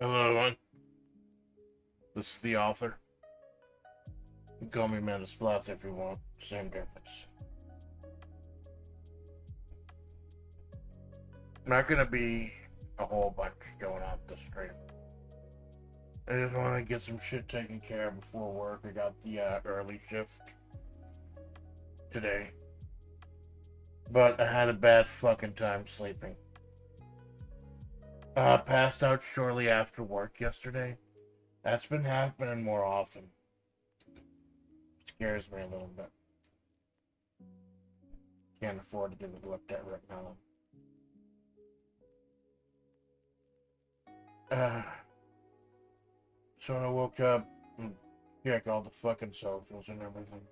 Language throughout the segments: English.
Hello, everyone. This is the author. You can call me Amanda Splatts if you want. Same difference. Not gonna be a whole bunch going on this stream. I just want to get some shit taken care of before work. I got the early shift today, but I had a bad fucking time sleeping. Passed out shortly after work yesterday. That's been happening more often. Scares me a little bit. Can't afford to get it looked at right now. So when I woke up and checked all the fucking socials and everything.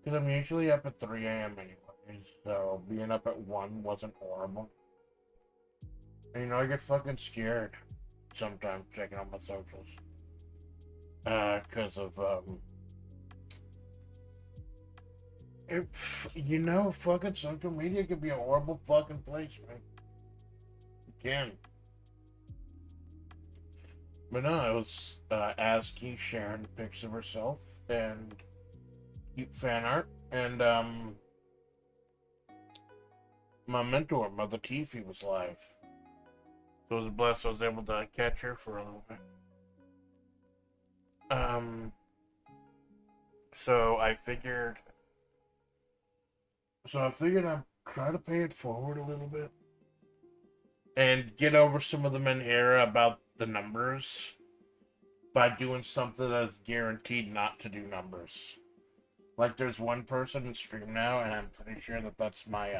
Because I'm usually up at 3 a.m. anyways, so being up at 1 wasn't horrible. And I get fucking scared sometimes checking out my socials. Because of, fucking social media can be a horrible fucking place, man. It can. But no, I was asking Sharon pics of herself and cute fan art, and my mentor, Mother Tiffy, was live. So I was blessed I was able to catch her for a little bit. So I figured I'd try to pay it forward a little bit and get over some of the men era about the numbers by doing something that's guaranteed not to do numbers. Like there's one person in stream now, and I'm pretty sure that that's my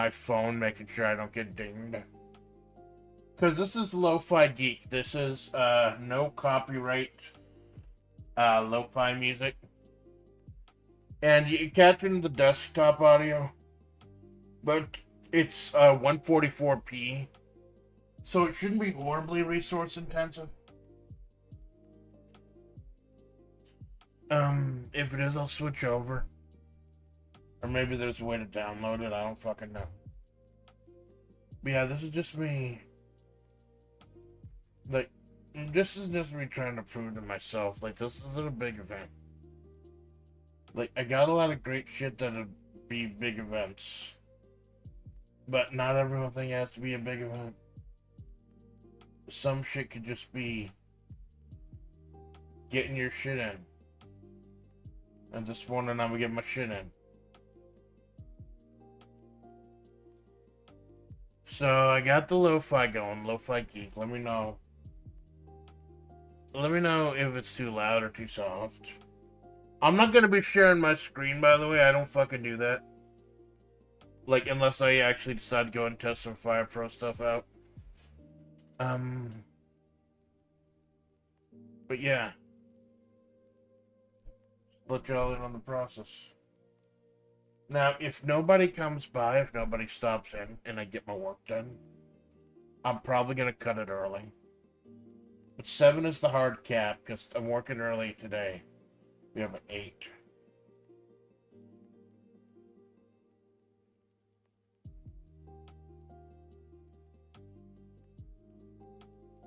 phone making sure I don't get dinged. Because this is Lo-Fi Geek. This is no copyright lo-fi music. And you're capturing the desktop audio, but it's 144p, so it shouldn't be horribly resource intensive. If it is, I'll switch over. Or maybe there's a way to download it, I don't fucking know. But yeah, this is just me. Like, this is just me trying to prove to myself, like, this isn't a big event. Like, I got a lot of great shit that'd be big events. But not everything has to be a big event. Some shit could just be getting your shit in. And this morning I'm gonna get my shit in. So I got the lo-fi going, Lo-Fi Geek. Let me know. Let me know if it's too loud or too soft. I'm not gonna be sharing my screen, by the way. I don't fucking do that. Like, unless I actually decide to go and test some Fire Pro stuff out. But yeah. Let y'all in on the process. Now, if nobody comes by, if nobody stops in, and I get my work done, I'm probably gonna cut it early. But 7 is the hard cap, because I'm working early today. We have an 8.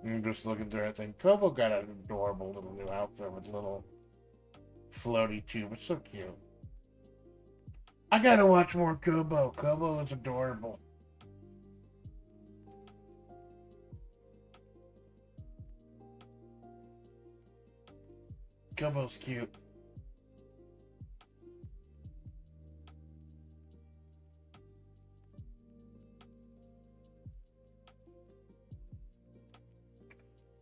I'm just looking through everything. Kobo got an adorable little new outfit with little floaty tube. It's so cute. I gotta watch more Kobo. Kobo is adorable. Kobo's cute.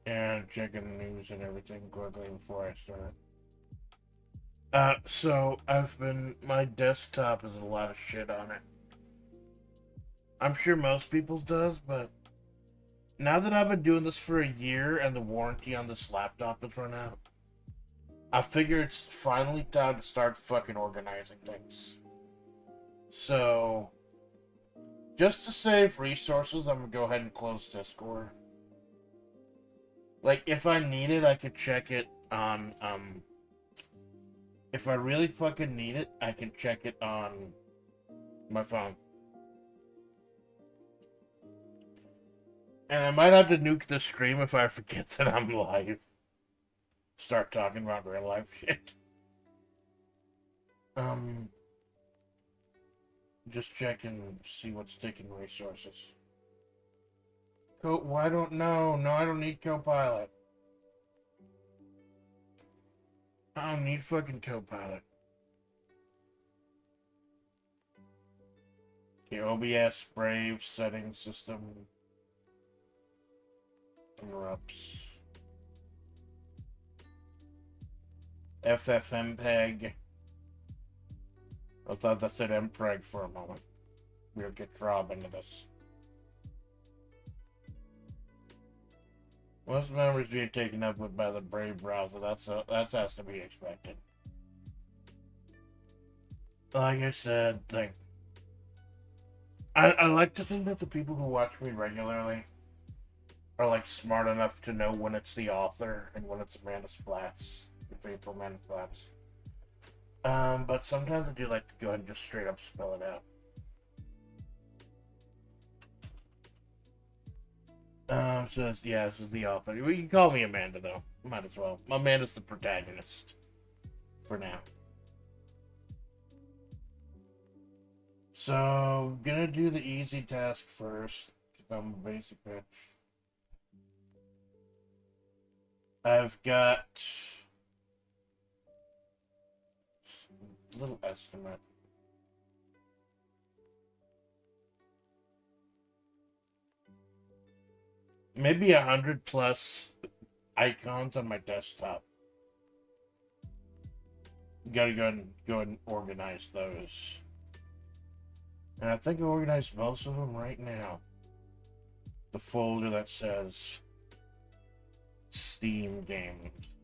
And checking the news and everything quickly before I start. So my desktop has a lot of shit on it. I'm sure most people's does, but now that I've been doing this for a year and the warranty on this laptop is run out, I figure it's finally time to start fucking organizing things. So, just to save resources, I'm gonna go ahead and close Discord. Like, if I need it, I could check it on, if I really fucking need it, I can check it on my phone. And I might have to nuke the stream if I forget that I'm live. Start talking about real life shit. Just check and see what's taking resources. Why don't no, I don't need Copilot. I don't need fucking Copilot. Okay, OBS, Brave, settings, system. Interrupts. FFmpeg. I thought that said mpreg for a moment. We'll get Rob into this. Most memories being taken up with by the Brave browser. That has to be expected. Like I said, I like to think that the people who watch me regularly are like smart enough to know when it's the author and when it's Amanda Splatts, the faithful Amanda Splatts. But sometimes I do like to go ahead and just straight up spell it out. So this is the author. You can call me Amanda though. Might as well. Amanda's the protagonist. For now. So, gonna do the easy task first. I'm a basic bitch. I've got a little estimate. Maybe 100 plus icons on my desktop. Gotta go and organize those. And I think I organized most of them right now. The folder that says Steam games.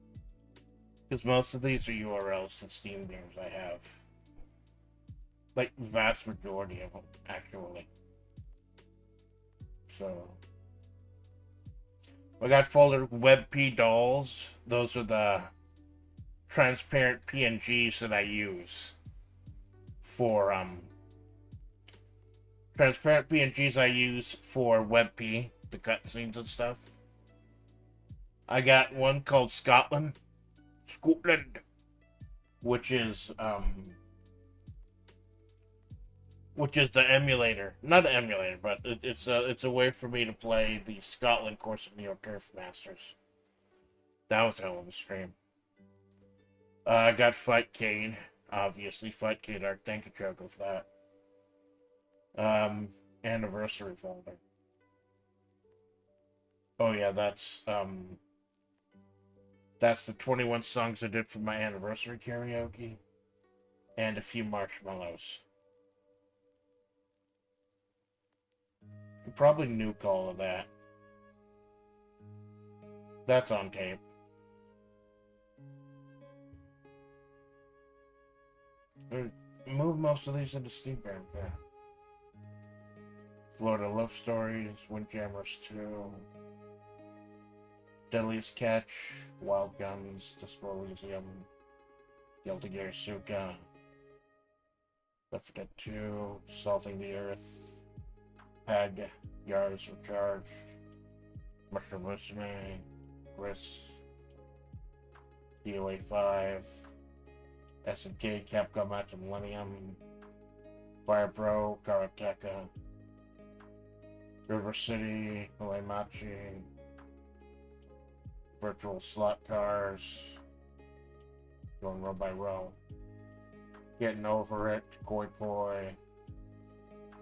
Because most of these are URLs to Steam games I have. Like, vast majority of them, actually. So... I got folder WebP dolls. Those are the transparent PNGs that I use for transparent PNGs I use for WebP, the cutscenes and stuff. I got one called Scotland, which is the emulator, not the emulator, but it's a way for me to play the Scotland course of Neo Turf Masters. That was a hell of a stream. I got Fight Cade, obviously. Fight Cade Art, thank you, Choco, for that. Anniversary folder. Oh yeah, that's the 21 songs I did for my anniversary karaoke. And a few marshmallows. You probably nuke all of that. That's on tape. Move most of these into Steamburn, yeah. Florida Love Stories, Windjammers 2, Deadliest Catch, Wild Guns, Dispolisium, Guilty Gear Suka, Left 4 Dead 2, Salting the Earth, Peg, Yars Recharged, Mushroom Musume, Gris, DOA 5, SNK, Capcom Match Millennium, Fire Pro, Karateka, River City, Machi, Virtual Slot Cars, going row by row, Getting Over It, Koi Poi,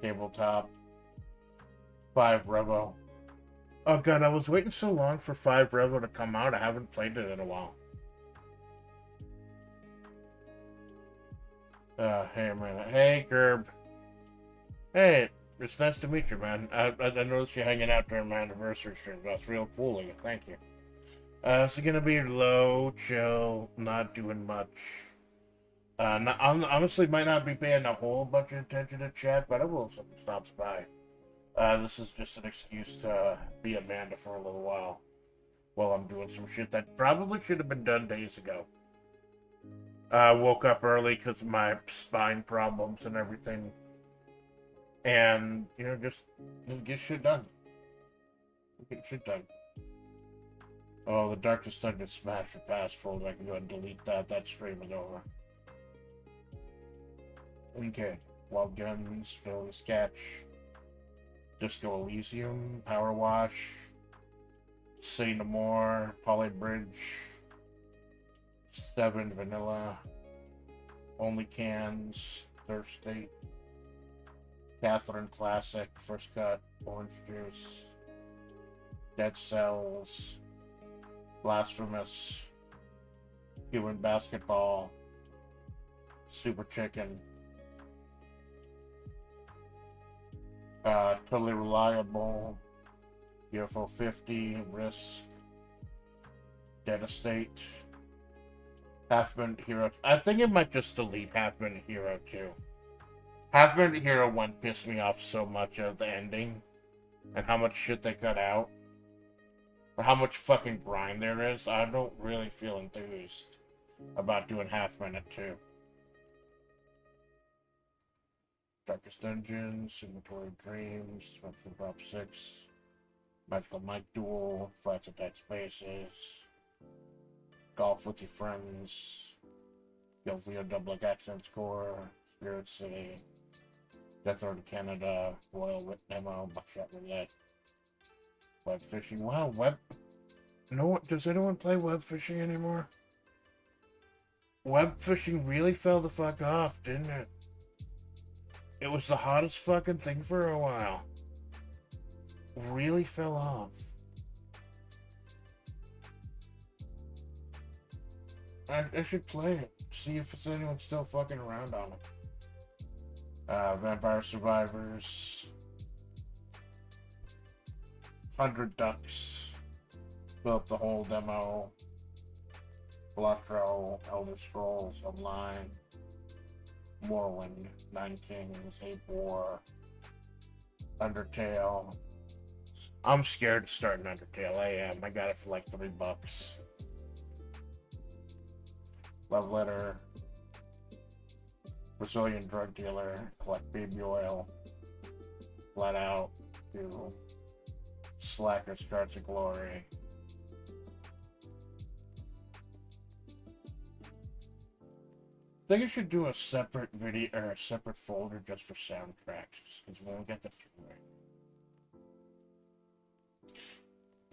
Tabletop, 5 Revo. Oh god, I was waiting so long for 5 Revo to come out, I haven't played it in a while. Hey Amanda. Hey Gerb. Hey, it's nice to meet you, man. I noticed you hanging out during my anniversary stream. That's real cool of you. Thank you. It's gonna be low, chill, not doing much. Honestly, might not be paying a whole bunch of attention to chat, but I will if someone stops by. This is just an excuse to be Amanda for a little while I'm doing some shit that probably should have been done days ago. Woke up early because of my spine problems and everything. And, just get shit done. Get shit done. Oh, the Darkest Dungeon Smash your pass folder. I can go ahead and delete that. That stream is over. Okay. Wild Guns, Villain Sketch, Disco Elysium, Power Wash, Say No More, Poly Bridge, 7 Vanilla, Only Cans, Thirst State, Catherine Classic, First Cut, Orange Juice, Dead Cells, Blasphemous, Human Basketball, Super Chicken, Totally Reliable, UFO 50, Risk, Dead Estate, Half Minute Hero. I think it might just delete Half Minute Hero too. Half Minute Hero 1 pissed me off so much of the ending and how much shit they cut out. Or how much fucking grind there is. I don't really feel enthused about doing Half Minute 2. Darkest Dungeons, Inventory Dreams, Magical Drop 6, Magical Mic Duel, Flats and Tight Spaces, Golf with Your Friends, Guilty of Double Accent Score, Spirit City, Death Road to Canada, Royal Wit Demo, Buckshot Roulette, Web Fishing. Wow, does anyone play web fishing anymore? Web fishing really fell the fuck off, didn't it? It was the hottest fucking thing for a while. Really fell off. I should play it. See if anyone's still fucking around on it. Vampire Survivors. 100 Ducks. Built the whole demo. Blotro, Elder Scrolls Online. Morrowind, 9 Kings, Ape War, Undertale. I'm scared to start an Undertale. I am. I got it for like $3. Love Letter, Brazilian Drug Dealer, Collect Baby Oil, Flat Out, do Slacker Starts of Glory. I think I should do a separate video or a separate folder just for soundtracks, just because we won't get the two right.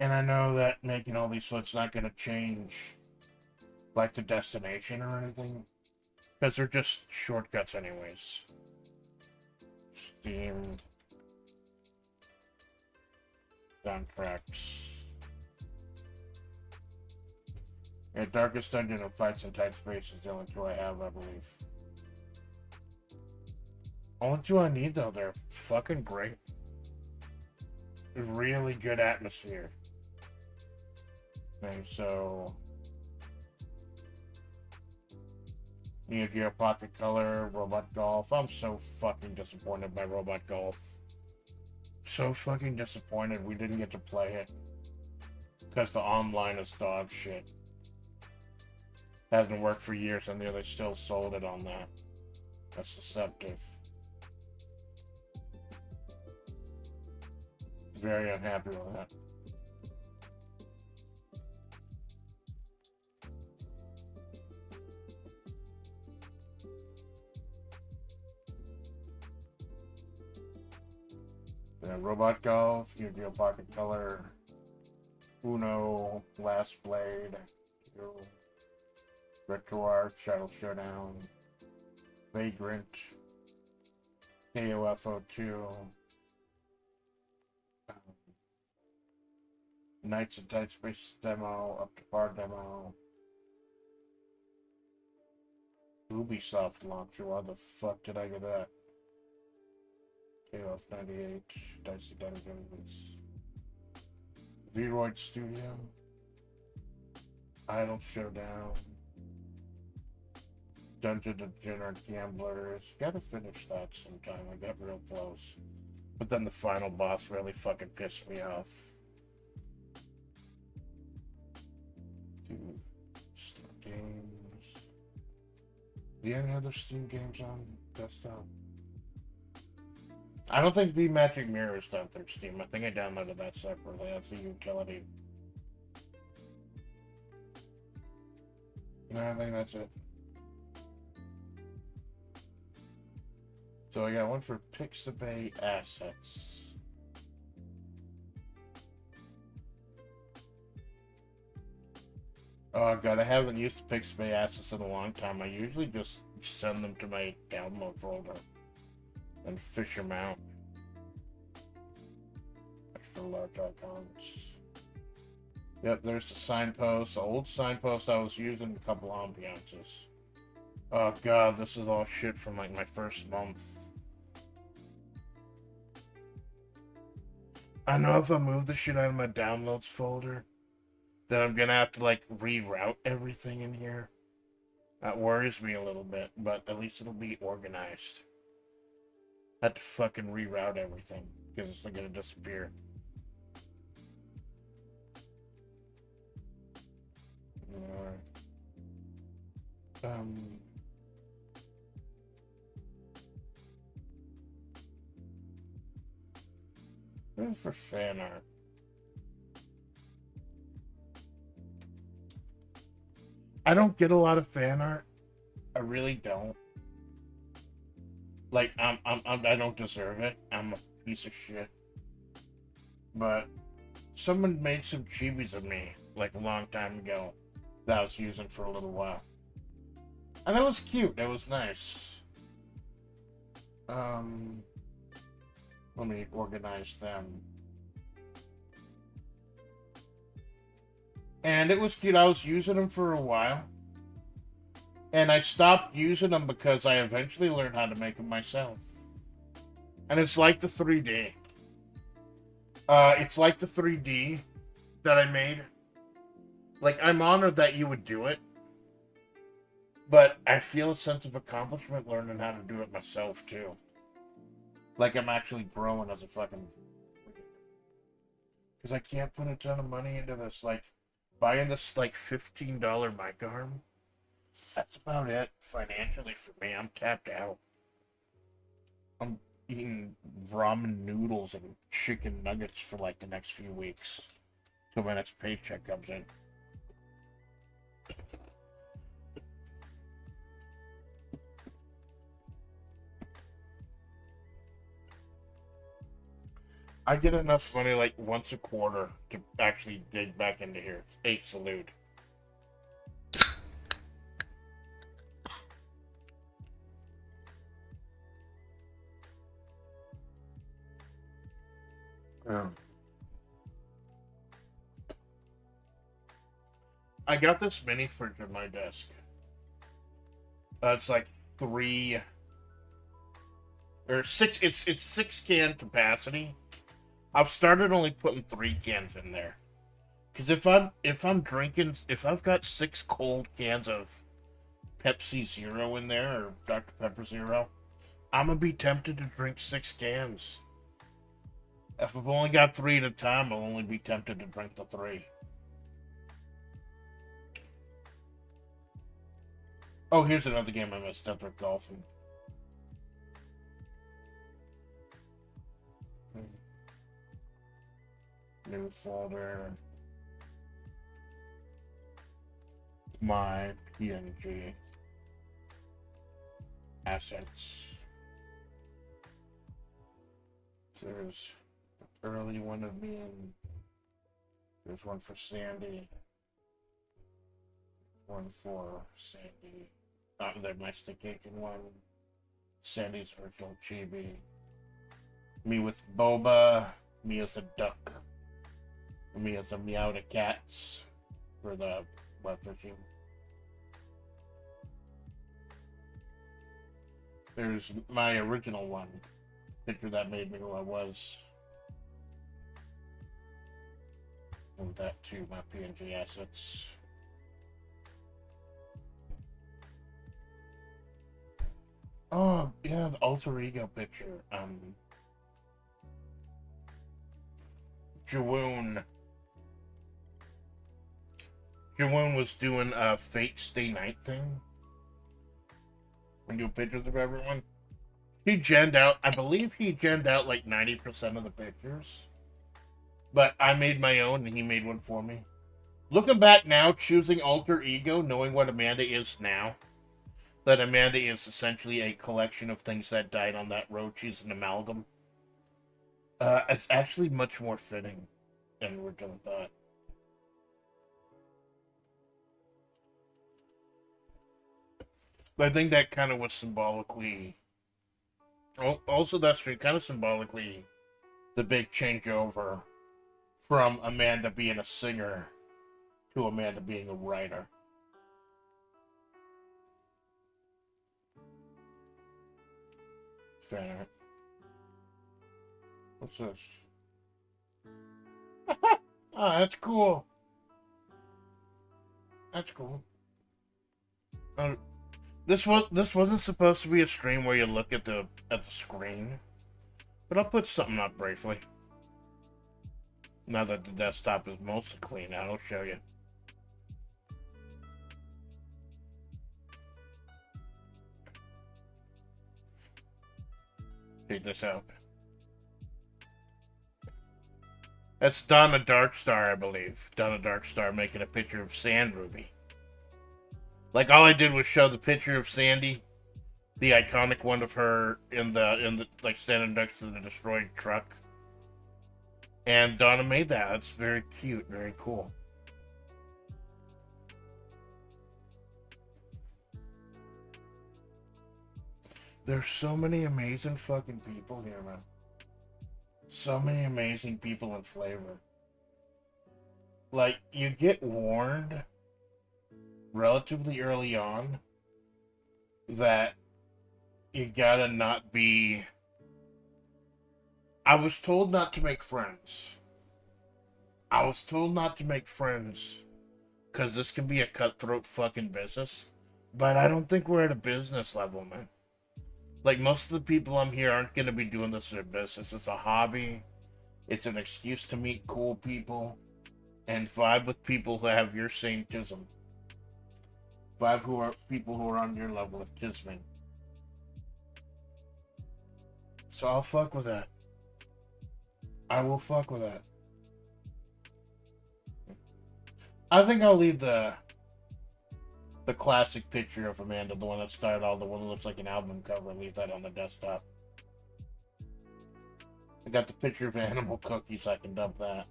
And I know that making all these flips not going to change, like, the destination or anything, because they're just shortcuts anyways. Steam soundtracks. Yeah, Darkest Dungeon and Fights in Tight Space is the only two I have, I believe. Only two I need, though. They're fucking great. Really good atmosphere. Okay, so... Neo Geo Pocket Color, Robot Golf. I'm so fucking disappointed by Robot Golf. So fucking disappointed we didn't get to play it. Because the online is dog shit. Hasn't worked for years, and they still sold it on that. That's deceptive. Very unhappy with that. Robot Golf, Yu-Gi-Oh! Pocket Color, Uno, Last Blade, Retro Art, Shadow Showdown, Vagrant, KOFO2, Knights of Tight Space demo, Up to Par demo, Ubisoft launcher. Why the fuck did I get that? KOF 98, Dicey Dungeons, Vroid Studio, Idle Showdown, Dungeon Degenerate Gamblers. Gotta finish that sometime. I got real close. But then the final boss really fucking pissed me off. Dude, Steam games. Do you have any other Steam games on desktop? I don't think the Magic Mirror is done through Steam. I think I downloaded that separately. That's a utility. No, I think that's it. So I got one for Pixabay Assets. Oh god, I haven't used Pixabay Assets in a long time. I usually just send them to my download folder and fish them out. Extra large icons. Yep, there's the signpost. The old signpost I was using, a couple ambiances. Oh god, this is all shit from like my first month. I know if I move the shit out of my downloads folder, then I'm gonna have to like reroute everything in here. That worries me a little bit, but at least it'll be organized. I have to fucking reroute everything because it's not gonna disappear. For fan art. I don't get a lot of fan art. I really don't. Like, I don't deserve it. I'm a piece of shit. But someone made some chibis of me, like a long time ago, that I was using for a little while. And it was cute. It was nice. Let me organize them. And it was cute. I was using them for a while. And I stopped using them because I eventually learned how to make them myself. And it's like the 3D. It's like the 3D that I made. Like, I'm honored that you would do it. But I feel a sense of accomplishment learning how to do it myself, too. Like, I'm actually growing as a fucking... Because I can't put a ton of money into this. Like, buying this, like, $15 mic arm. That's about it financially for me. I'm tapped out. I'm eating ramen noodles and chicken nuggets for, like, the next few weeks. Till my next paycheck comes in. I get enough money like once a quarter to actually dig back into here. Hey, salute. I got this mini fridge on my desk. It's like 3 or 6. It's 6 can capacity. I've started only putting 3 cans in there, because if I'm drinking, if I've got 6 cold cans of Pepsi Zero in there or Dr. Pepper Zero, I'm gonna be tempted to drink 6 cans. If I've only got 3 at a time, I'll only be tempted to drink the 3. Oh, here's another game I missed. Desert Golfing. New folder. My PNG assets. There's an early one of me, and there's one for Sandy. One for Sandy. The domestication one. Sandy's virtual chibi. Me with Boba. Me as a duck. Me as a meow to cats for the web fishing. There's my original one. Picture that made me who I was. And that too, my PNG assets. Oh, yeah, the alter ego picture. Jawoon was doing a Fate Stay Night thing. And do pictures of everyone. He genned out, I believe he genned out like 90% of the pictures. But I made my own and he made one for me. Looking back now, choosing alter ego, knowing what Amanda is now, that Amanda is essentially a collection of things that died on that road. She's an amalgam. It's actually much more fitting than originally thought. But I think that kind of was symbolically. Also, that's kind of symbolically the big changeover from Amanda being a singer to Amanda being a writer. Fair. What's this? Oh, that's cool. That's cool. This wasn't supposed to be a stream where you look at the screen, but I'll put something up briefly. Now that the desktop is mostly clean, I'll show you. Check this out. That's Donna Darkstar, I believe. Donna Darkstar making a picture of Sand Ruby. Like, all I did was show the picture of Sandy, the iconic one of her in the like standing next to the destroyed truck. And Donna made that. It's very cute, very cool. There's so many amazing fucking people here, man. So many amazing people in FlaVR. Like, you get warned relatively early on that you gotta not be. I was told not to make friends. I was told not to make friends because this can be a cutthroat fucking business. But I don't think we're at a business level, man. Like, most of the people I'm here aren't going to be doing this as a business. It's a hobby. It's an excuse to meet cool people and vibe with people who have your same tism. People who are on your level of tisming. So I'll fuck with that. I will fuck with that. I think I'll leave the classic picture of Amanda, the one that started all, the one that looks like an album cover, leave that on the desktop. I got the picture of Animal Cookies, I can dump that.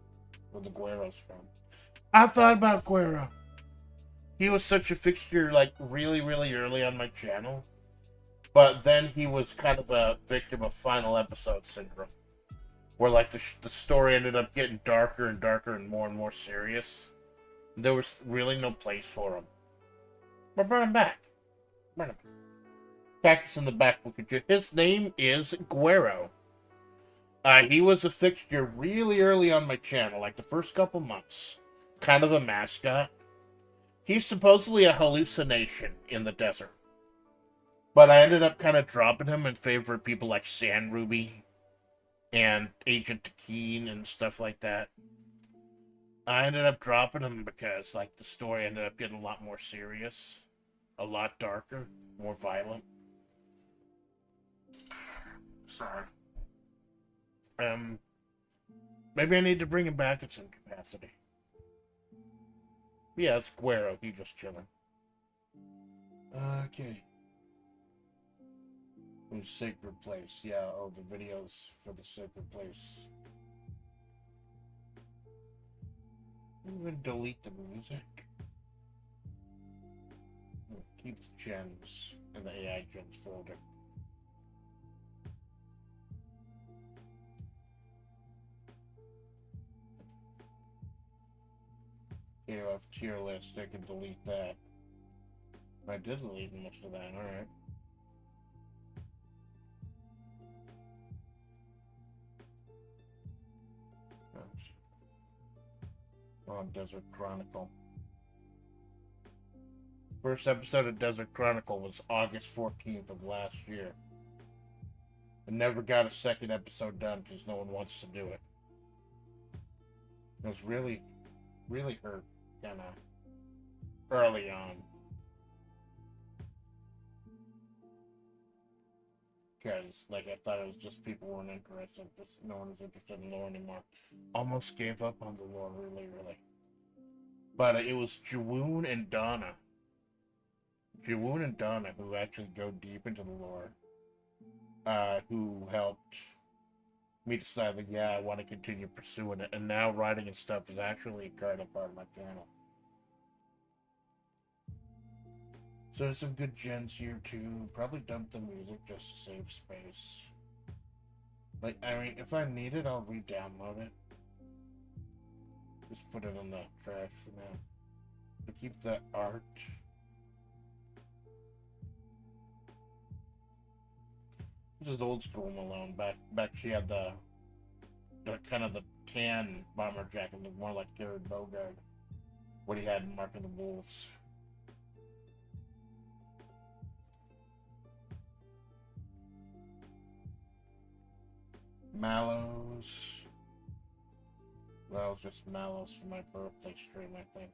Where the Guero's from. I thought about Guero. He was such a fixture, like, really, really early on my channel. But then he was kind of a victim of final episode syndrome. Where, like, the story ended up getting darker and darker and more serious. There was really no place for him. But bring him back. Bring him back. Cactus in the back. His name is Guero. He was a fixture really early on my channel, like the first couple months. Kind of a mascot. He's supposedly a hallucination in the desert. But I ended up kind of dropping him in favor of people like Sand Ruby and Agent Keen and stuff like that. I ended up dropping him because, like, the story ended up getting a lot more serious. A lot darker. More violent. Sorry. Maybe I need to bring him back in some capacity. Yeah, it's Guero. He's just chilling. Okay. From Sacred Place. Yeah, oh, the videos for the Sacred Place. Even delete the music. Keep the gems in the AI gems folder. KOF tier list, I can delete that. I did delete most of that, alright. On Desert Chronicle. First episode of Desert Chronicle was August 14th of last year. I never got a second episode done because no one wants to do it. It was really, really hurt, kind of, early on. because like I thought it was just people weren't interested, just no one was interested in lore anymore. Almost gave up on the lore, really. But it was Jawoon and Donna. Jawoon and Donna who actually go deep into the lore. Who helped me decide that yeah, I want to continue pursuing it, and now writing and stuff is actually a part of my channel. So there's some good gens here too. Probably dump the music just to save space. Like, I mean, if I need it, I'll re-download it. Just put it in the trash for now. But keep that art. This is old school Malone. Back she had the kind of the tan bomber jacket, looked more like Jared Bogard. What he had in Mark of the Wolves. Mallows. That was just Mallows for my birthday stream, I think.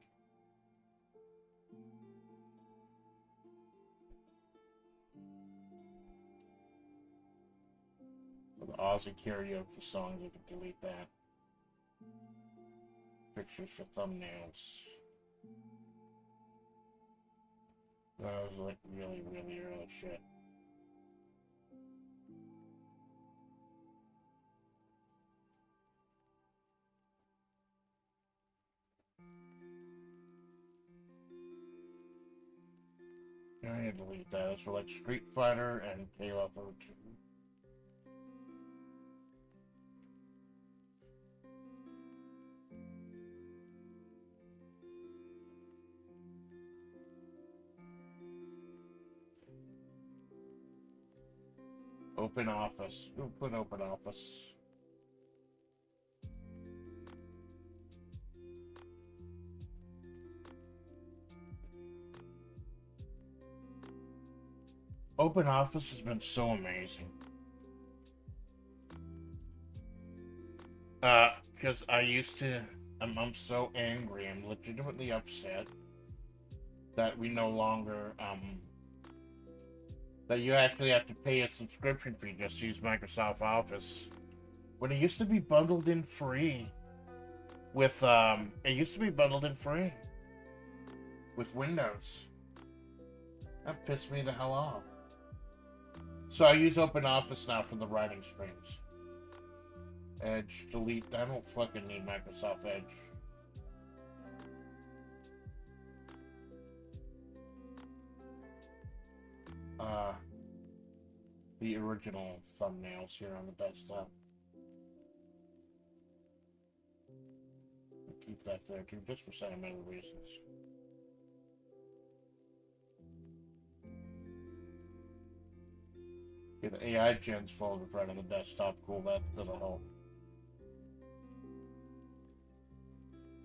For the Aussie karaoke songs, you can delete that. Pictures for thumbnails. That was like really early shit. I need to delete that. It's for like Street Fighter and KOF 02. Open office. We'll put open office. Open office has been so amazing. Because I used to, I'm so angry, I'm legitimately upset that we no longer, that you actually have to pay a subscription fee just to use Microsoft Office. When it used to be bundled in free with, it used to be bundled in free with Windows. That pissed me the hell off. So I use OpenOffice now for the writing streams. Edge, delete. I don't fucking need Microsoft Edge. The original thumbnails here on the desktop. I'll keep that there too, just for sentimental reasons. Yeah, the AI gens folder right on the desktop. Cool, that doesn't help.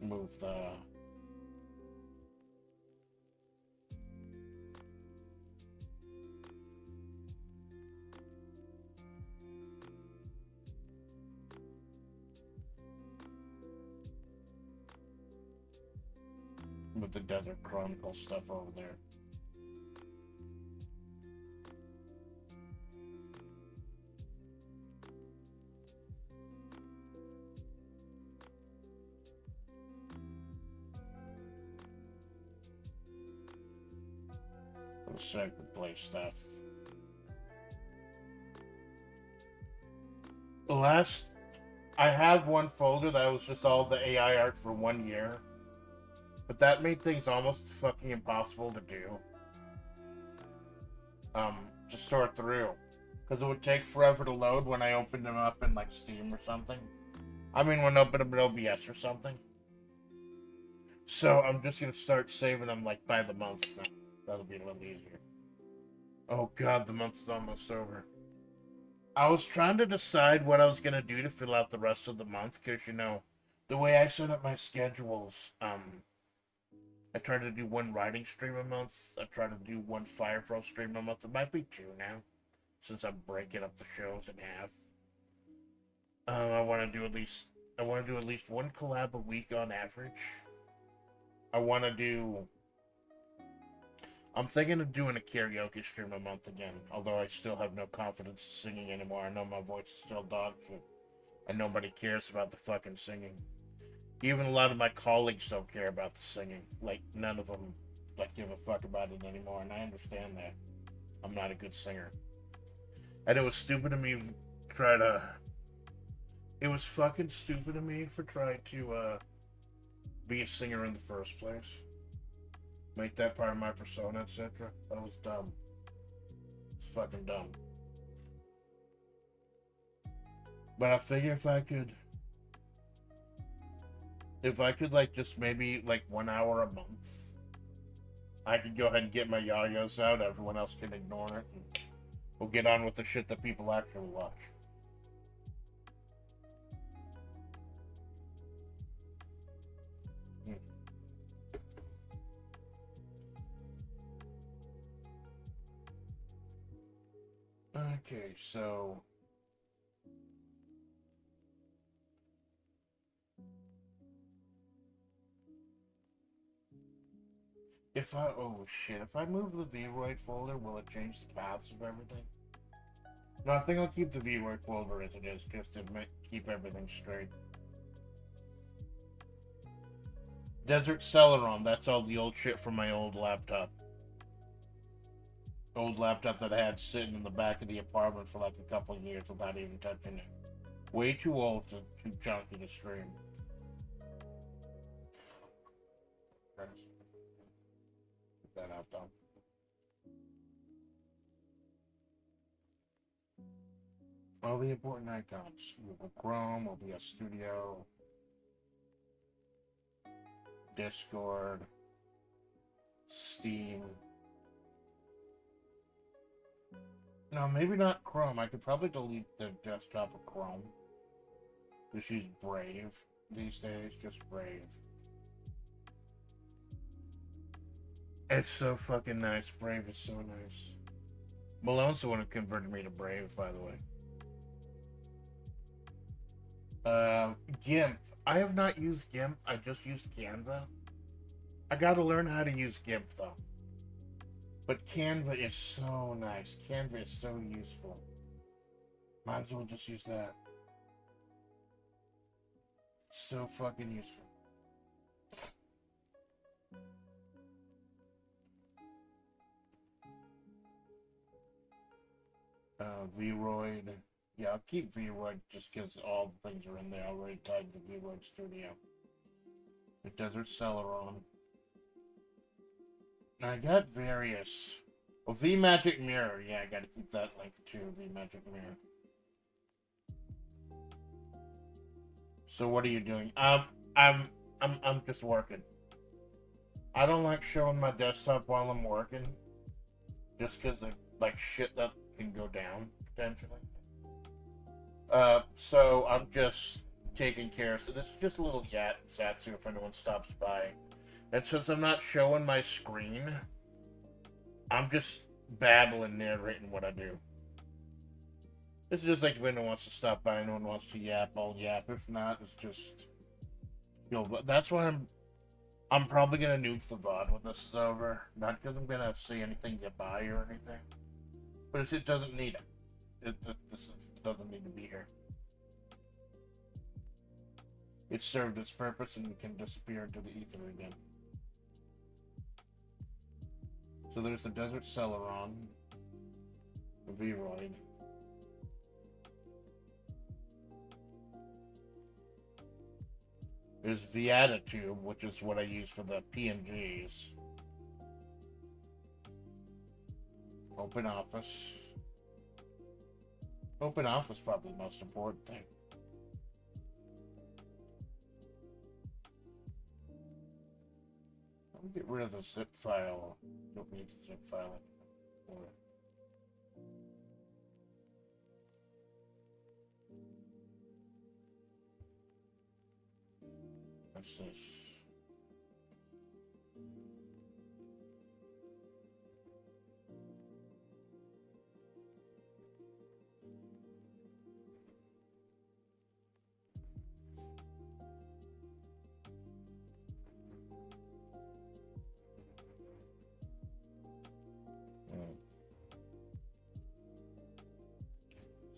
Move the Desert Chronicle stuff over there. The Sacred Place stuff. I have one folder that was just all the AI art for 1 year. But that made things almost fucking impossible to do. To sort through. Because it would take forever to load when I opened them up in like Steam or something. I mean when I opened them in OBS or something. So I'm just gonna start saving them like by the month now. That'll be a little easier. Oh god, the month's almost over. I was trying to decide what I was gonna do to fill out the rest of the month, because you know, the way I set up my schedules, I try to do one writing stream a month. I try to do one Fire Pro stream a month. It might be two now, since I'm breaking up the shows in half. I want to do at least one collab a week on average. I want to do I'm thinking of doing a karaoke stream a month again, although I still have no confidence in singing anymore. I know my voice is still dog shit, and nobody cares about the fucking singing. Even a lot of my colleagues don't care about the singing. Like, none of them, like, give a fuck about it anymore, and I understand that. I'm not a good singer. And it was stupid of me to try to... It was fucking stupid of me for trying to, be a singer in the first place. Make that part of my persona, etc. That was dumb. It's fucking dumb. But I figure if I could, like, just maybe, like, 1 hour a month, I could go ahead and get my yayos out. Everyone else can ignore it. And we'll get on with the shit that people actually watch. Okay, so... If I... Oh, shit. If I move the Vroid folder, will it change the paths of everything? No, I think I'll keep the Vroid folder as it is, just to keep everything straight. Desert Celeron, that's all the old shit from my old laptop. Old laptop that I had sitting in the back of the apartment for like a couple of years without even touching it. Way too old to too chunky to stream. Get that out though. All the important icons. Google Chrome, OBS Studio, Discord, Steam. No, maybe not Chrome. I could probably delete the desktop of Chrome. Just use Brave these days. Just Brave. It's so fucking nice. Brave is so nice. Malone's the one who converted me to Brave, by the way. GIMP. I have not used GIMP. I just used Canva. I gotta learn how to use GIMP, though. But Canva is so nice. Canva is so useful. Might as well just use that. So fucking useful. Vroid. Yeah, I'll keep Vroid just because all the things are in there already tied to Vroid Studio. The Desert Celeron. I got various. Well, V-Magic Mirror. Yeah, I gotta keep that link too. V-Magic Mirror. So what are you doing? I'm just working. I don't like showing my desktop while I'm working, just because of like shit that can go down potentially. So I'm just taking care of. So this is just a little Zatsu if anyone stops by. And since I'm not showing my screen, I'm just babbling, narrating what I do. This is just like if anyone wants to stop by, anyone wants to yap, I'll yap. If not, it's just... that's why I'm probably gonna nuke the VOD when this is over. Not because I'm gonna say anything goodbye or anything. But it doesn't need it. This doesn't need to be here. It served its purpose and it can disappear into the ether again. So there's the Desert Celeron, the Vroid. There's the Attitude, which is what I use for the PNGs. Open Office. Open Office is probably the most important thing. Let me get rid of the zip file. Don't need the zip file anymore. What's this?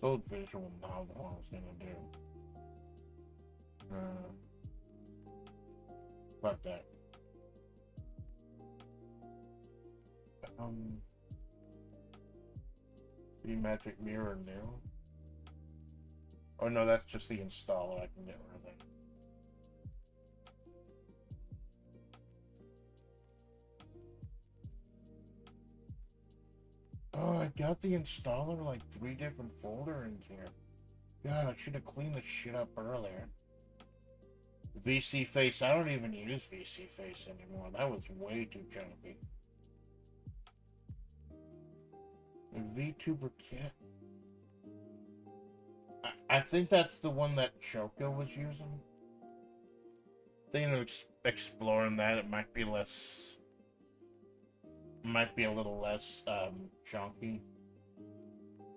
old visual now the one I was gonna do. Fuck that. The magic mirror new. Oh no, that's just the installer. I can get rid of that. Oh, I got the installer like 3 different folders here. God, I should have cleaned this shit up earlier. VC Face, I don't even use VC Face anymore. That was way too chunky. VTuber Kit. I think that's the one that Choco was using. Thinking of exploring that, it might be less. Might be a little less chunky.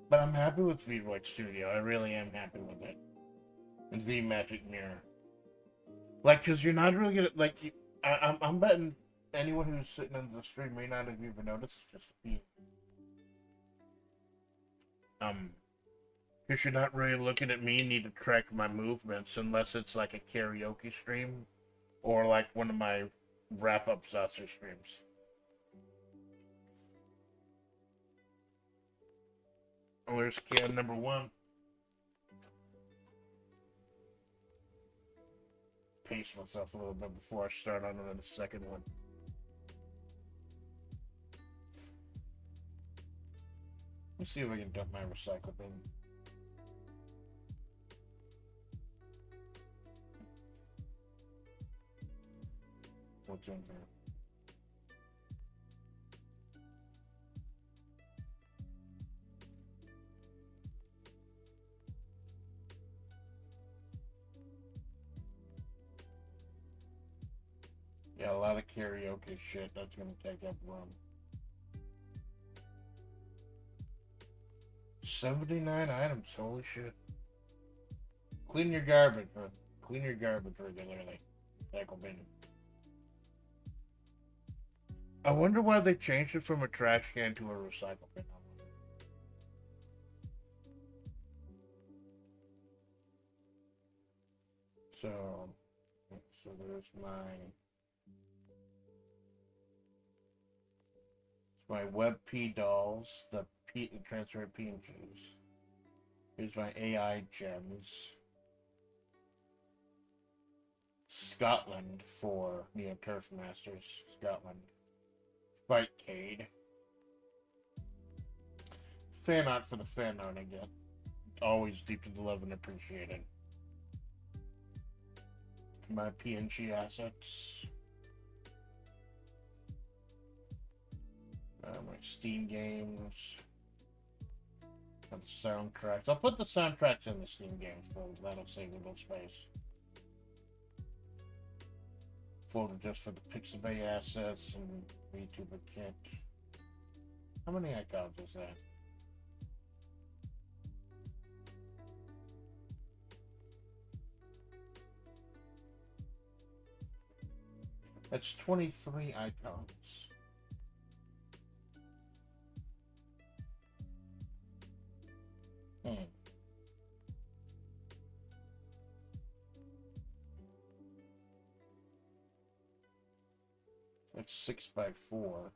But I'm happy with V-Void Studio. I really am happy with it. And the Magic Mirror. Like, because you're not really gonna. Like, I'm betting anyone who's sitting in the stream may not have even noticed. It's just a because you're not really looking at me and need to track my movements unless it's like a karaoke stream or like one of my wrap-up Zatsu streams. Oh, there's can number 1. Pace myself a little bit before I start on the second one. Let's see if I can dump my recycle bin. What's in here? Yeah, a lot of karaoke shit. That's gonna take up room. 79 items. Holy shit. Clean your garbage, man. Clean your garbage regularly. Recycle bin. I wonder why they changed it from a trash can to a recycle bin. So there's my web P dolls, the transfer PNGs. Here's my AI gems. Scotland for Neo Turf Masters. Scotland. Fightcade. Fan art for the fan art I get. Always deeply loved and appreciated. My PNG assets. My Steam games. And the soundtracks. I'll put the soundtracks in the Steam games folder. That'll save a little space. Folder just for the Pixabay assets and VTuber Kit. How many icons is that? That's 23 icons. That's 6 by 4.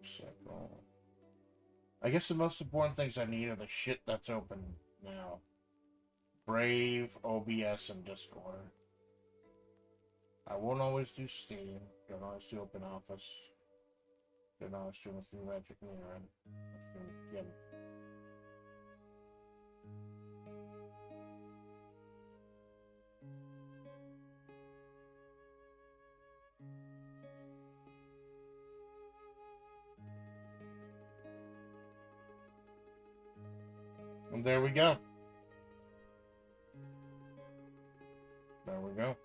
Circle. I guess the most important things I need are the shit that's open now. Brave, OBS, and Discord. I won't always do Steam. Don't always do OpenOffice. Don't always do a few Magic Mirror. Again. And there we go. There we go.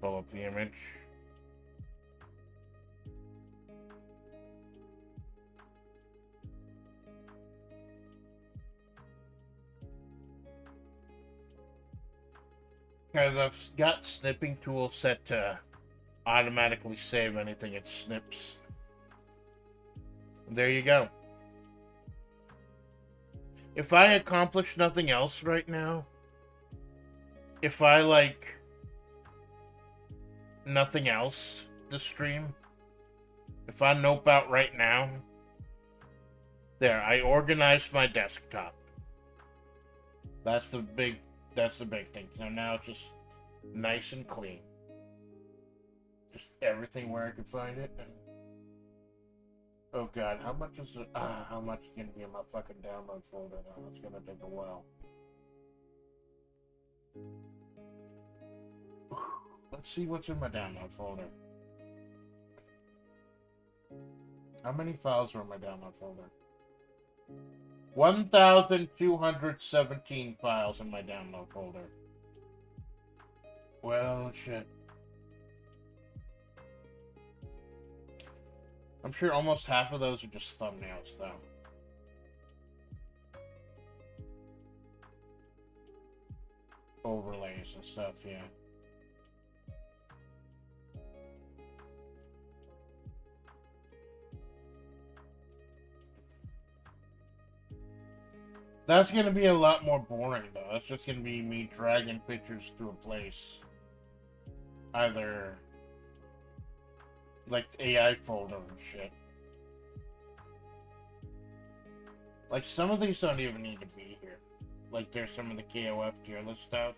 Pull up the image. Because I've got snipping tool set to automatically save anything it snips. There you go. If I accomplish nothing else right now, if I like nothing else this stream, if I nope out right now, there, I organized my desktop. That's the big thing. So now it's just nice and clean. Just everything where I can find it. And oh god, how much is it? How much is gonna be in my fucking download folder now? It's gonna take a while. Let's see what's in my download folder. How many files are in my download folder? 1,217 files in my download folder. Well, shit. I'm sure almost half of those are just thumbnails, though. Overlays and stuff, yeah. That's going to be a lot more boring, though. That's just going to be me dragging pictures to a place. Either like AI folder and shit. Like, some of these don't even need to be here. Like, there's some of the KOF tier list stuff.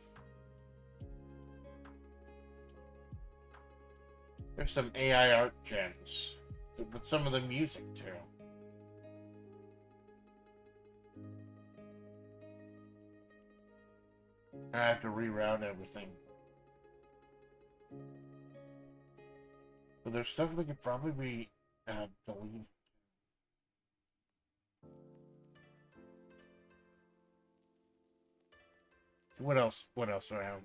There's some AI art gens. But some of the music, too. I have to reroute everything. But there's stuff that could probably be deleted. What else? What else do I have?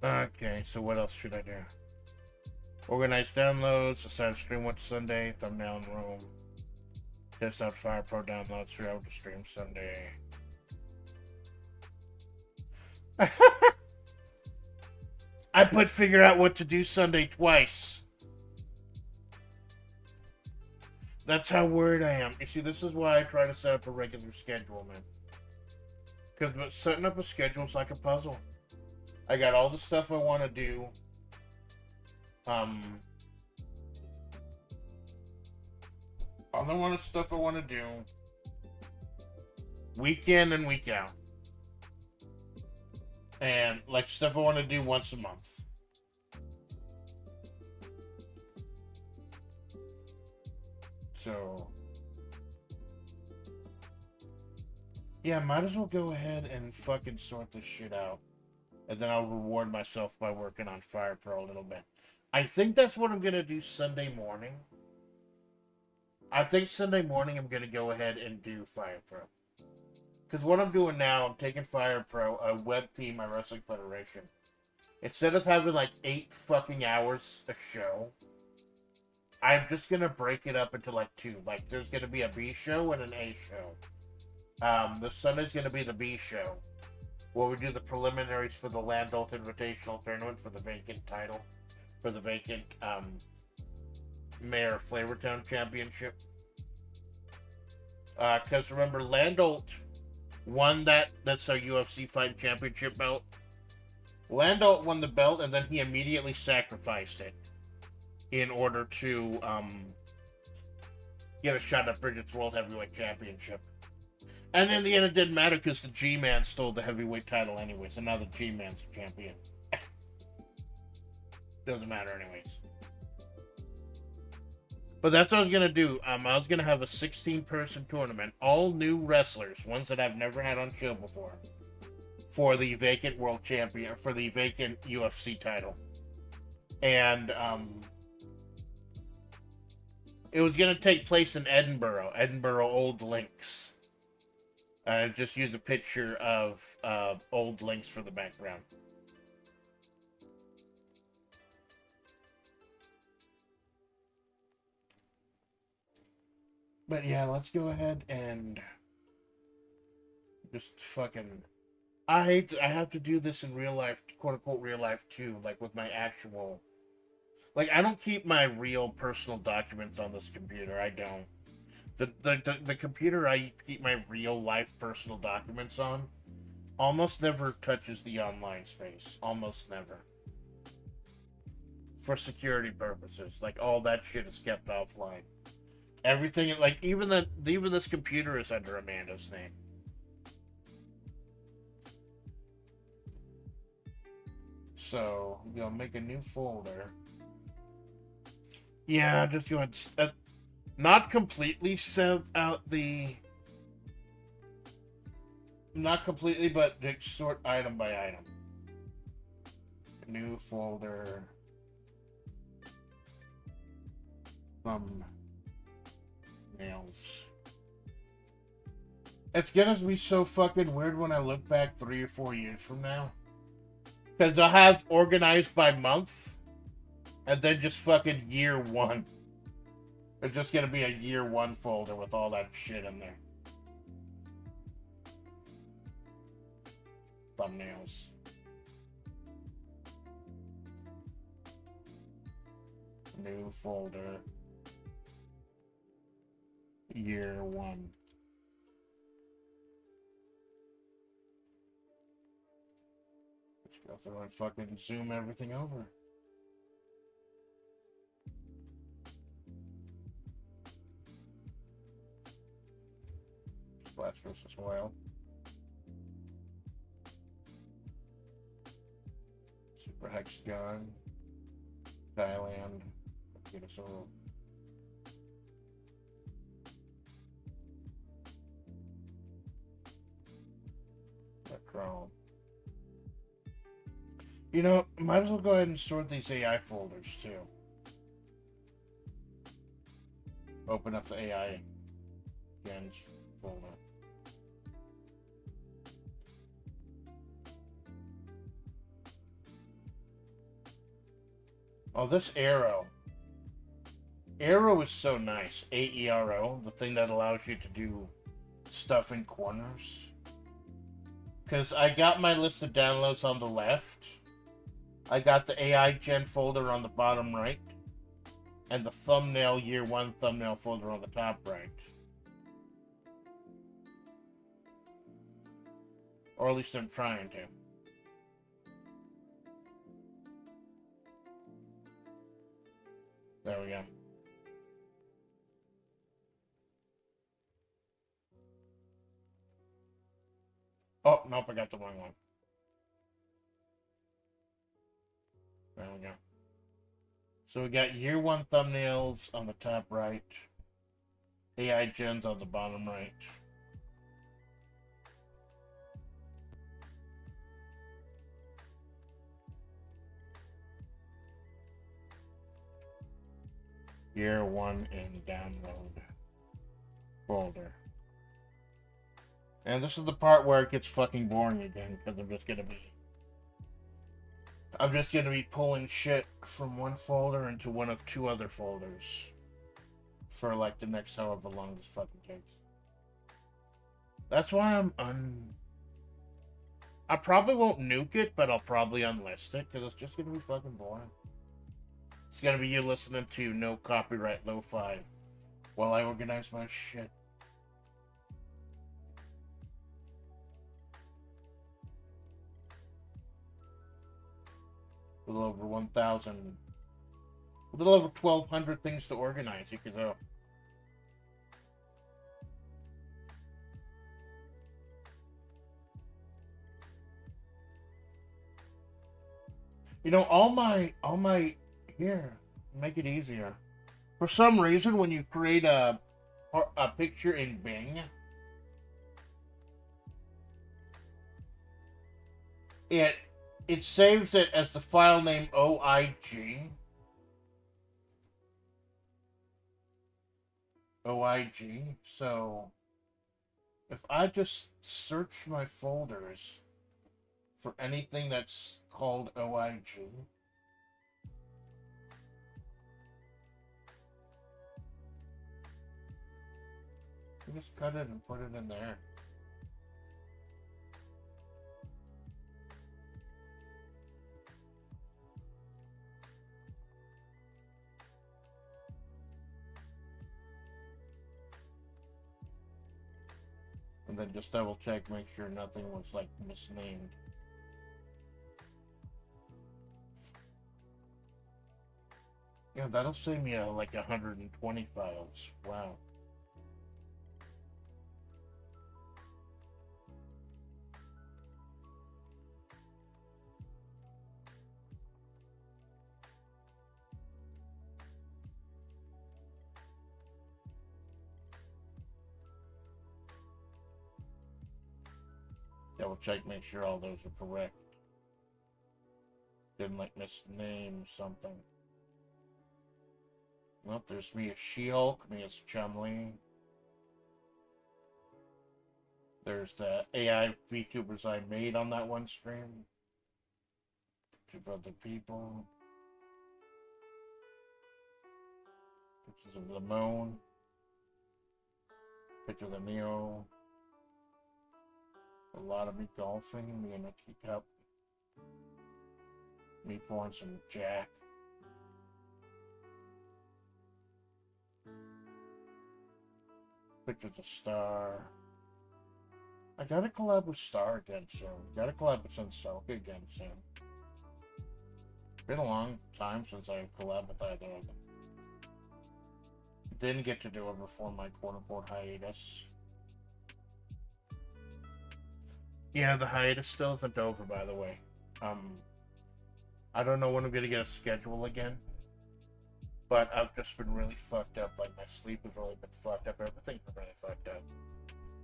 Okay, so what else should I do? Organize downloads, assign stream watch Sunday, thumbnail in room. Test out Fire Pro downloads throughout the stream Sunday. I put figure out what to do Sunday twice. That's how worried I am. You see, this is why I try to set up a regular schedule, man. Because setting up a schedule is like a puzzle. I got all the stuff I want to do. Other stuff I want to do. Week in and week out. And, like, stuff I want to do once a month. So, yeah, might as well go ahead and fucking sort this shit out. And then I'll reward myself by working on Fire Pro a little bit. I think that's what I'm going to do Sunday morning. I think Sunday morning I'm going to go ahead and do Fire Pro. Because what I'm doing now, I'm taking Fire Pro, WebP, my Wrestling Federation. Instead of having like 8 fucking hours a show, I'm just going to break it up into like 2. Like, there's going to be a B show and an A show. The Sunday's going to be the B show, where we do the preliminaries for the Landult Invitational Tournament for the vacant title, for the vacant Mayor Flavortown Championship. Because remember, Landult won that's our UFC Fight Championship belt. Landult won the belt, and then he immediately sacrificed it in order to get a shot at Bridget's World Heavyweight Championship. And in the end, it didn't matter because the G-Man stole the heavyweight title anyway, so now the G-Man's the champion. Doesn't matter anyways. But that's what I was going to do. I was going to have a 16-person tournament, all new wrestlers, ones that I've never had on show before, for the vacant world champion, for the vacant UFC title. And it was going to take place in Edinburgh Old Links. Just use a picture of old links for the background. But yeah, let's go ahead and just fucking. I have to do this in real life, quote unquote real life too, like with my actual. Like, I don't keep my real personal documents on this computer. I don't. The computer I keep my real life personal documents on almost never touches the online space. Almost never. For security purposes. Like, all that shit is kept offline. Everything, like, even this computer is under Amanda's name. So, I'm gonna make a new folder. Yeah, just go ahead. Not completely set out the. Not completely, but sort item by item. New folder. Thumbnails. It's gonna be so fucking weird when I look back 3 or 4 years from now. Because I'll have organized by month. And then just fucking year 1. It's just gonna be a year 1 folder with all that shit in there. Thumbnails. New folder. Year 1. Just go through and fucking zoom everything over. Splatts versus Oil. Super Hexagon. Thailand. Get us all. Chrome. You know, might as well go ahead and sort these AI folders too. Open up the AI gens folder. Oh, this arrow. Arrow is so nice. AERO, the thing that allows you to do stuff in corners. Because I got my list of downloads on the left. I got the AI Gen folder on the bottom right. And the thumbnail year 1 thumbnail folder on the top right. Or at least I'm trying to. There we go. Oh, nope, I got the wrong one. There we go. So we got year 1 thumbnails on the top right. AI gens on the bottom right. Year 1 in download folder. And this is the part where it gets fucking boring again, because I'm just gonna be pulling shit from one folder into one of 2 other folders for like the next however long this fucking takes. That's why I probably won't nuke it, but I'll probably unlist it, because it's just gonna be fucking boring. It's gonna be you listening to no copyright lo-fi while I organize my shit. A little over 1,000. A little over 1,200 things to organize. You could go. You know, all my here, make it easier. For some reason, when you create a picture in Bing, it saves it as the file name OIG. OIG. So If I just search my folders for anything that's called OIG, I just cut it and put it in there. And then just double check, make sure nothing was like misnamed. Yeah, that'll save me like 120 files. Wow. Double check, make sure all those are correct. Didn't like misname something. Well, there's me as She-Hulk, me as Chun-Li. There's the AI VTubers I made on that one stream. Pictures of other people. Pictures of Limon. Picture of the Neo. A lot of me golfing, me in a teacup. Me pouring some Jack. Pictures of Star. I gotta collab with Star again soon. Gotta collab with Sensoka again soon. Been a long time since I collabed with either of them. Didn't get to do it before my quote-unquote hiatus. Yeah, the hiatus still isn't over, by the way. I don't know when I'm gonna get a schedule again. But I've just been really fucked up. Like, my sleep has really been fucked up. Everything's been really fucked up.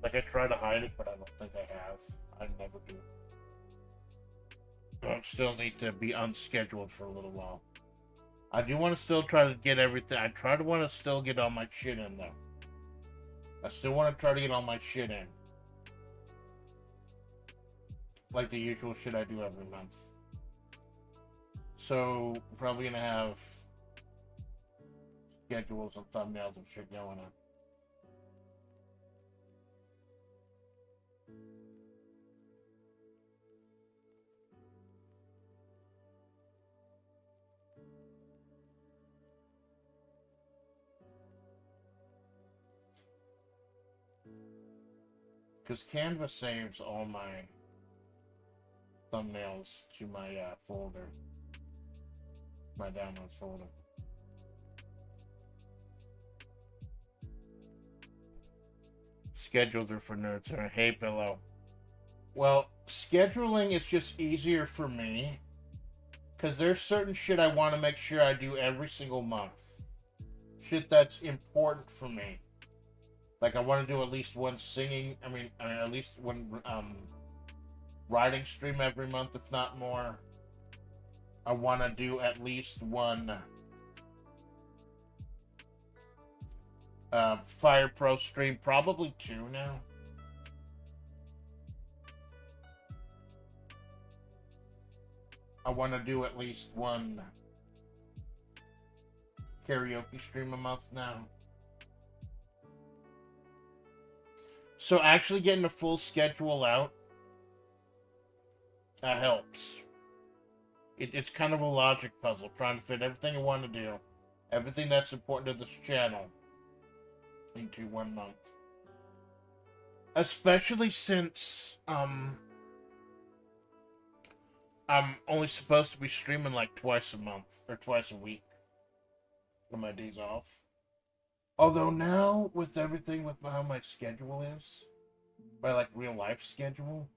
Like, I try to hide it, but I don't think I have. I never do. I still need to be unscheduled for a little while. I do want to still try to get everything. I want to still get all my shit in, though. I still want to try to get all my shit in. Like the usual shit I do every month. So, probably gonna have schedules and thumbnails and shit going on. Because Canva saves all my thumbnails to my folder. My downloads folder. Schedules are for nerds. Hey, Billow. Well, scheduling is just easier for me. Because there's certain shit I want to make sure I do every single month. Shit that's important for me. Like, I want to do at least one singing, at least one writing stream every month, if not more. I want to do at least one Fire Pro stream, probably two now. I want to do at least one karaoke stream a month now. So actually getting a full schedule out helps. It's kind of a logic puzzle, trying to fit everything I want to do, everything that's important to this channel, into 1 month. Especially since I'm only supposed to be streaming like twice a month or twice a week on my days off. Although now, with everything with how my schedule is, my like real life schedule,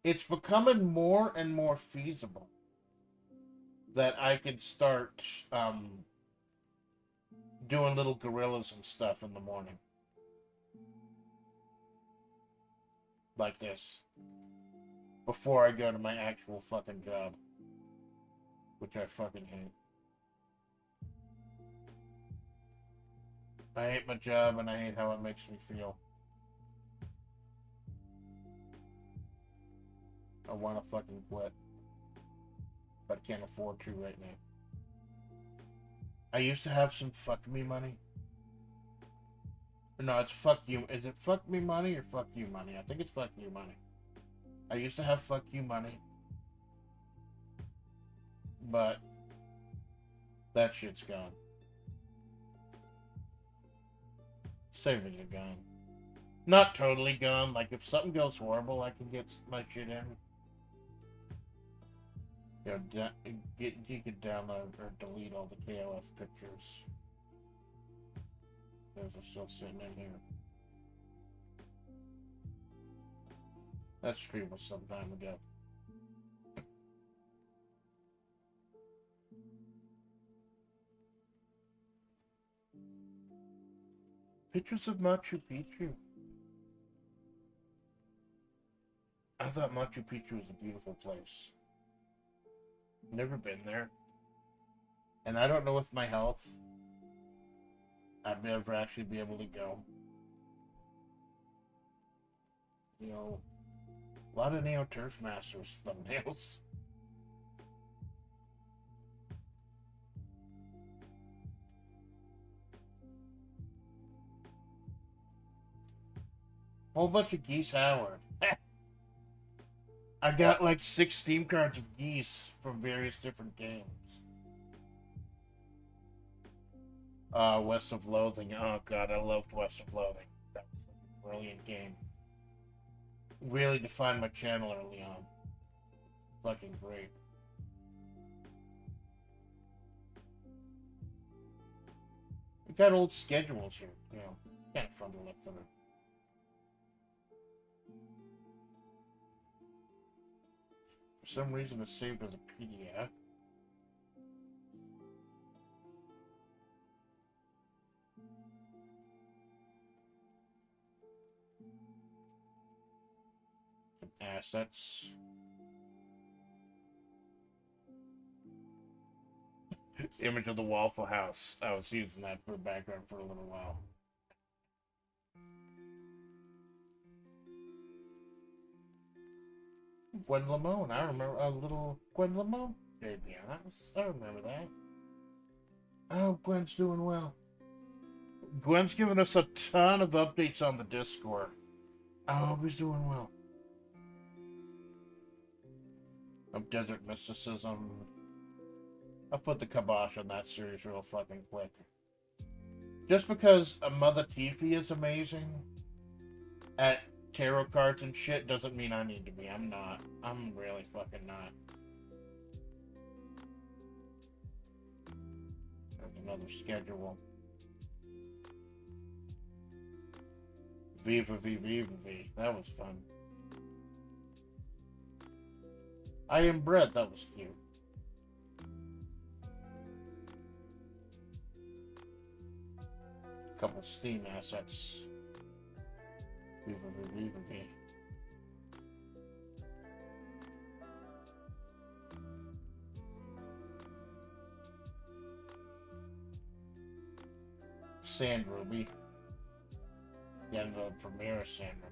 it's becoming more and more feasible that I could start doing little gorillas and stuff in the morning. Like this. Before I go to my actual fucking job. Which I fucking hate. I hate my job and I hate how it makes me feel. want to fucking quit. But I can't afford to right now. I used to have some fuck me money. No, it's fuck you. Is it fuck me money or fuck you money? I think it's fuck you money. I used to have fuck you money. But that shit's gone. Savings are gone. Not totally gone. Like, if something goes horrible, I can get my shit in. You know, you could download or delete all the KOF pictures. Those are still sitting in here. That stream was some time ago. Pictures of Machu Picchu. I thought Machu Picchu was a beautiful place. Never been there. And I don't know with my health I'd never actually be able to go. You know, a lot of Neo Turf Masters thumbnails. Whole bunch of Geese Howard. I got like 6 Steam cards of Geese from various different games. West of Loathing. Oh god, I loved West of Loathing. That was a brilliant game. Really defined my channel early on. Fucking great. We got old schedules here, you know. Kind of fun to look through. For some reason, it's saved as a PDF. Some assets. Image of the Waffle House. I was using that for background for a little while. Gwen Lamone. I remember a little Gwen Lamone baby. I remember that. Oh, Gwen's doing well. Gwen's giving us a ton of updates on the Discord. I hope he's doing well. Of Desert Mysticism. I'll put the kibosh on that series real fucking quick. Just because Mother Tiffy is amazing at tarot cards and shit doesn't mean I need to be. I'm not. I'm really fucking not. There's another schedule. Viva V Viva V. That was fun. I Am Bread. That was cute. Couple Steam assets. Viva V Viva V. Sand Ruby. Yeah, the premiere Sand Ruby.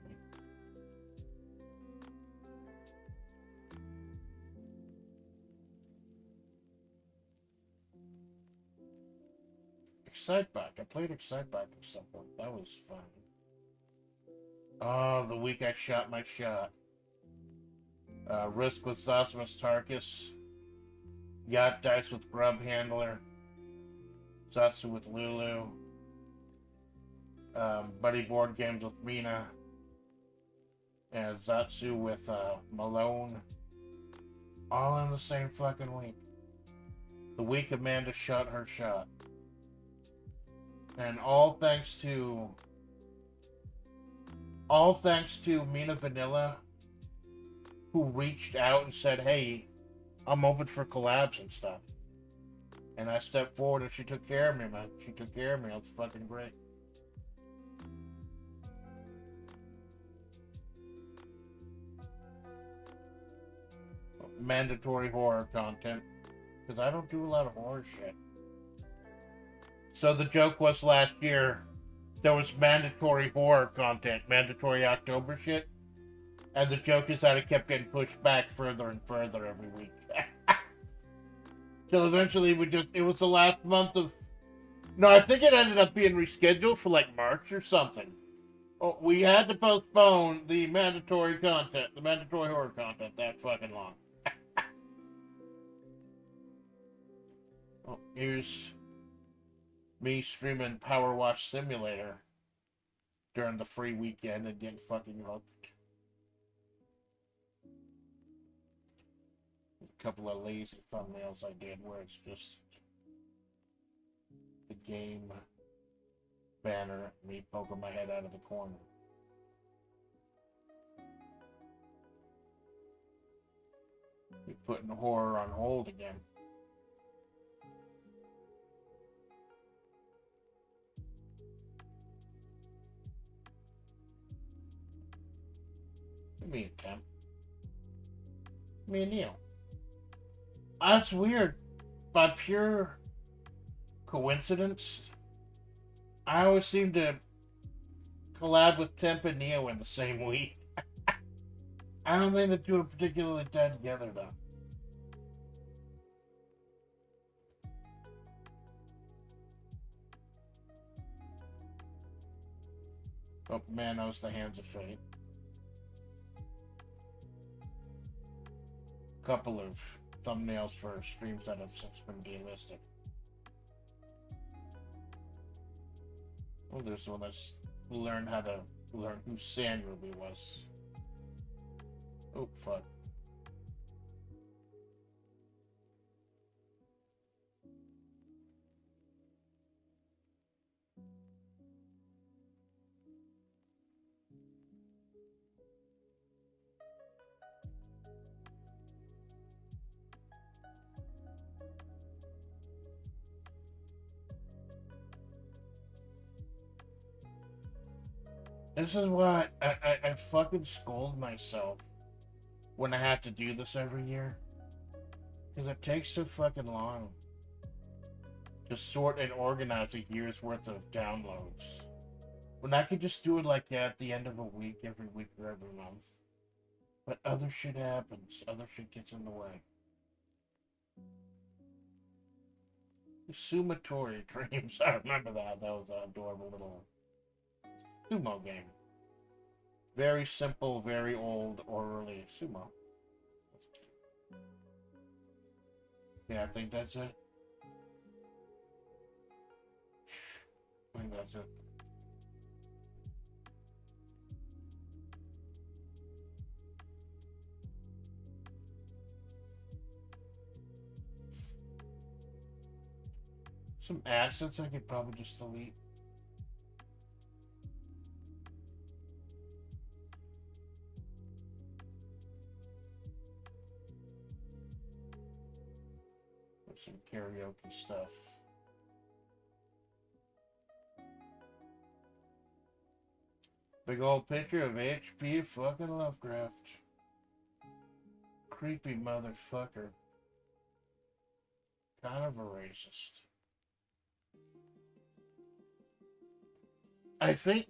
Exciteback. I played Exciteback at some point. That was fun. Oh, the week I shot my shot. Risk with Zosimus Tarkus. Yacht Dice with Grub Handler. Zatsu with Lulu. Buddy Board Games with Mina. And Zatsu with Malone. All in the same fucking week. The week Amanda shot her shot. And all thanks to Mina Vanilla, who reached out and said, hey, I'm open for collabs and stuff. And I stepped forward and she took care of me, man. She took care of me. That's fucking great. Mandatory horror content. Because I don't do a lot of horror shit. So the joke was last year, there was mandatory horror content, mandatory October shit. And the joke is that it kept getting pushed back further and further every week. Till eventually it was the last month of, no, I think it ended up being rescheduled for like March or something. Oh, we had to postpone the mandatory horror content that fucking long. Oh, here's me streaming Power Wash Simulator during the free weekend and getting fucking hooked. A couple of lazy thumbnails I did where it's just the game banner, me poking my head out of the corner. We're putting horror on hold again. Give me a temp. Me and Neil. That's weird. By pure coincidence, I always seem to collab with Temp and Neo in the same week. I don't think the two are particularly tied together, though. Oh, man knows the hands of fate. Couple of thumbnails for streams that have since been delisted. Oh, there's one that's learned how to learn who Sand Ruby was. Oh, fuck. This is why I fucking scold myself when I have to do this every year. Because it takes so fucking long to sort and organize a year's worth of downloads. When I could just do it like that at the end of a week, every week or every month. But other shit happens. Other shit gets in the way. The Sumatori Dreams. I remember that. That was an adorable little sumo game. Very simple, very old, orally sumo. Yeah, I think that's it. I think that's it. Some assets I could probably just delete. Some karaoke stuff. Big old picture of HP fucking Lovecraft. Creepy motherfucker. Kind of a racist. I think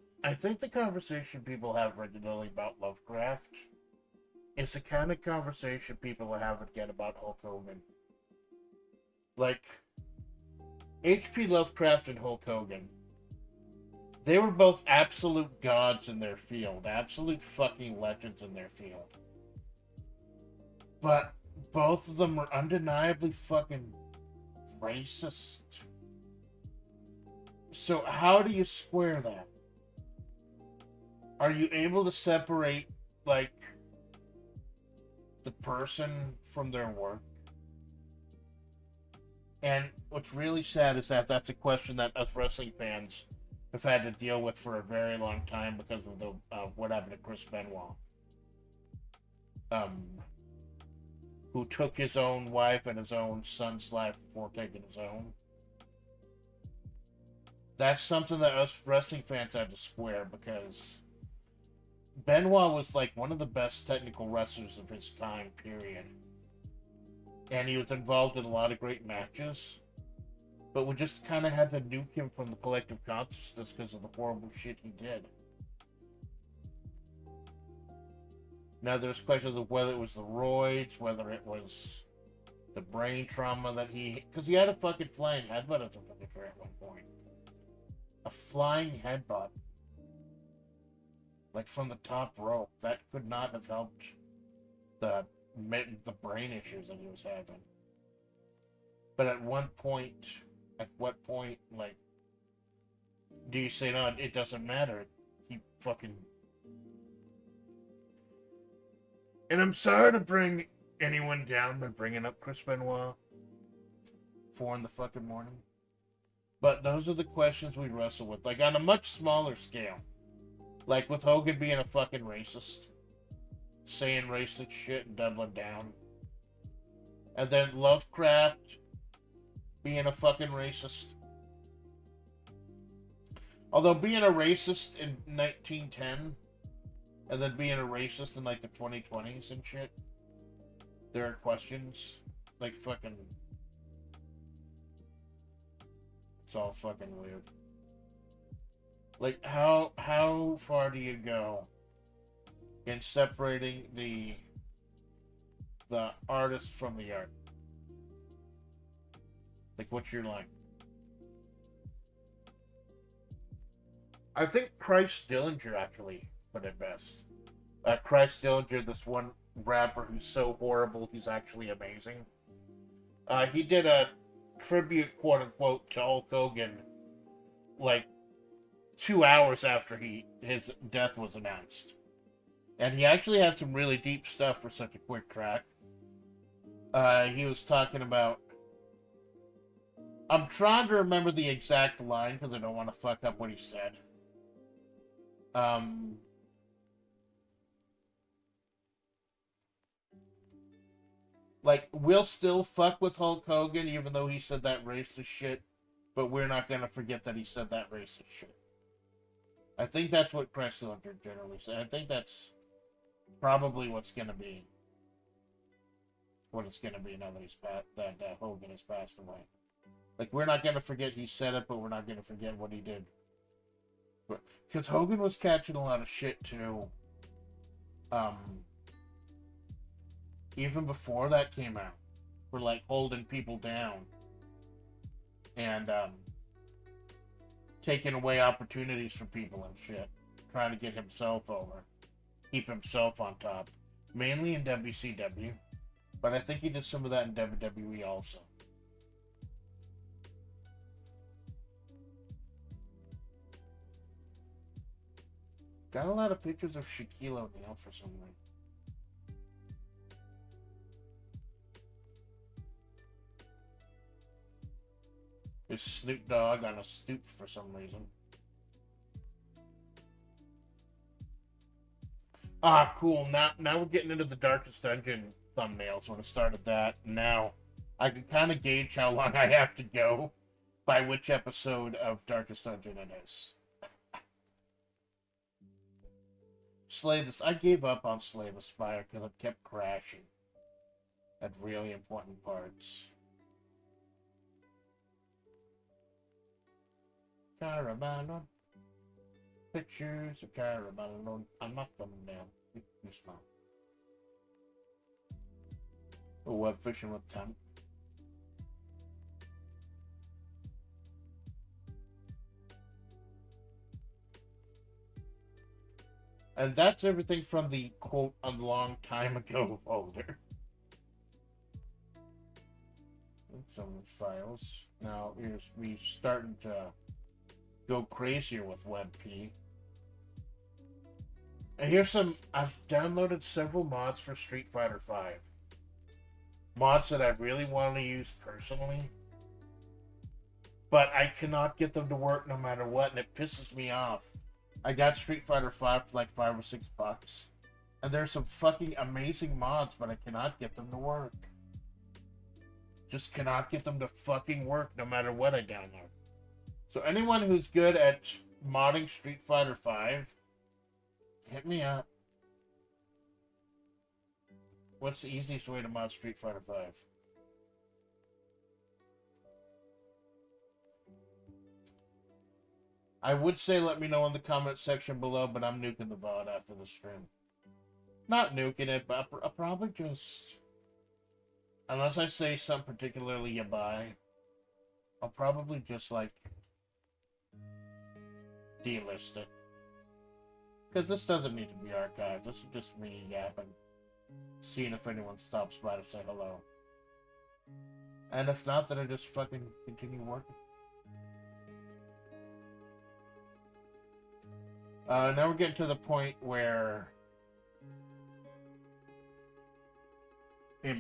the conversation people have regularly about Lovecraft is the kind of conversation people have again about Hulk Hogan. Like, H.P. Lovecraft and Hulk Hogan, they were both absolute gods in their field, absolute fucking legends in their field. But both of them were undeniably fucking racist. So how do you square that? Are you able to separate, like, the person from their work? And what's really sad is that that's a question that us wrestling fans have had to deal with for a very long time because of the what happened to Chris Benoit, who took his own wife and his own son's life before taking his own. That's something that us wrestling fans had to square because Benoit was like one of the best technical wrestlers of his time, period. And he was involved in a lot of great matches. But we just kind of had to nuke him from the collective consciousness because of the horrible shit he did. Now there's questions of whether it was the roids, whether it was the brain trauma that because he had a fucking flying headbutt at one point. A flying headbutt. Like from the top rope. That could not have helped the brain issues that he was having. But at what point, like, do you say, no, it doesn't matter? He fucking... And I'm sorry to bring anyone down by bringing up Chris Benoit 4 in the fucking morning. But those are the questions we wrestle with. Like, on a much smaller scale. Like, with Hogan being a fucking racist. Saying racist shit and doubling down. And then Lovecraft being a fucking racist. Although being a racist in 1910... and then being a racist in, like, the 2020s and shit. There are questions. Like, fucking... It's all fucking weird. Like, how far do you go in separating the artist from the art? Like, what's your line? I think Christ Dillinger actually put it best. Christ Dillinger, this one rapper who's so horrible, he's actually amazing. He did a tribute, quote unquote, to Hulk Hogan, like 2 hours after his death was announced, and he actually had some really deep stuff for such a quick track. He was talking about. I'm trying to remember the exact line because I don't want to fuck up what he said. Like, we'll still fuck with Hulk Hogan even though he said that racist shit, but we're not gonna forget that he said that racist shit. I think that's what Chris Dillinger generally said. I think that's probably what it's gonna be now that Hogan has passed away. Like, we're not gonna forget he said it, but we're not gonna forget what he did. Because Hogan was catching a lot of shit too. Even before that came out, for like holding people down and taking away opportunities from people and shit, trying to get himself over, keep himself on top, mainly in WCW, but I think he did some of that in WWE also. Got a lot of pictures of Shaquille O'Neal for some reason. There's Snoop Dogg on a stoop for some reason. Ah, cool. Now we're getting into the Darkest Dungeon thumbnails. When I started that, now I can kind of gauge how long I have to go by which episode of Darkest Dungeon it is. I gave up on Slay the Spire because it kept crashing at really important parts. Caramel, pictures of caramel on my thumbnail. Yes, ma'am. Oh, web fishing with temp. And that's everything from the quote a long time ago folder. Some files. Now we're starting to go crazier with WebP. And here's I've downloaded several mods for Street Fighter V. Mods that I really want to use personally. But I cannot get them to work no matter what, and it pisses me off. I got Street Fighter V for like $5 or $6. And there's some fucking amazing mods, but I cannot get them to work. Just cannot get them to fucking work no matter what I download. So anyone who's good at modding Street Fighter V, hit me up. What's the easiest way to mod Street Fighter V? I would say let me know in the comment section below, but I'm nuking the VOD after the stream. Not nuking it, but I'll probably just, unless I say something particularly yabai, I'll probably just, like, delist it. Because this doesn't need to be archived. This is just me yapping. Seeing if anyone stops by to say hello. And if not, then I just fucking continue working. Now we're getting to the point where...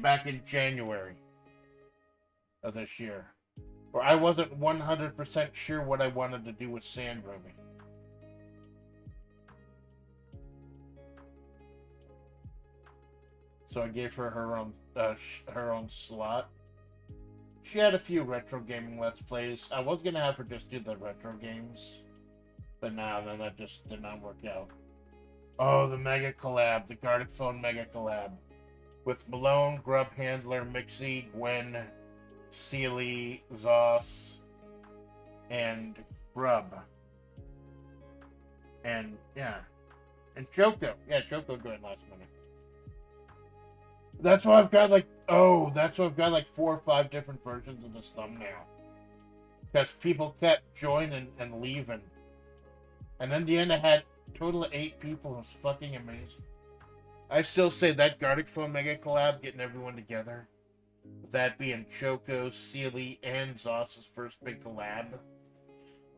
back in January of this year, where I wasn't 100% sure what I wanted to do with sand rooming. So I gave her her own slot. She had a few retro gaming Let's Plays. I was gonna have her just do the retro games, but now then that just did not work out. Oh, the mega collab, the Gartic Phone mega collab. With Malone, Grub Handler, Mixie, Gwen, Sealy, Zoss, and Grub. And, yeah. And Choco. Yeah, Choco joined last minute. That's why I've got like, that's why I've got like 4 or 5 different versions of this thumbnail. Because people kept joining and leaving. And in the end I had a total of 8 people. It was fucking amazing. I still say that Gartic Phone Mega Collab, getting everyone together, that being Choco, Sealy, and Zoss's first big collab,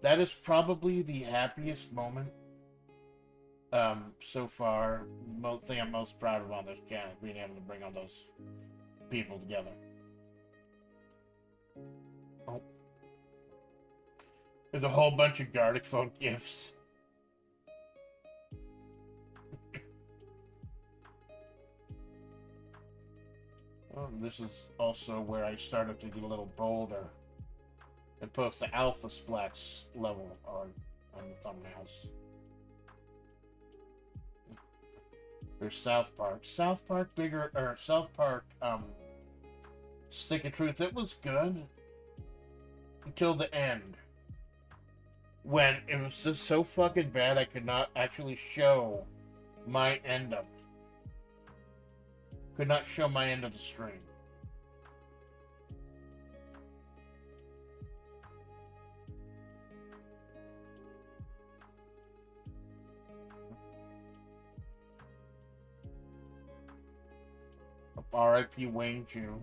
that is probably the happiest moment so far. Thing I'm most proud of on this channel, being able to bring all those people together. Oh. There's a whole bunch of Gartic Phone gifts. Oh, this is also where I started to get a little bolder and post the Alpha Splatts level on the thumbnails. There's South Park. South Park Stick of Truth. It was good until the end, when it was just so fucking bad I could not actually show my end of it. Could not show my end of the stream. R.I.P. Wayne June.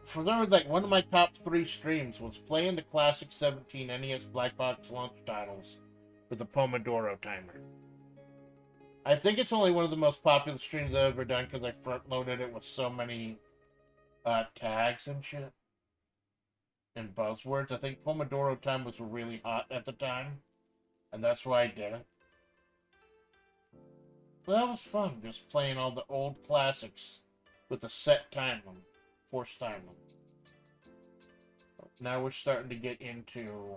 For those, like, one of my top 3 streams was playing the classic 17 NES Black Box launch titles with the Pomodoro timer. I think it's only one of the most popular streams I've ever done because I front-loaded it with so many tags and shit. And buzzwords. I think Pomodoro time was really hot at the time. And that's why I did it. But that was fun, just playing all the old classics with a set time limit. Forced time limit. Now we're starting to get into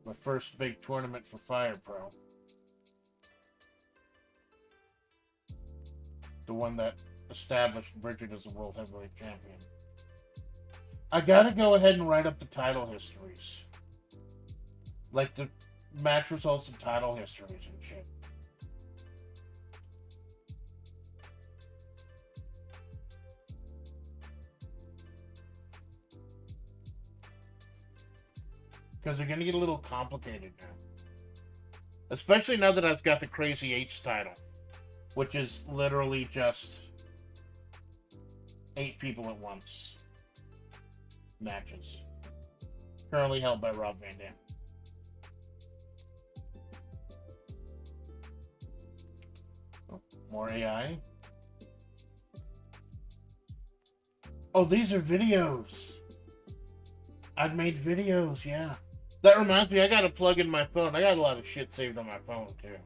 my first big tournament for Fire Pro. The one that established Bridget as a World Heavyweight Champion. I gotta go ahead and write up the title histories. Like the match results and title histories and shit. Because they're gonna get a little complicated now. Especially now that I've got the Crazy 8's title. Which is literally just 8 people at once. Matches. Currently held by Rob Van Dam. Oh, more AI. Oh, these are videos. I've made videos, yeah. That reminds me, I gotta plug in my phone. I got a lot of shit saved on my phone, too.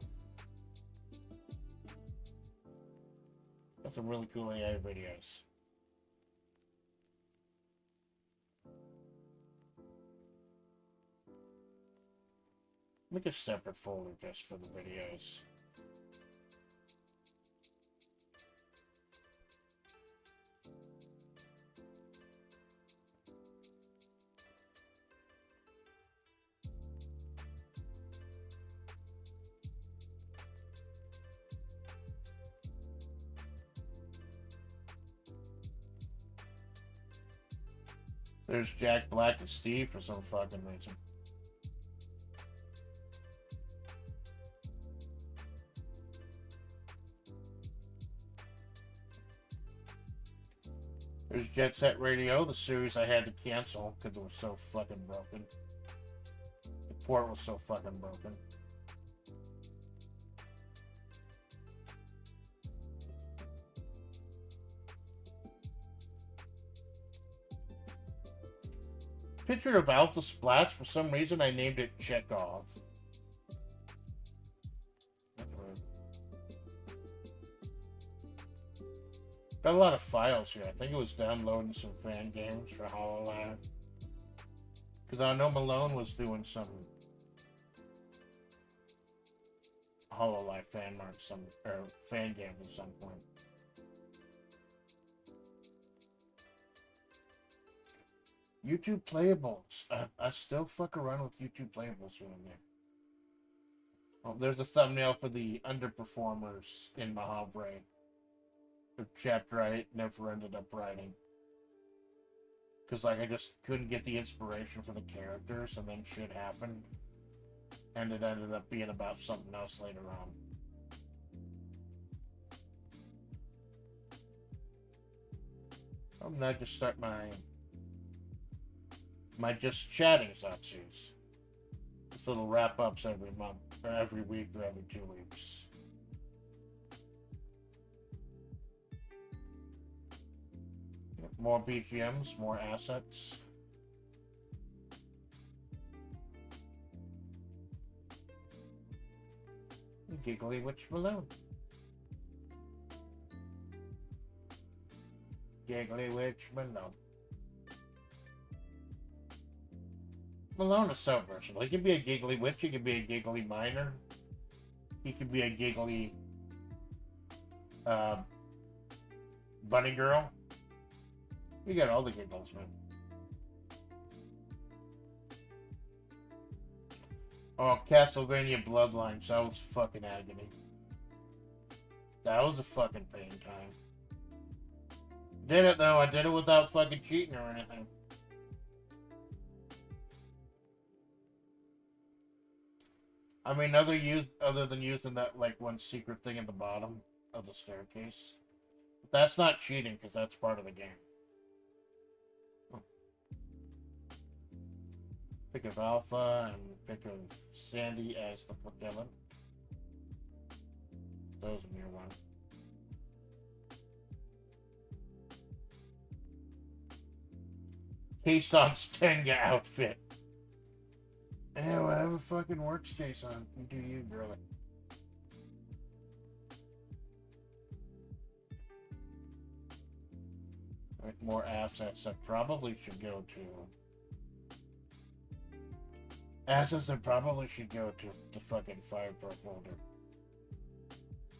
Got some really cool AI videos. Make a separate folder just for the videos. There's Jack Black and Steve for some fucking reason. There's Jet Set Radio, the series I had to cancel because it was so fucking broken. The port was so fucking broken. Picture of Alpha Splatts. For some reason, I named it Chekhov. Got a lot of files here. I think it was downloading some fan games for HoloLens. Because I know Malone was doing some HoloLens fan marks, or fan games at some point. YouTube playables. I still fuck around with YouTube playables here and there. Oh, there's a thumbnail for the underperformers in Mahavre. The chapter I never ended up writing. Because, like, I just couldn't get the inspiration for the characters, and then shit happened. And it ended up being about something else later on. I'm not just start my just chatting Zatsus. This little wrap-ups every month, or every week, or every 2 weeks. More BGMs, more assets. Giggly Witch Malone. Giggly Witch Malone. Malone is so versatile. He could be a giggly witch, he could be a giggly miner. He could be a giggly bunny girl. You got all the giggles, man. Oh, Castlevania Bloodlines, that was fucking agony. That was a fucking pain time. Did it though, I did it without fucking cheating or anything. I mean, other than using that, like, one secret thing at the bottom of the staircase. But that's not cheating, because that's part of the game. Pick of Alpha, and pick of Sandy as the villain. Those are near one. Kason Stenga outfit. Yeah, whatever fucking works, Kason. You do you, girlie. Right, more assets that probably should go to... Assets that probably should go to the fucking FirePro folder.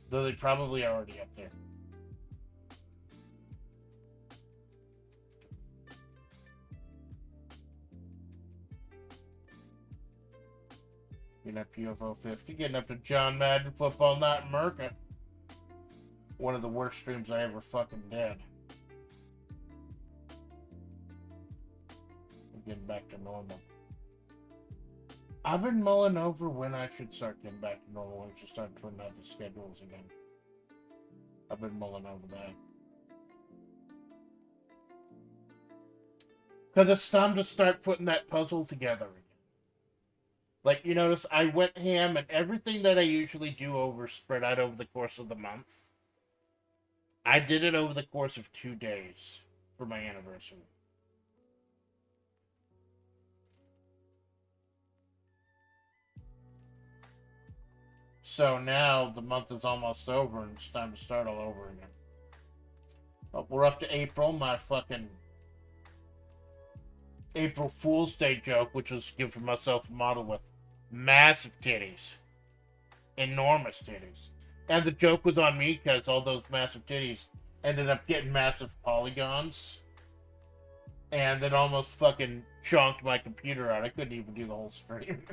Though they probably are already up there. Getting up to UFO 50, getting up to John Madden Football Not America. One of the worst streams I ever fucking did. I'm getting back to normal. I've been mulling over when I should start getting back to normal, when I should start putting out the schedules again. I've been mulling over that. Because it's time to start putting that puzzle together again. Like, you notice, I went ham, and everything that I usually do spread out over the course of the month, I did it over the course of 2 days for my anniversary. So now the month is almost over, and it's time to start all over again. But we're up to April, my fucking April Fool's Day joke, which was giving myself a model with massive titties. Enormous titties. And the joke was on me because all those massive titties ended up getting massive polygons. And it almost fucking chunked my computer out. I couldn't even do the whole stream.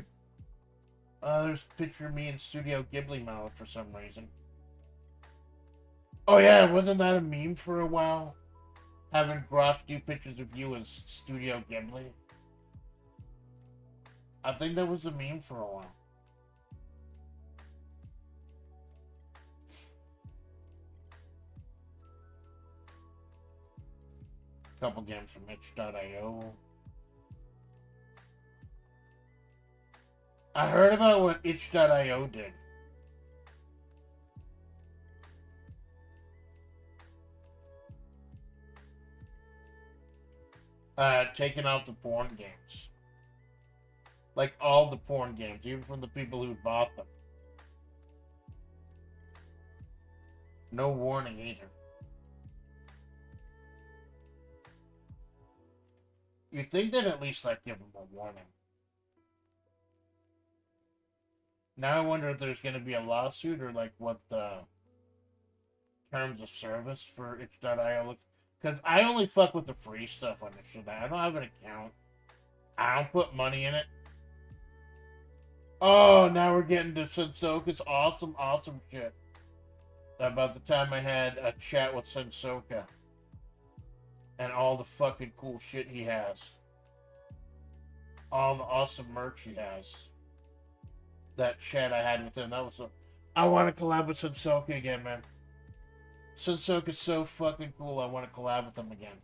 There's a picture of me in Studio Ghibli mode for some reason. Oh yeah, wasn't that a meme for a while? Having Grok do pictures of you as Studio Ghibli. I think that was a meme for a while. Couple games from itch.io. I heard about what itch.io did. Taking out the porn games. Like all the porn games, even from the people who bought them. No warning either. You'd think they'd at least like give them a warning. Now I wonder if there's going to be a lawsuit or like what the terms of service for itch.io looks. Because I only fuck with the free stuff on this shit. I don't have an account. I don't put money in it. Oh, now we're getting to Sensoka's awesome shit. About the time I had a chat with Sensoka. And all the fucking cool shit he has. All the awesome merch he has. That chat I had with him, that was I want to collab with Sensoka again, man. Sensoka's so fucking cool, I want to collab with him again.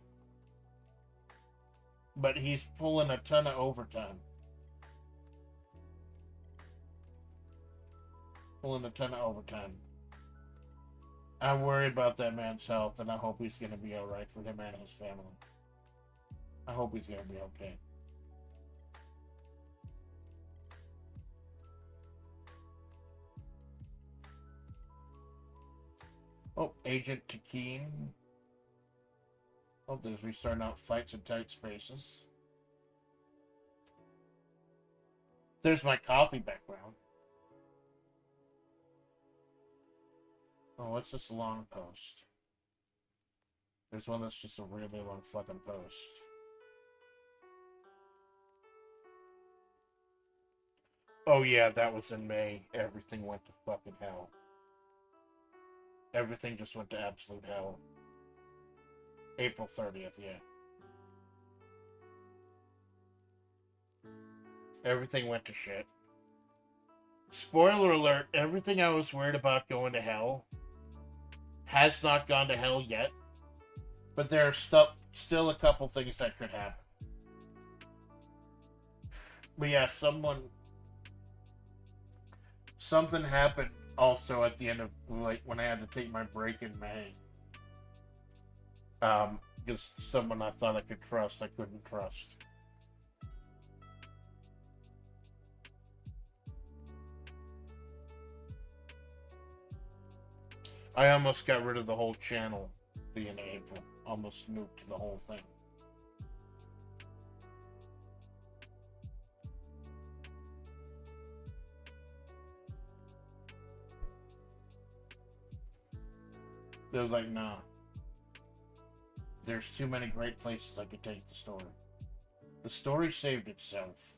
But he's pulling a ton of overtime. I worry about that man's health, and I hope he's going to be alright for him and his family. I hope he's going to be okay. Oh, Agent Takeen. Oh, there's restarting out fights in tight spaces. There's my coffee background. Oh, what's this long post? There's one that's just a really long fucking post. Oh yeah, that was in May. Everything went to fucking hell. Everything just went to absolute hell. April 30th, yeah. Everything went to shit. Spoiler alert, everything I was worried about going to hell has not gone to hell yet. But there are still a couple things that could happen. But yeah, something happened also at the end of, like, when I had to take my break in May. Because someone I thought I could trust, I couldn't trust. I almost got rid of the whole channel being April. Almost nuked the whole thing. They was like, nah. There's too many great places I could take the story. The story saved itself.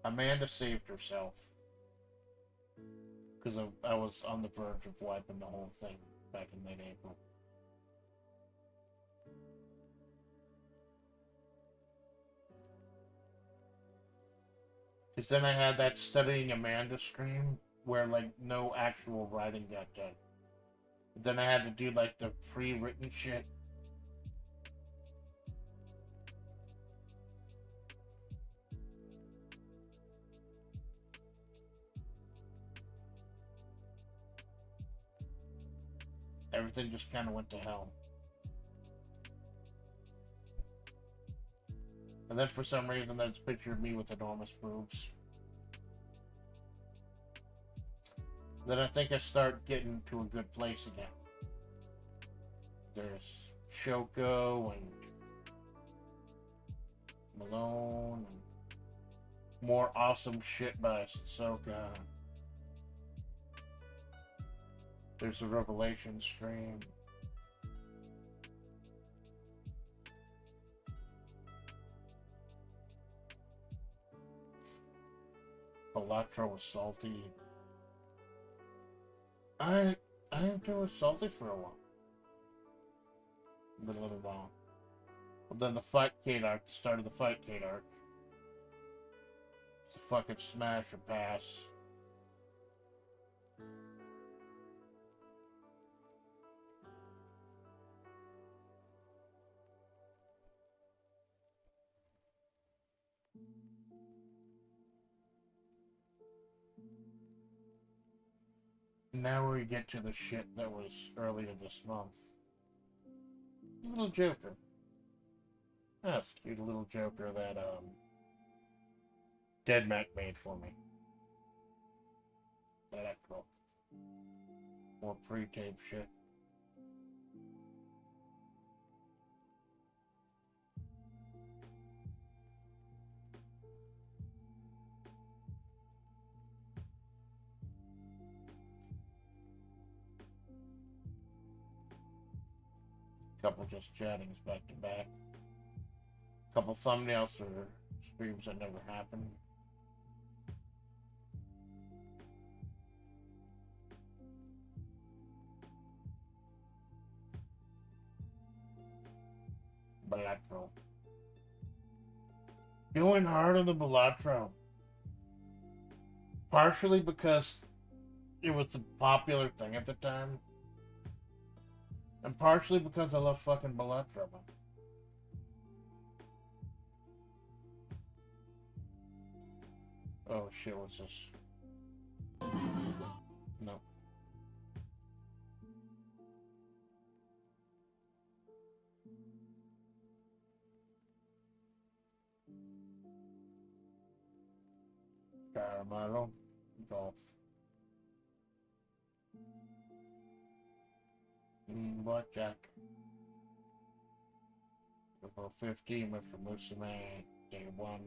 Amanda saved herself. Because I was on the verge of wiping the whole thing back in late April. Because then I had that Studying Amanda stream where, like, no actual writing got done. Then I had to do, like, the pre-written shit. Everything just kind of went to hell. And then for some reason there's a picture of me with enormous boobs. Then I think I start getting to a good place again. There's Shoko and Malone and more awesome shit by Ahsoka. There's a Revelation stream. Electra was salty. I ain't doing salty for a while. Been a little long. But then the Fightcade arc, the start of the Fightcade arc. It's a fucking smash or pass. Now we get to the shit that was earlier this month. Little Joker. That's a cute little Joker that Dead Mac made for me. That's cool. More pre-tape shit. Couple just chattings back to back. Couple thumbnails for streams that never happened. Balatro. Going hard on the Balatro. Partially because it was the popular thing at the time. And partially because I love fucking Balatro. Oh shit, what's this? No. Caramelo. Golf. Blackjack. April 15 with Musime. Day 1.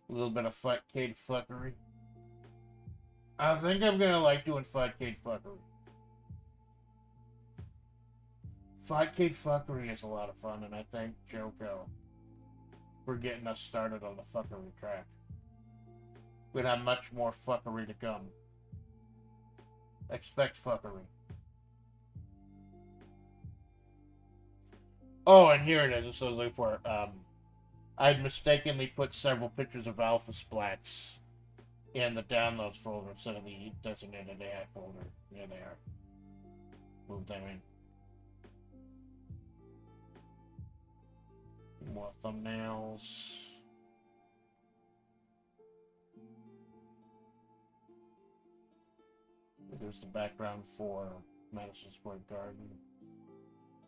A little bit of Fightcade fuckery. I think I'm gonna like doing Fightcade fuckery. Fightcade fuckery is a lot of fun, and I thank Joko for getting us started on the fuckery track. We'd have much more fuckery to come. Expect fuckery. Oh, and here it is. This was looking for. I'd mistakenly put several pictures of Amanda Splatts in the downloads folder instead of the designated AI folder. There they are. Move them in. More thumbnails. There's the background for Madison Square Garden.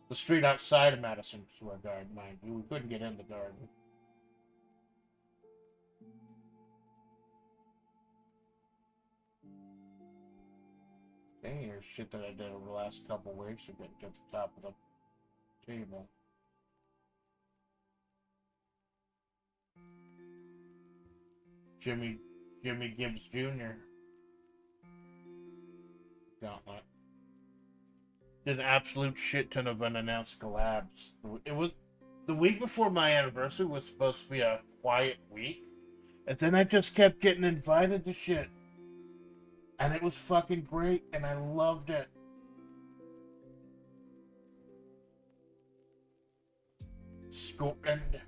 The street outside of Madison Square Garden, mind you. We couldn't get in the garden. Dang, here's shit that I did over the last couple weeks to get to the top of the table. Jimmy Gibbs Jr. Gauntlet. Did an absolute shit ton of unannounced collabs. It was the week before my anniversary was supposed to be a quiet week, and then I just kept getting invited to shit, and it was fucking great, and I loved it. Scotland.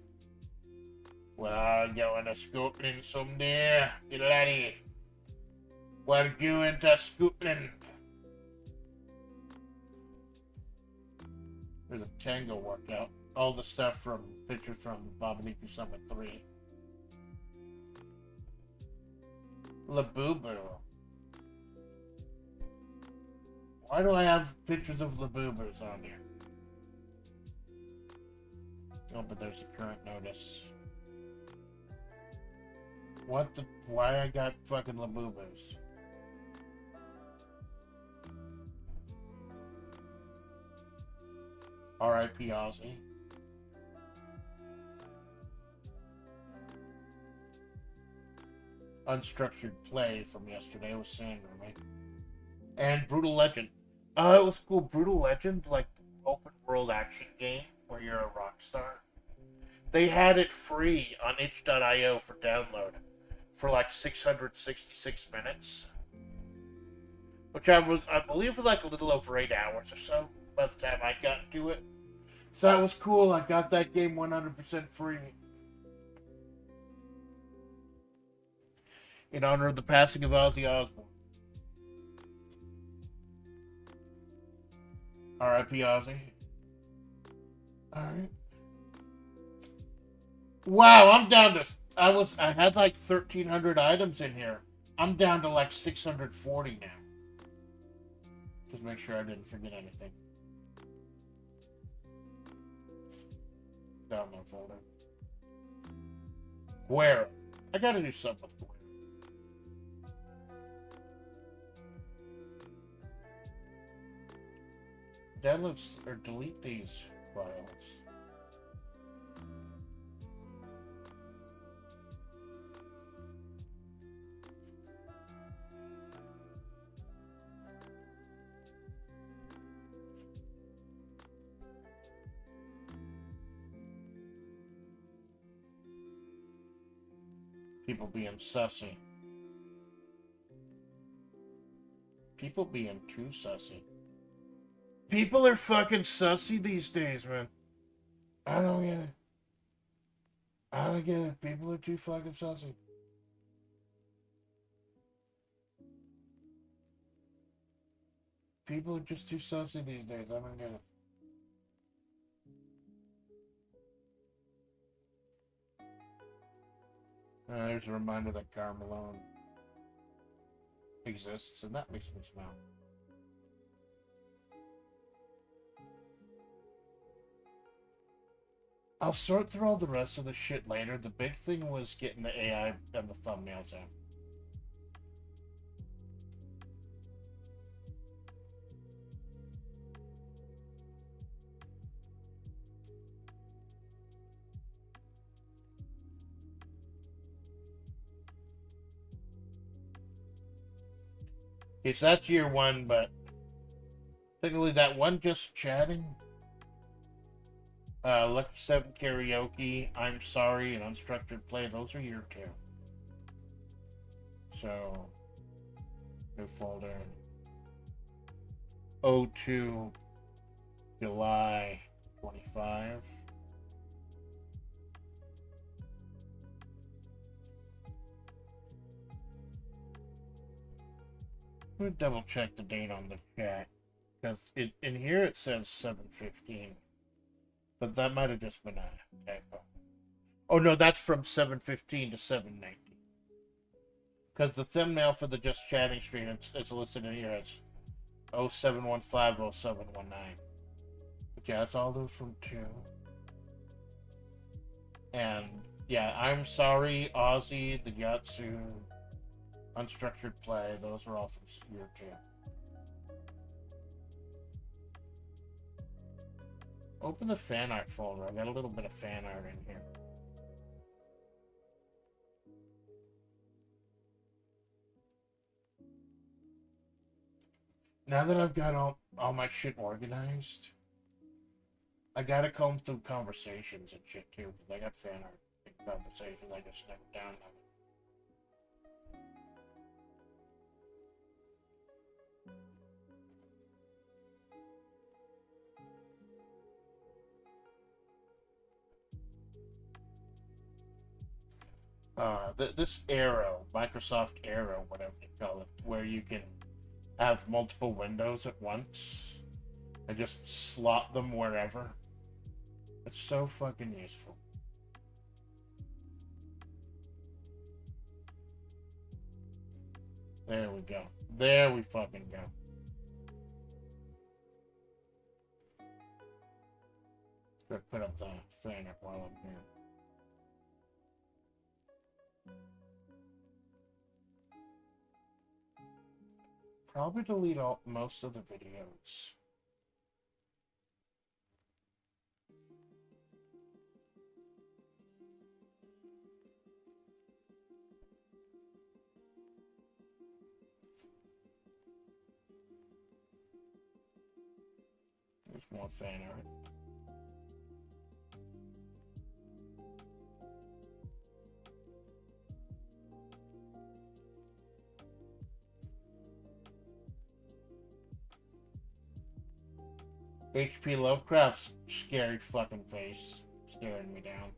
We're going to Scotland someday, laddie. We're going to Scotland. There's a tango workout. All the stuff from pictures from Babaluku Summit 3. Labubu. Why do I have pictures of Labubus on here? Oh, but there's a current notice. What the? Why I got fucking Labubus? R.I.P. Ozzy. Unstructured play from yesterday was Sandra, right? And Brutal Legend. It was cool. Brutal Legend, like open world action game where you're a rock star. They had it free on itch.io for download for like 666 minutes. which I believe, for like a little over 8 hours or so by the time I got to it. So that was cool. I got that game 100% free. In honor of the passing of Ozzy Osbourne. R.I.P. Ozzy. Alright. Wow, I'm down to... I had like 1,300 items in here. I'm down to like 640 now. Just make sure I didn't forget anything. Download folder. Guerra. I gotta do something with Guerra. Download or delete these files. People being sussy. People being too sussy. People are fucking sussy these days, man. I don't get it. I don't get it. People are too fucking sussy. People are just too sussy these days. I don't get it. There's a reminder that Carmelone exists, and that makes me smile. I'll sort through all the rest of the shit later. The big thing was getting the AI and the thumbnails in. Okay, so that's year one, but technically that one just chatting. Lucky 7 karaoke, I'm sorry, and unstructured play, those are year two. So, new folder. 02 July 25. I'm gonna double check the date on the chat, because in here it says 7:15, but that might have just been a typo. Oh no, that's from 7:15 to 7:19. Because the thumbnail for the just chatting stream, it's listed in here as 0715 0719. But yeah, it's all those from 2. And yeah, I'm sorry, Aussie, the Yatsu, unstructured play, those are all from year 2. Open the fan art folder. I got a little bit of fan art in here. Now that I've got all my shit organized, I gotta comb through conversations and shit too, because I got fan art in conversations I just never downloaded. This Arrow, Microsoft Arrow, whatever you call it, where you can have multiple windows at once and just slot them wherever. It's so fucking useful. There we go. There we fucking go. Let's put up the fan up while I'm here. Probably delete most of the videos. There's more fan art. H.P. Lovecraft's scary fucking face staring me down.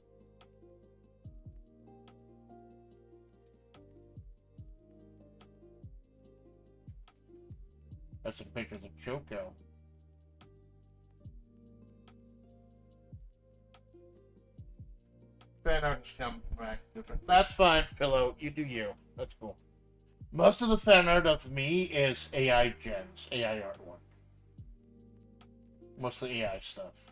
That's some pictures of Choco. Fan art is coming back different. That's fine, Pillow. You do you. That's cool. Most of the fan art of me is AI gens, AI artwork. Mostly AI stuff.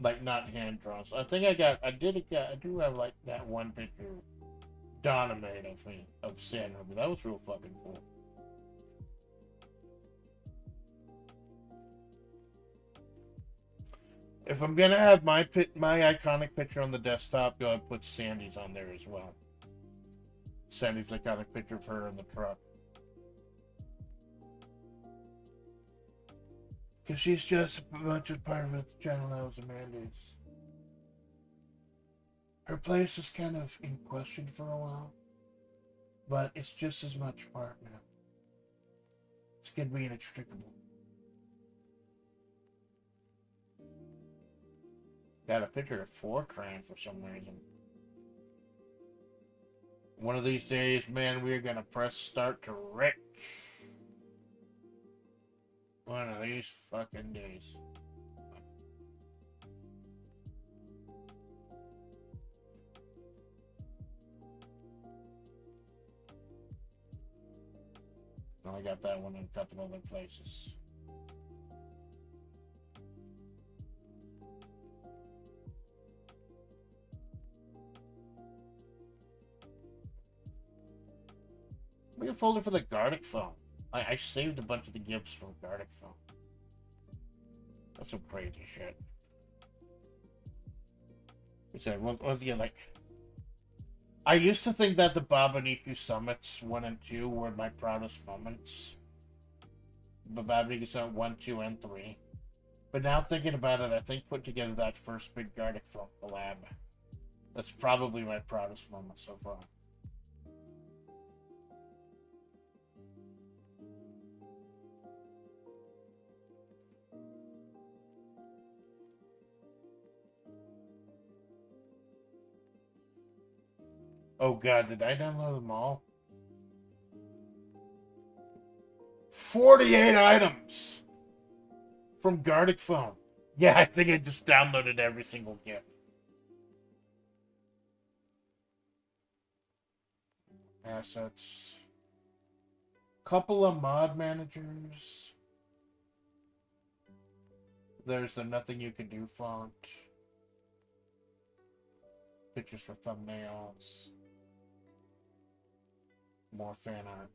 Like not hand drawn. So I think I do have like that one picture Donna made of me of Sandra, but that was real fucking cool. If I'm gonna have my iconic picture on the desktop, go ahead and put Sandy's on there as well. Sandy's iconic picture of her in the truck. Because she's just a bunch of part of the channel now as Amanda's. Her place was kind of in question for a while, but it's just as much part now. It's going to be inextricable. Got a picture of Fortran for some reason. One of these days, man, we're going to press start to Rich. One of these fucking days. I got that one in a couple other places. Make a folder for the Gardic phone. I saved a bunch of the gifts from Gardic phone. That's some crazy shit. I said, once again, like, I used to think that the Babaniku Summits 1 and 2 were my proudest moments. The Babaniku Summit 1, 2, and 3. But now thinking about it, I think put together that first big Gardic phone collab. That's probably my proudest moment so far. Oh god, did I download them all? 48 items! From Gardic phone. Yeah, I think I just downloaded every single gift. Assets. Couple of mod managers. There's the nothing you can do font. Pictures for thumbnails. More fan art.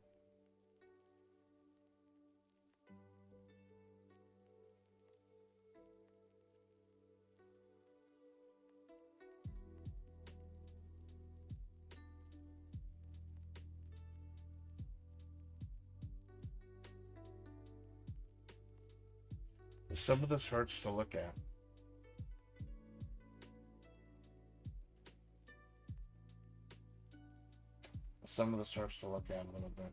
Some of this hurts to look at. Some of this hurts to look at a little bit.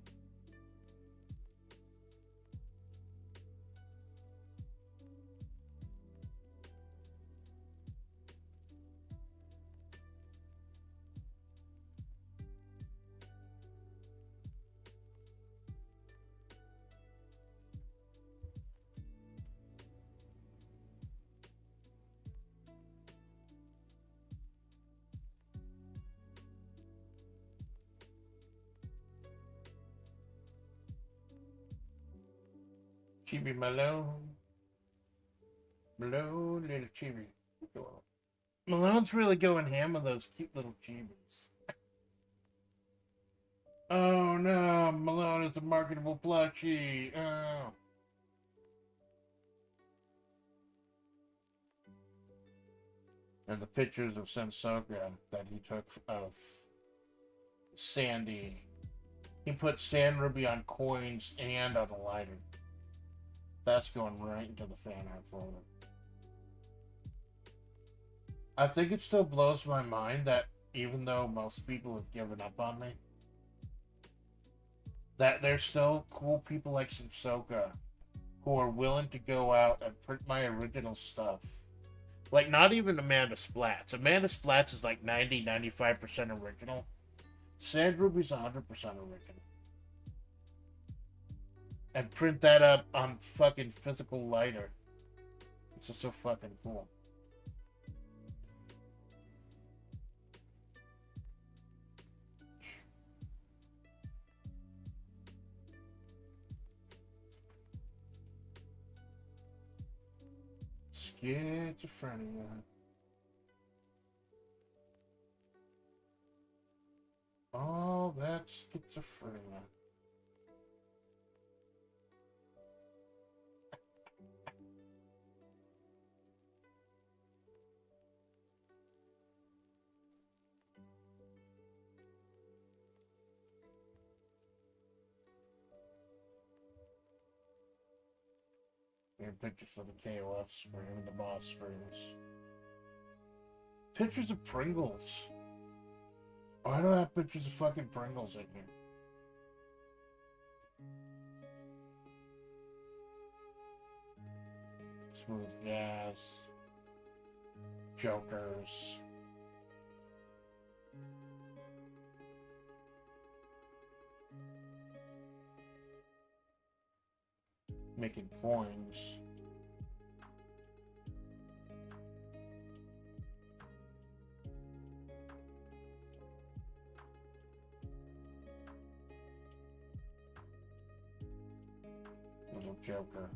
Chibi Malone. Malone, little Chibi. Malone's really going ham on those cute little chibis. Oh no, Malone is a marketable plushie. Oh. And the pictures of Sensoka that he took of Sandy. He put Sand Ruby on coins and on a lighter. That's going right into the fan art folder. I think it still blows my mind that even though most people have given up on me, that there's still cool people like Sensoka who are willing to go out and print my original stuff. Like, not even Amanda Splatts. Amanda Splatts is like 90-95% original. Sand Ruby's 100% original. And print that up on fucking physical lighter. It's just so fucking cool. Schizophrenia. Oh, that's schizophrenia. Here, pictures for the KOF stream and the boss streams. Pictures of Pringles. Oh, I don't have pictures of fucking Pringles in here. Smooth Gas. Jokers. Making coins. Little Joker.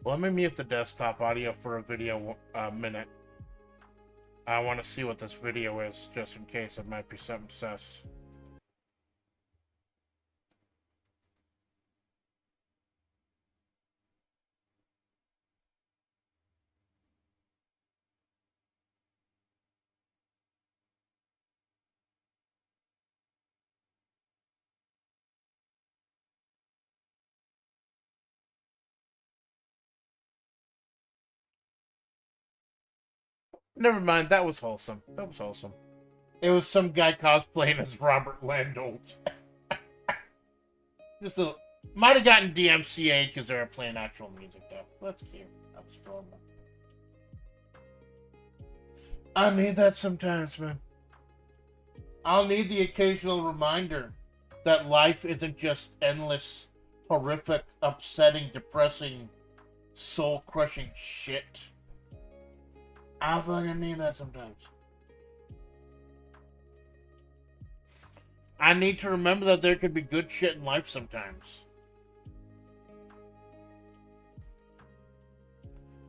Let me mute the desktop audio for a video minute. I want to see what this video is, just in case it might be something sus. Never mind, that was wholesome. That was wholesome. It was some guy cosplaying as Robert Landolt. Just a... Might have gotten DMCA'd because they were playing actual music, though. That's cute. That was adorable. I need that sometimes, man. I'll need the occasional reminder that life isn't just endless, horrific, upsetting, depressing, soul-crushing shit. I fucking need that sometimes. I need to remember that there could be good shit in life sometimes.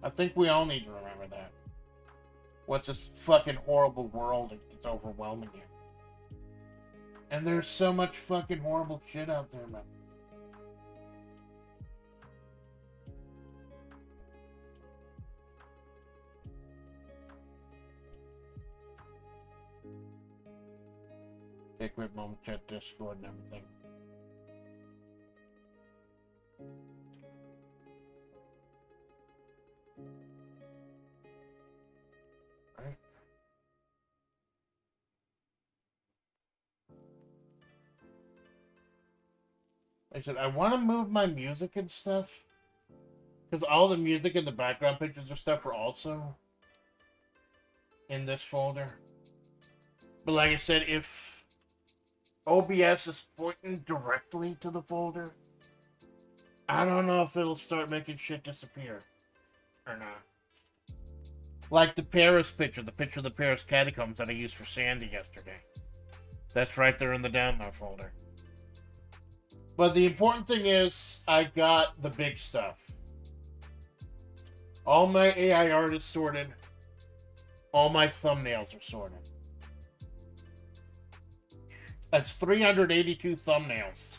I think we all need to remember that. What's this fucking horrible world? It's overwhelming you. And there's so much fucking horrible shit out there, man. Take quick moment, chat, Discord, and everything. Right. Like I said, I want to move my music and stuff. Because all the music and the background pictures and stuff are also in this folder. But like I said, if OBS is pointing directly to the folder, I don't know if it'll start making shit disappear or not. Like the Paris picture, the picture of the Paris catacombs that I used for Sandy yesterday. That's right there in the download folder. But the important thing is, I got the big stuff. All my AI art is sorted. All my thumbnails are sorted. That's 382 thumbnails.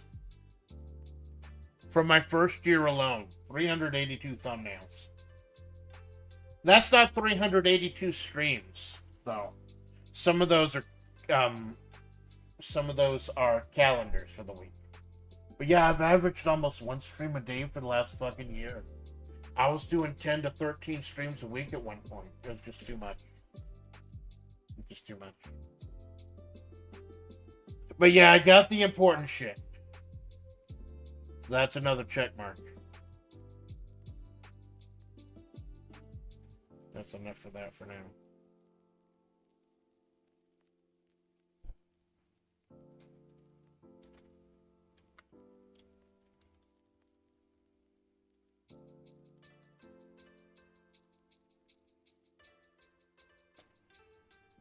From my first year alone. 382 thumbnails. That's not 382 streams, though. Some of those are, um, some of those are calendars for the week. But yeah, I've averaged almost one stream a day for the last fucking year. I was doing 10 to 13 streams a week at one point. It was just too much. Just too much. But yeah, I got the important shit. That's another check mark. That's enough for that for now.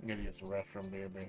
I'm gonna use the restroom near me.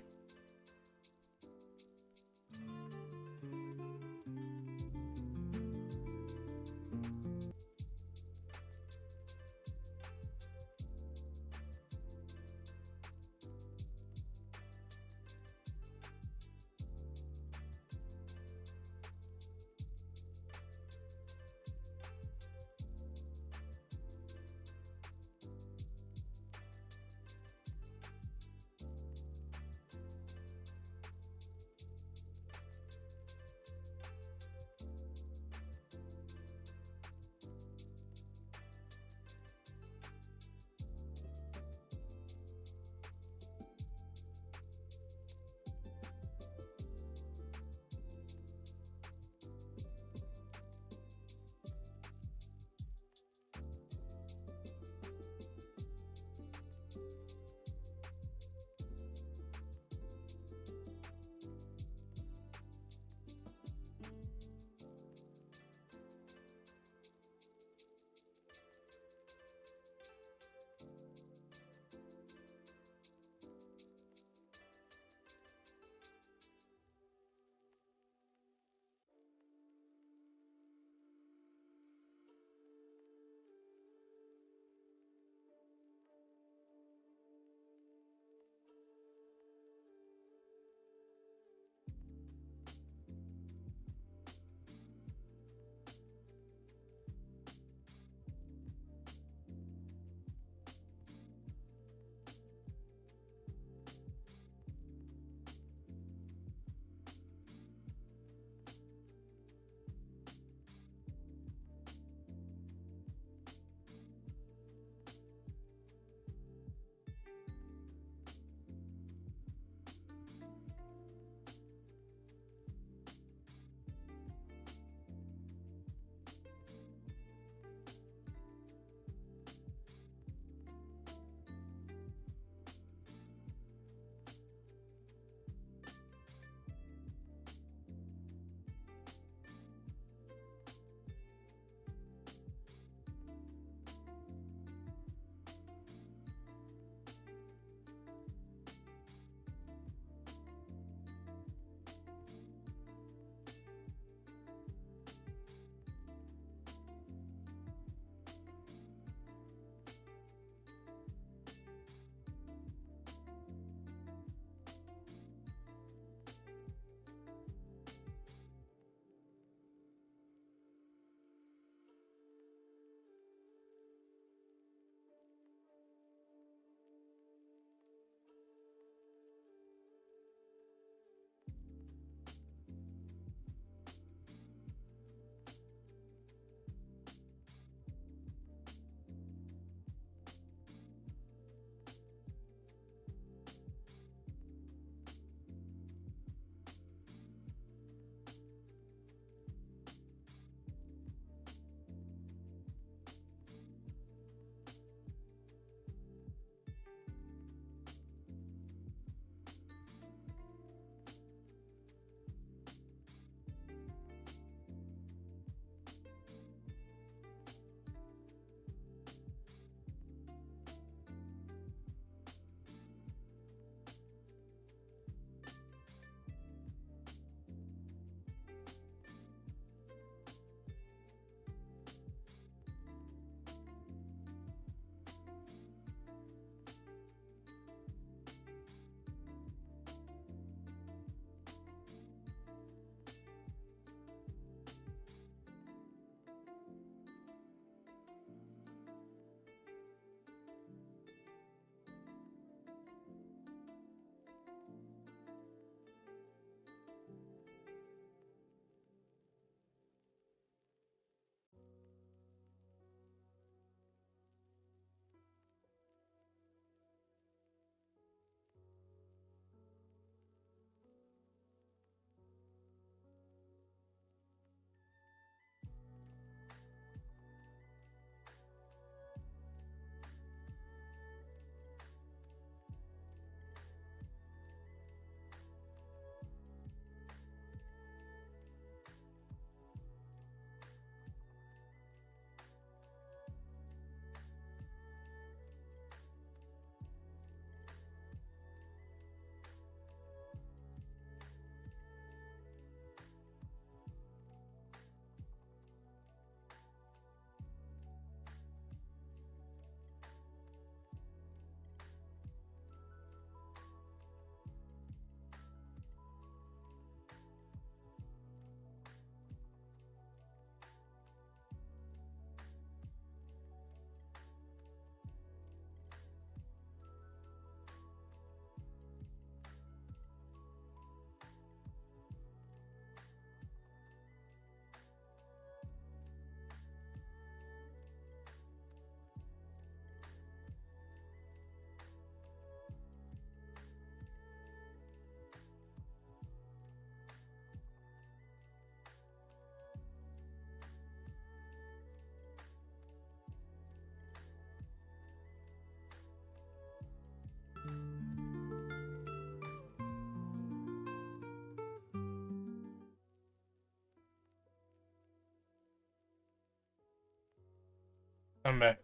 I'm back.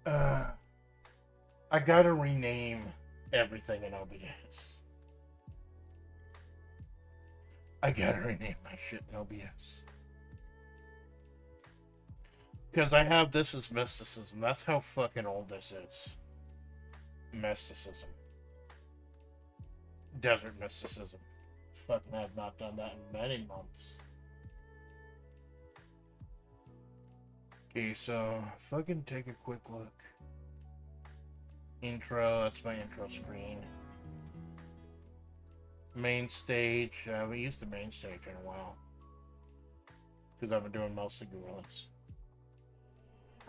Uh, I gotta rename everything in OBS. I gotta rename my shit in OBS. Because I have this as mysticism. That's how fucking old this is. Mysticism. Desert mysticism. Fucking have not done that in many months. Okay, so fucking take a quick look. Intro, that's my intro screen. Main stage, I haven't used the main stage in a while. Because I've been doing mostly gorillas.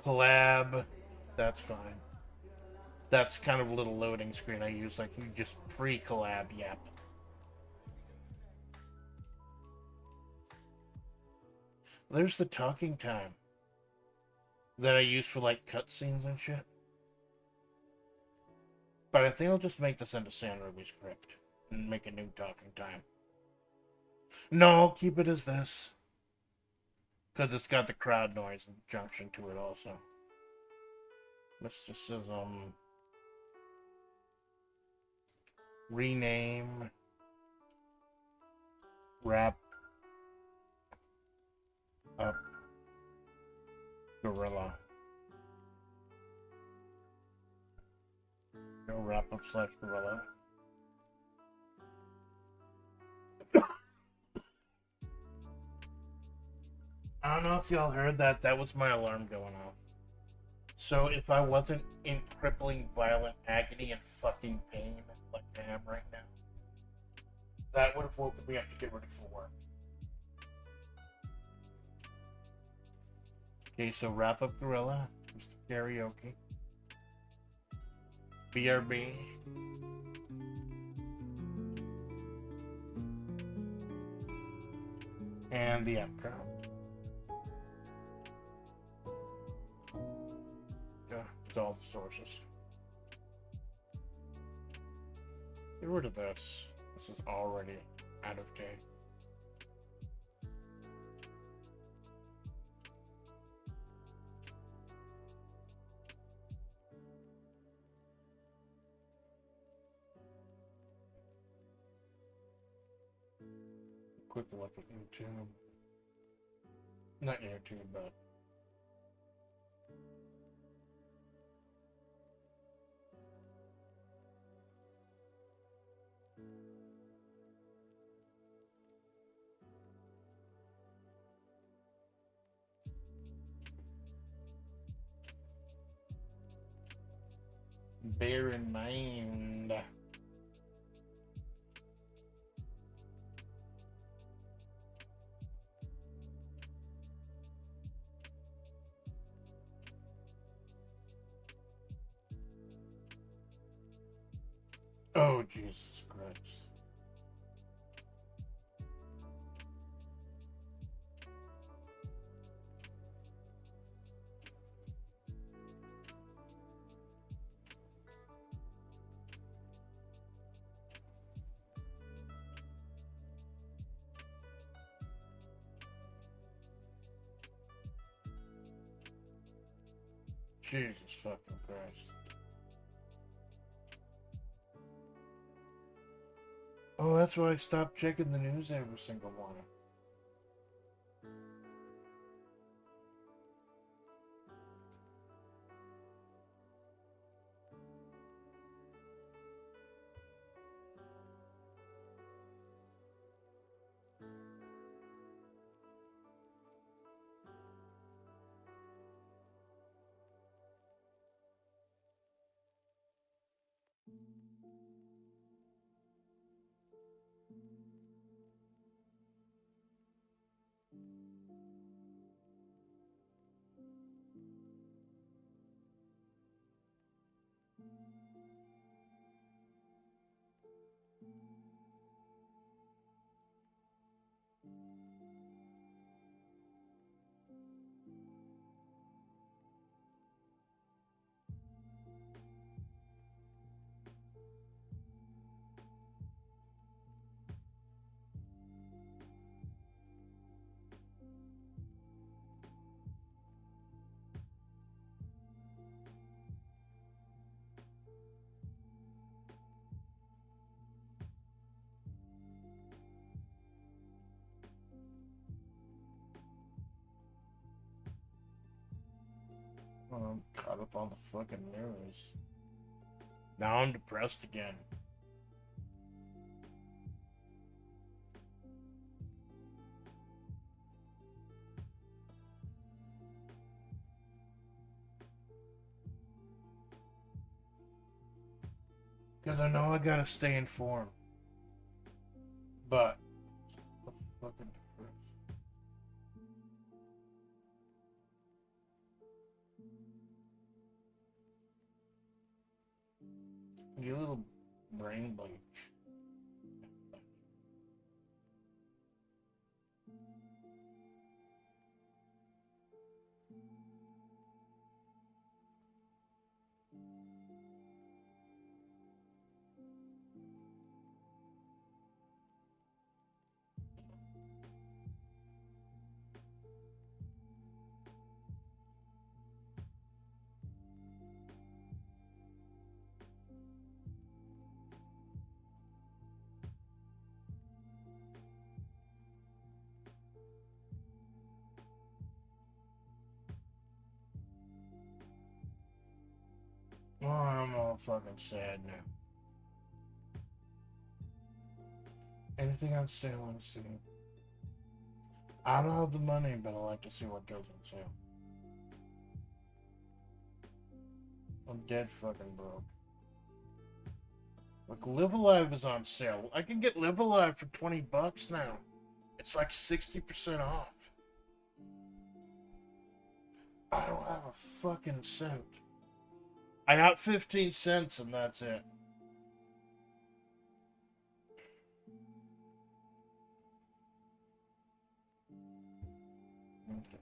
Collab, that's fine. That's kind of a little loading screen I use, like you just pre-collab, yep. There's the talking time that I use for like cutscenes and shit. But I think I'll just make this into San Ruby script and make a new talking time. No, keep it as this. Because it's got the crowd noise junction to it also. Mysticism. Rename. Wrap up gorilla. Go wrap up / gorilla. I don't know if y'all heard that. That was my alarm going off. So if I wasn't in crippling violent agony and fucking pain like I am right now, that would have woken me up to get ready for work. Okay, so wrap up gorilla. Mr. Karaoke. BRB. And the outro. Yeah, it's all the sources. Get rid of this. This is already out of date. Quick look at YouTube. Not YouTube, but bear in mind. Oh, Jesus Christ. Jesus fucking Christ. Oh, that's why I stopped checking the news every single morning. I'm caught up on the fucking news. Now I'm depressed again. Because I know I gotta stay informed. But, I'm fucking depressed. You little brain bleach. Oh, I'm all fucking sad now. Anything on sale on Steam? I don't have the money, but I like to see what goes on sale. I'm dead fucking broke. Look, Live Alive is on sale. I can get Live Alive for $20 now. It's like 60% off. I don't have a fucking cent. I got 15 cents and that's it. Okay.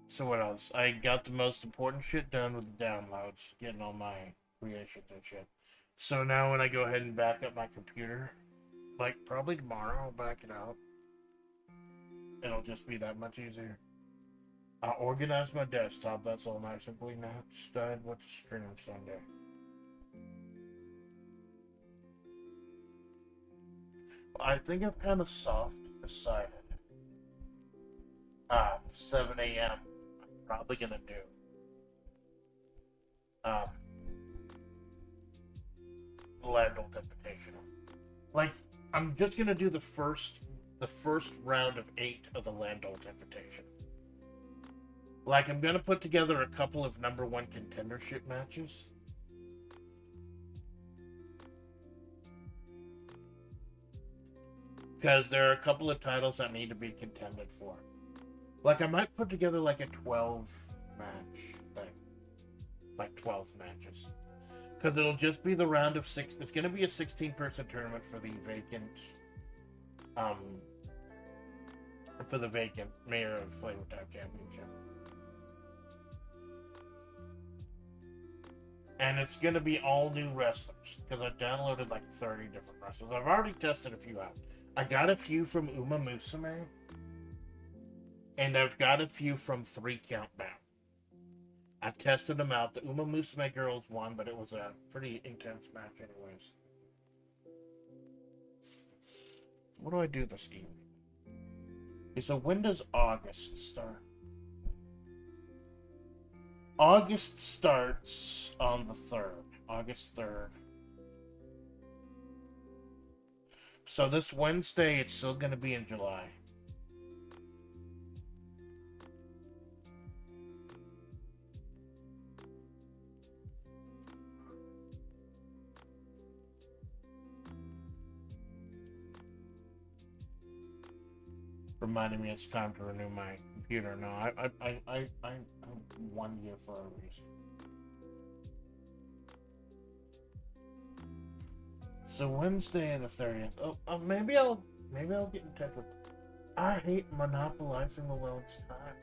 So what else? I got the most important shit done with the downloads, getting all my creations and shit. So now when I go ahead and back up my computer, like probably tomorrow, I'll back it out. It'll just be that much easier. I organized my desktop, that's all nice and clean now. Decide what to stream Sunday. I think I've kind of soft decided. 7 a.m. I'm probably gonna do. Landlord Invitational. Like, I'm just gonna do the first round of 8 of the Landlord Invitation. Like, I'm gonna put together a couple of #1 contendership matches. Because there are a couple of titles that need to be contended for. Like, I might put together like a 12 match thing. Like 12 matches. Because it'll just be the round of 6. It's going to be a 16-person tournament for the vacant. Mayor of Flavortown Championship. And it's going to be all new wrestlers. Because I downloaded like 30 different wrestlers. I've already tested a few out. I got a few from Uma Musume. And I've got a few from 3 Countdown. I tested them out. The Uma Musume girls won, but it was a pretty intense match anyways. What do I do this evening? Okay, so when does August start? August starts on the 3rd. August 3rd. So this Wednesday, it's still going to be in July. Reminding me it's time to renew my computer. No, I'm 1 year for a reason. So Wednesday the 30th. Oh, maybe I'll get in touch with. I hate monopolizing the Lord's time,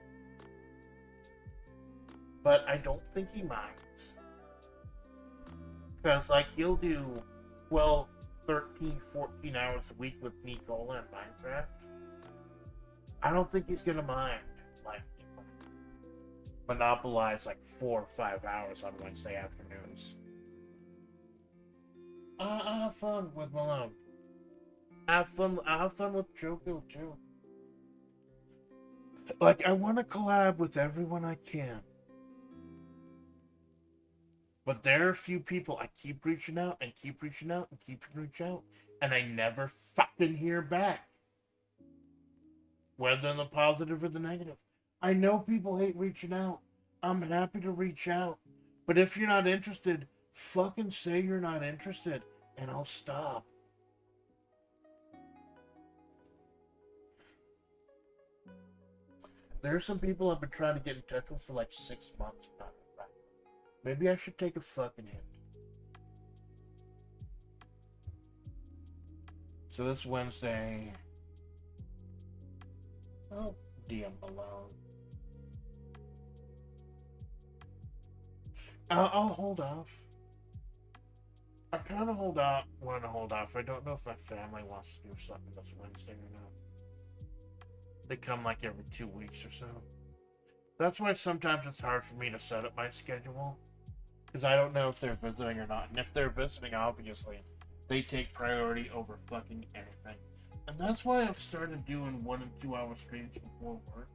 but I don't think he minds. Because like he'll do 12, 13, 14 hours a week with Nicola and Minecraft. I don't think he's gonna mind, like, monopolize like 4 or 5 hours on Wednesday afternoons. I have fun with Malone. I have fun with Choco too. Like, I want to collab with everyone I can. But there are a few people I keep reaching out and keep reaching out and keep reaching out, and I never fucking hear back. Whether in the positive or the negative. I know people hate reaching out. I'm happy to reach out. But if you're not interested, fucking say you're not interested, and I'll stop. There are some people I've been trying to get in touch with for like 6 months now. Maybe I should take a fucking hint. So this Wednesday, I'll DM below. I'll hold off. I kind of want to hold off. I don't know if my family wants to do something this Wednesday or not. They come like every 2 weeks or so. That's why sometimes it's hard for me to set up my schedule. Because I don't know if they're visiting or not. And if they're visiting, obviously, they take priority over fucking anything. And that's why I've started doing 1 and 2 hour streams before work.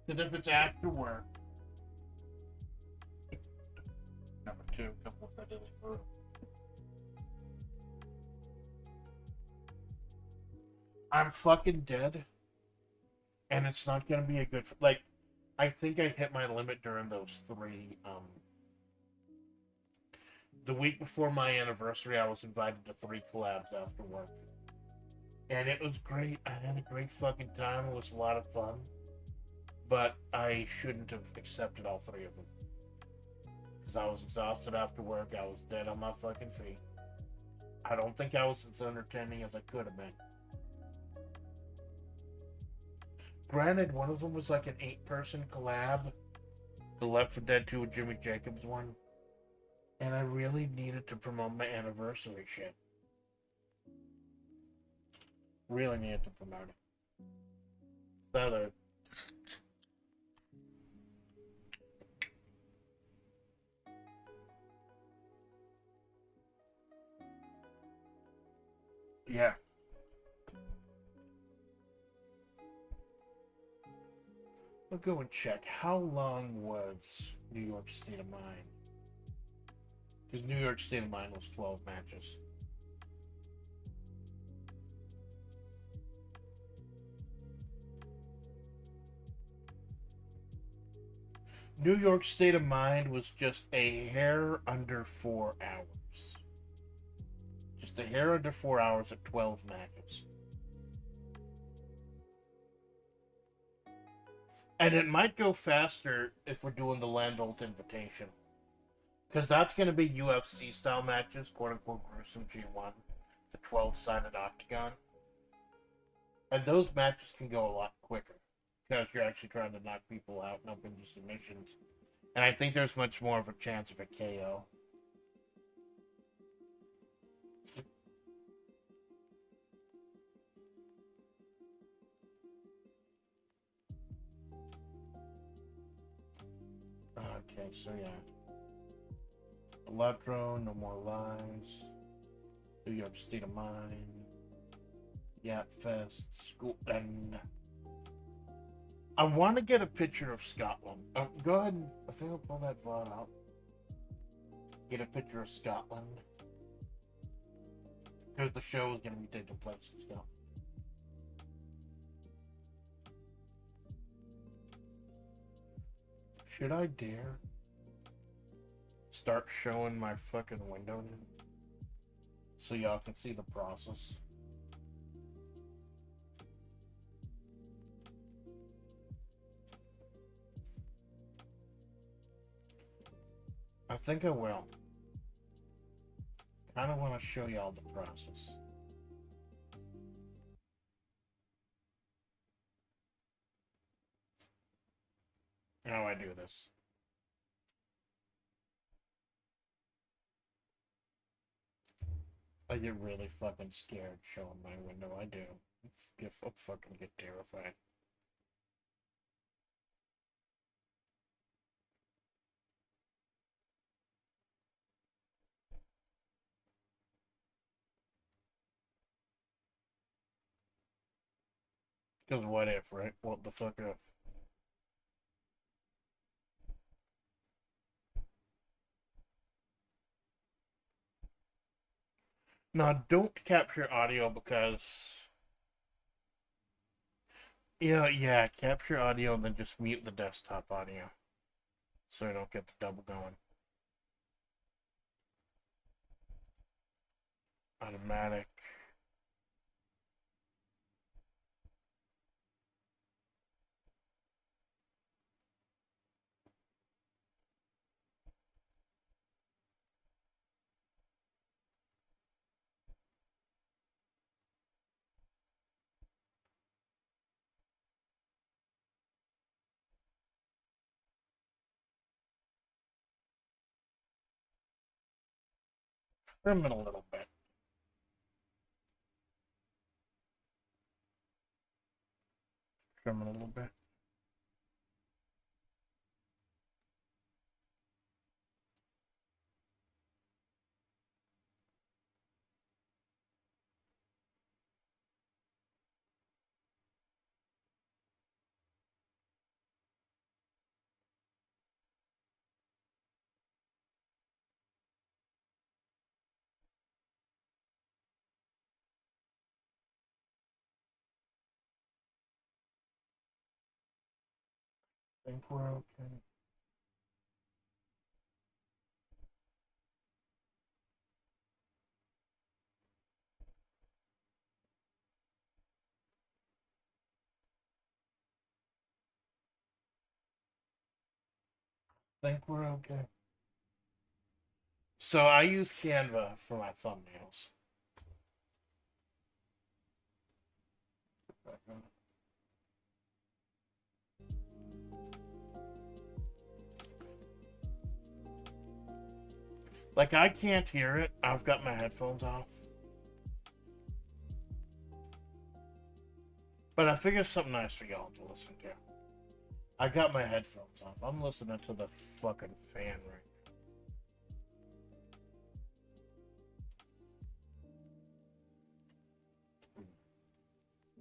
Because if it's after work, number 2, come with that daily room. I'm fucking dead. And it's not gonna be a good, like, I think I hit my limit during those 3, the week before my anniversary, I was invited to 3 collabs after work. And it was great. I had a great fucking time. It was a lot of fun. But I shouldn't have accepted all 3 of them. Because I was exhausted after work. I was dead on my fucking feet. I don't think I was as entertaining as I could have been. Granted, one of them was like an 8-person collab. The Left 4 Dead 2 with Jimmy Jacobs one. And I really needed to promote my anniversary shit. Really needed to promote it. So yeah. I'll go and check. How long was New York State of Mind? Because New York State of Mind was 12 matches. New York State of Mind was just a hair under 4 hours. Just a hair under 4 hours at 12 matches. And it might go faster if we're doing the Landolt Invitation. Because that's going to be UFC style matches, quote unquote gruesome G1, the 12-sided octagon. And those matches can go a lot quicker. Because you're actually trying to knock people out and up into submissions. And I think there's much more of a chance of a KO. Okay, so yeah. Electro, No More Lies, New York State of Mind, Yap Fest, Scotland. I want to get a picture of Scotland. Go ahead and I think I'll pull that VOD out. Get a picture of Scotland. Because the show is going to be taking place in Scotland. Should I dare start showing my fucking window now? So y'all can see the process. I think I will. I don't want to show y'all the process. How I do this. I get really fucking scared showing my window. I do. I fucking get terrified. Because what if, right? What the fuck if? Now, don't capture audio because... Yeah, capture audio and then just mute the desktop audio. So I don't get the double going. Automatic. Trim it a little bit. Trim it a little bit. I think we're okay. I think we're okay. So I use Canva for my thumbnails. Like, I can't hear it. I've got my headphones off. But I figured something nice for y'all to listen to. I got my headphones off. I'm listening to the fucking fan right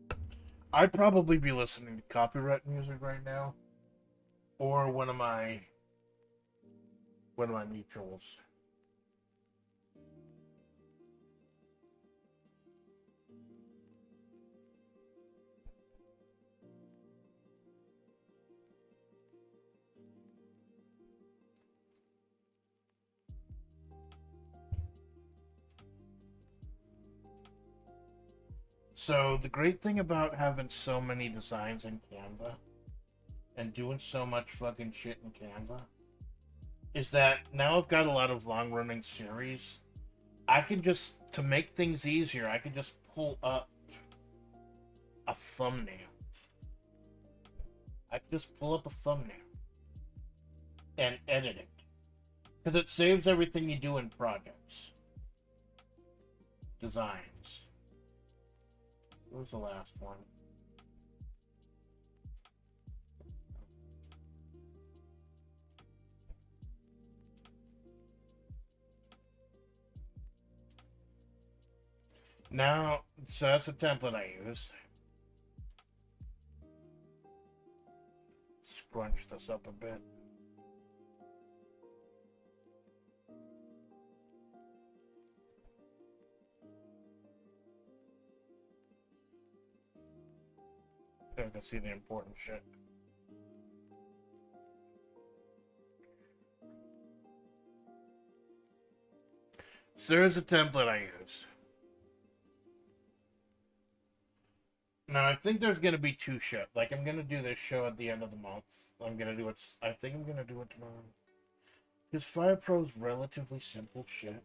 now. I'd probably be listening to copyright music right now. Or one of my mutuals. So the great thing about having so many designs in Canva and doing so much fucking shit in Canva is that now I've got a lot of long-running series. I can just, to make things easier, I can just pull up a thumbnail. I can just pull up a thumbnail and edit it. Because it saves everything you do in projects. Designs. What was the last one? Now, so that's the template I use. Scrunch this up a bit. So I can see the important shit. So here's the template I use. Now, I think there's going to be two shows. Like, I'm going to do this show at the end of the month. I'm going to do it. I think I'm going to do it tomorrow. Because Fire Pro's relatively simple shit.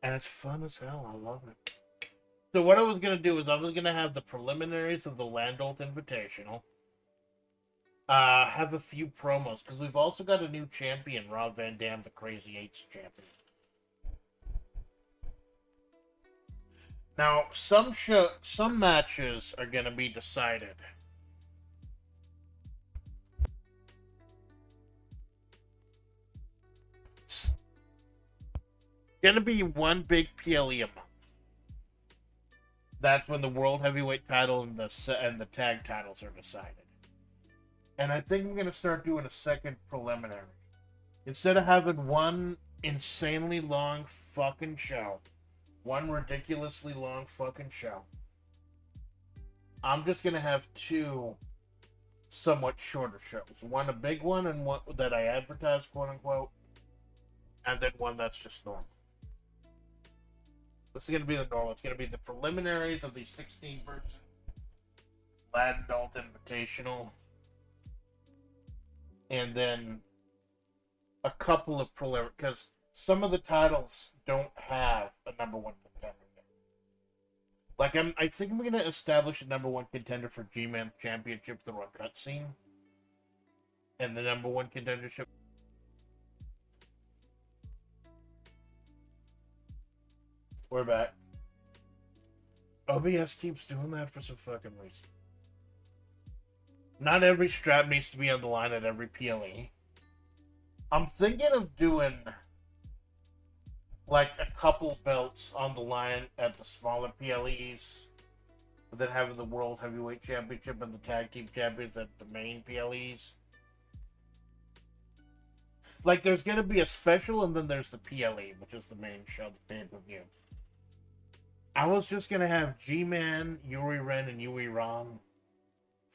And it's fun as hell. I love it. So what I was going to do is I was going to have the preliminaries of the Landolt Invitational. Have a few promos. Because we've also got a new champion, Rob Van Dam, the Crazy Eights champion. Now, some matches are going to be decided. It's going to be one big PLE a month. That's when the world heavyweight title and the tag titles are decided. And I think I'm gonna start doing a second preliminary. Instead of having one insanely long fucking show, one ridiculously long fucking show, I'm just gonna have two somewhat shorter shows. One a big one and one that I advertise, quote unquote, and then one that's just normal. This is gonna be the normal. It's gonna be the preliminaries of the 16-person Lad Adult Invitational, and then a couple of preliminaries, because some of the titles don't have a number one contender. Like I think I'm gonna establish a number one contender for G-Man Championship through a cutscene, and the number one contendership. We're back. OBS keeps doing that for some fucking reason. Not every strap needs to be on the line at every PLE. I'm thinking of doing like a couple belts on the line at the smaller PLEs, but then having the World Heavyweight Championship and the Tag Team Champions at the main PLEs. Like, there's gonna be a special, and then there's the PLE, which is the main show, the pay-per-view. I was just gonna have G-Man, Yuri Ren, and Yui Ron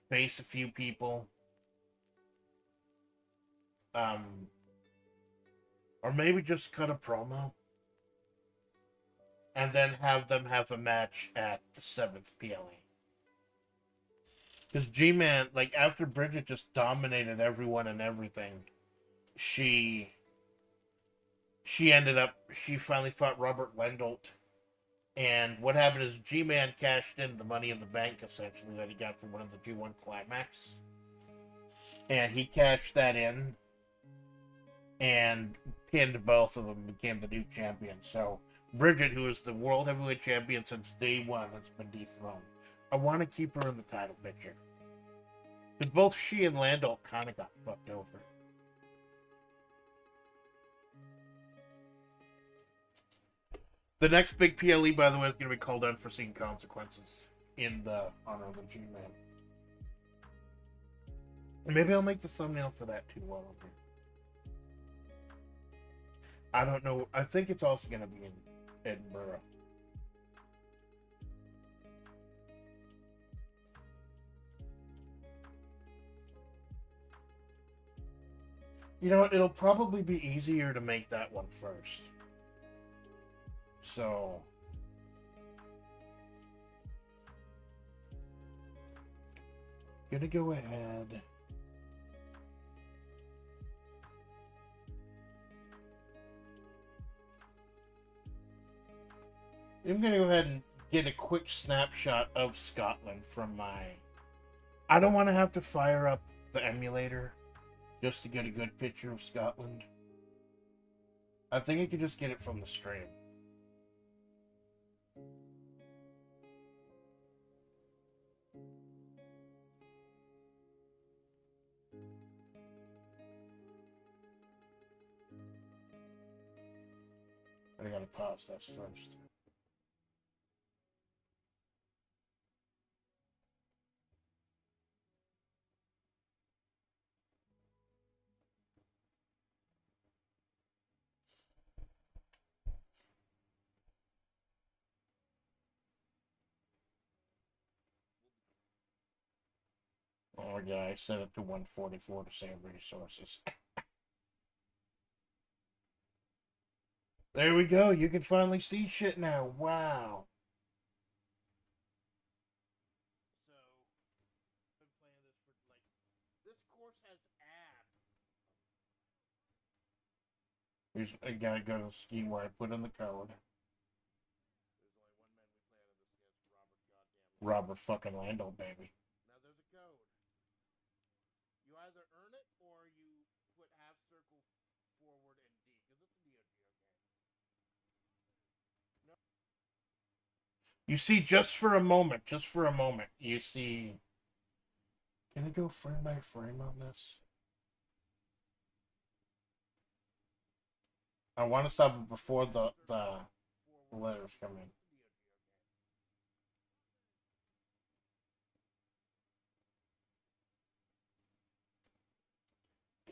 face a few people. Or maybe just cut a promo. And then have them have a match at the 7th PLE. Because G-Man, like, after Bridget just dominated everyone and everything, she finally fought Robert Lendolt. And what happened is G-Man cashed in the Money in the Bank, essentially, that he got from one of the G1 Climax. And he cashed that in and pinned both of them and became the new champion. So Bridget, who is the World Heavyweight Champion since day one, has been dethroned. I want to keep her in the title picture. Because both she and Lando kind of got fucked over. The next big PLE, by the way, is going to be called Unforeseen Consequences in the honor of the G-Man. Maybe I'll make the thumbnail for that too while I'm here. I don't know. I think it's also going to be in Edinburgh. You know what? It'll probably be easier to make that one first. So gonna go ahead. I'm gonna go ahead and get a quick snapshot of Scotland from my... I don't want to have to fire up the emulator just to get a good picture of Scotland. I think I could just get it from the stream. I gotta pause this first. Oh yeah, I set it to 144 to save resources. There we go. You can finally see shit now. Wow. So, been playing this for like... This course has abs. Here's, I gotta go to the ski where I put in the code. Robert fucking Lando, baby. Now there's a code. You either earn it or you put half circle forward and D, because it's a Neo Geo game. No. You see, just for a moment, you see... Can I go frame by frame on this? I want to stop it before the letters come in.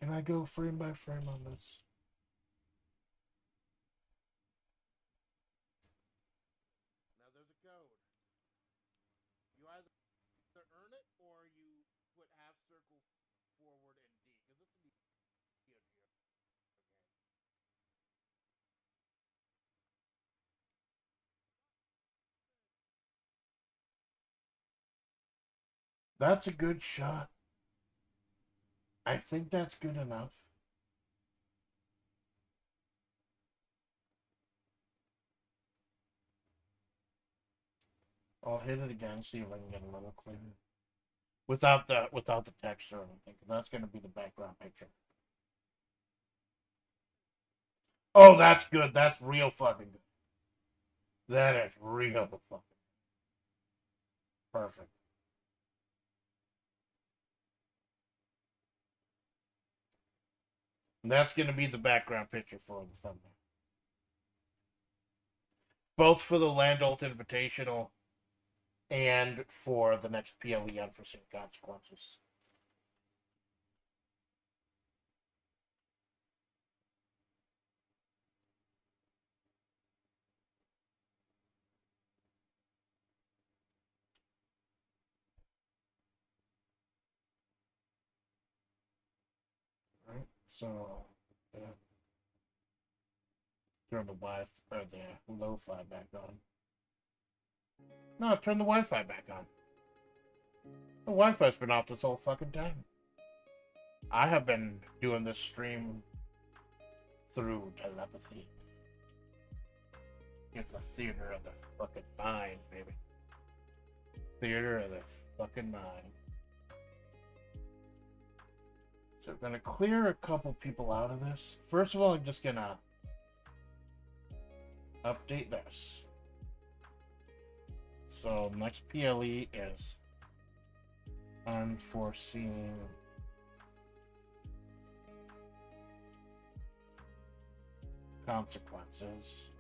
Can I go frame by frame on this? Now there's a code. You either earn it or you put half circle forward and D, because it's an easy game. That's a good shot. I think that's good enough. I'll hit it again, see if I can get a little clearer. Without the text or anything, because that's going to be the background picture. Oh, that's good. That's real fucking good. That is real fucking perfect. And that's going to be the background picture for the thumbnail. Both for the Land Alt Invitational and for the next PLE Unforeseen Consequences. Right? So, turn the Wi-Fi or the lo-fi back on. No, turn the Wi-Fi back on. The Wi-Fi's been off this whole fucking time. I have been doing this stream through telepathy. It's a theater of the fucking mind, baby. Theater of the fucking mind. So we're gonna clear a couple people out of this. First of all, I'm just gonna update this. So next PLE is Unforeseen Consequences.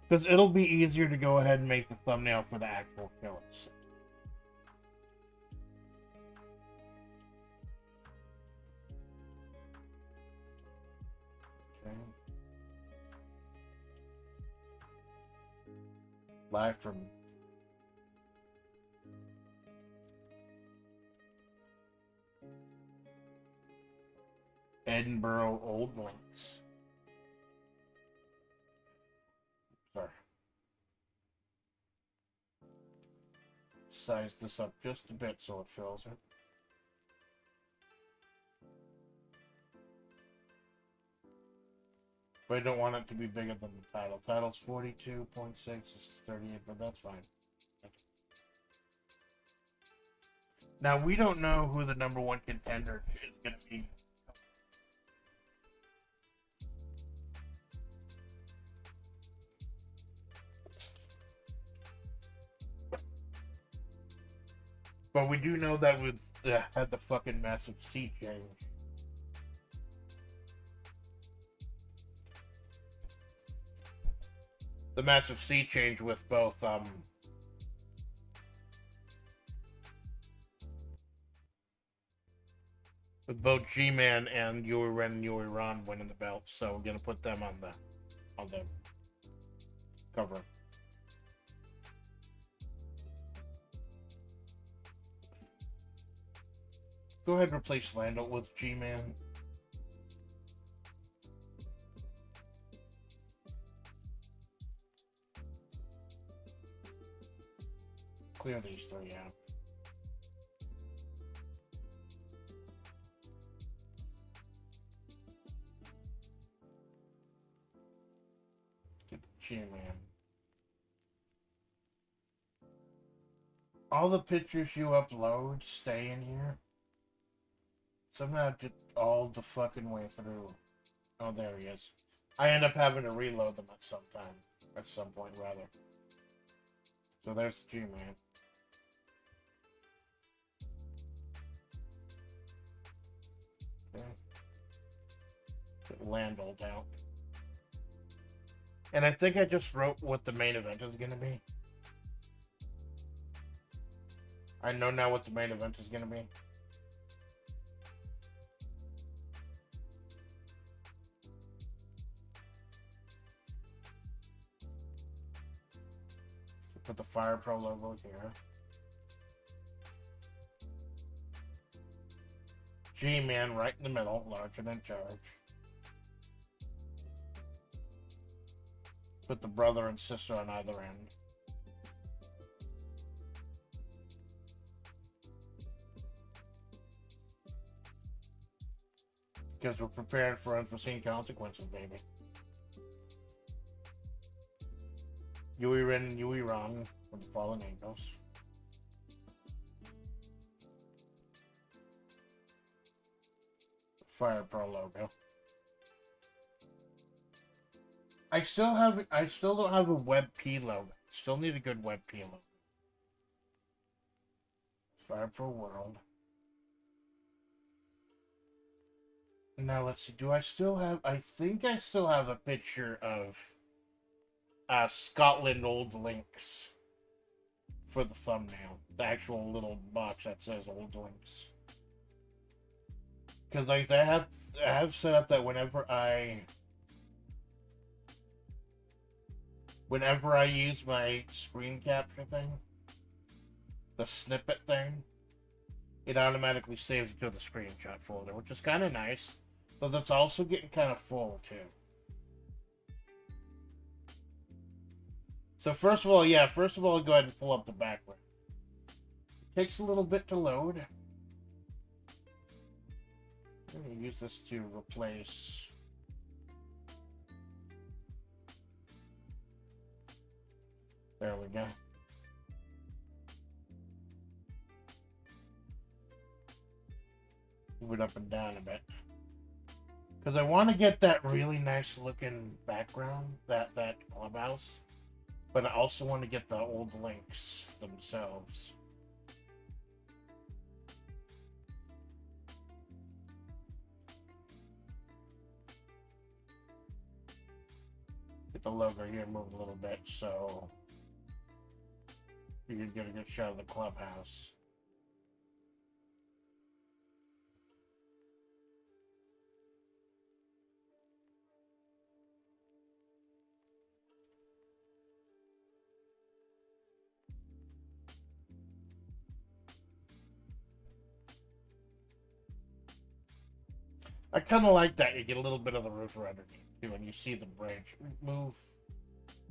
Because it'll be easier to go ahead and make the thumbnail for the actual show itself. Okay. Live from Edinburgh Old Links. Sorry. Size this up just a bit so it fills it. But I don't want it to be bigger than the title. Title's 42.6, this is 38, but that's fine. Now, we don't know who the #1 contender is going to be. But we do know that we had the fucking massive seat change. The massive sea change with both G-Man and Yuri Ren and Yuri Ron winning the belt, so we're gonna put them on the cover. Go ahead and replace Lando with G-Man. Clear these three out. Get the G-Man. All the pictures you upload stay in here. Somehow just all the fucking way through. Oh, there he is. I end up having to reload them at some time. At some point, rather. So there's the G-Man. Okay. Get Landled out. And I think I just wrote what the main event is going to be. I know now what the main event is going to be. put the Fire Pro logo here. G-Man right in the middle, large and in charge. Put the brother and sister on either end. Because we're prepared for unforeseen consequences, baby. Yui Ren and Yui Rong with the fallen angels. Fire Pro logo. I still don't have a WebP logo. Still need a good WebP logo. Fire Pro World. Now let's see. Do I still have? I think I still have a picture of Scotland Old Links for the thumbnail. The actual little box that says Old Links. Because like I have set up that whenever I use my screen capture thing, the snippet thing, it automatically saves it to the screenshot folder, which is kind of nice. But that's also getting kind of full, too. So first of all, go ahead and pull up the background. It takes a little bit to load. I'm going to use this to replace... There we go. Move it up and down a bit. Because I want to get that really nice looking background, that clubhouse. But I also want to get the old links themselves. Get the logo here moved a little bit so you can get a good shot of the clubhouse. I kind of like that. You get a little bit of the roof underneath too, and you see the bridge. Move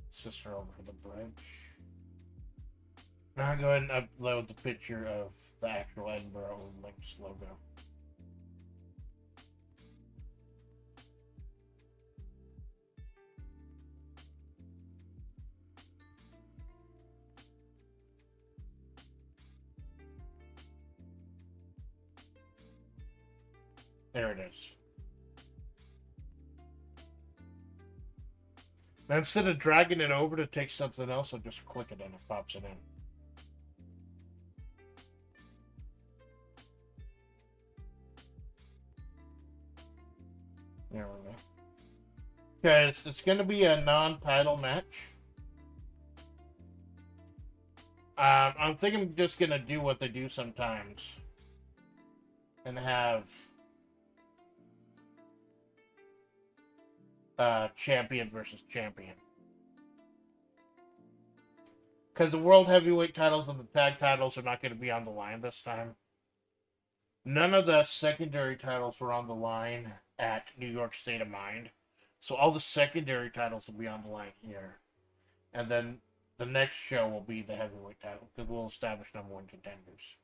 sister over to the bridge. Now go ahead and upload the picture of the actual Edinburgh Links logo. There it is. Now instead of dragging it over to take something else, I'll just click it and it pops it in. There we go. Okay, it's going to be a non-title match. I think I'm just going to do what they do sometimes. And have... champion versus champion. Because the World Heavyweight titles and the tag titles are not going to be on the line this time. None of the secondary titles were on the line at New York State of Mind. So all the secondary titles will be on the line here. And then the next show will be the heavyweight title, because we'll establish #1 contenders.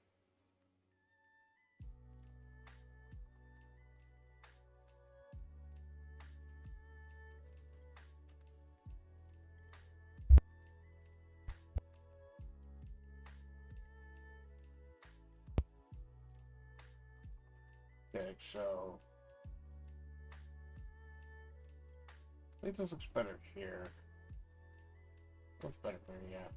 Okay, so I think this looks better here. Looks better here, yeah.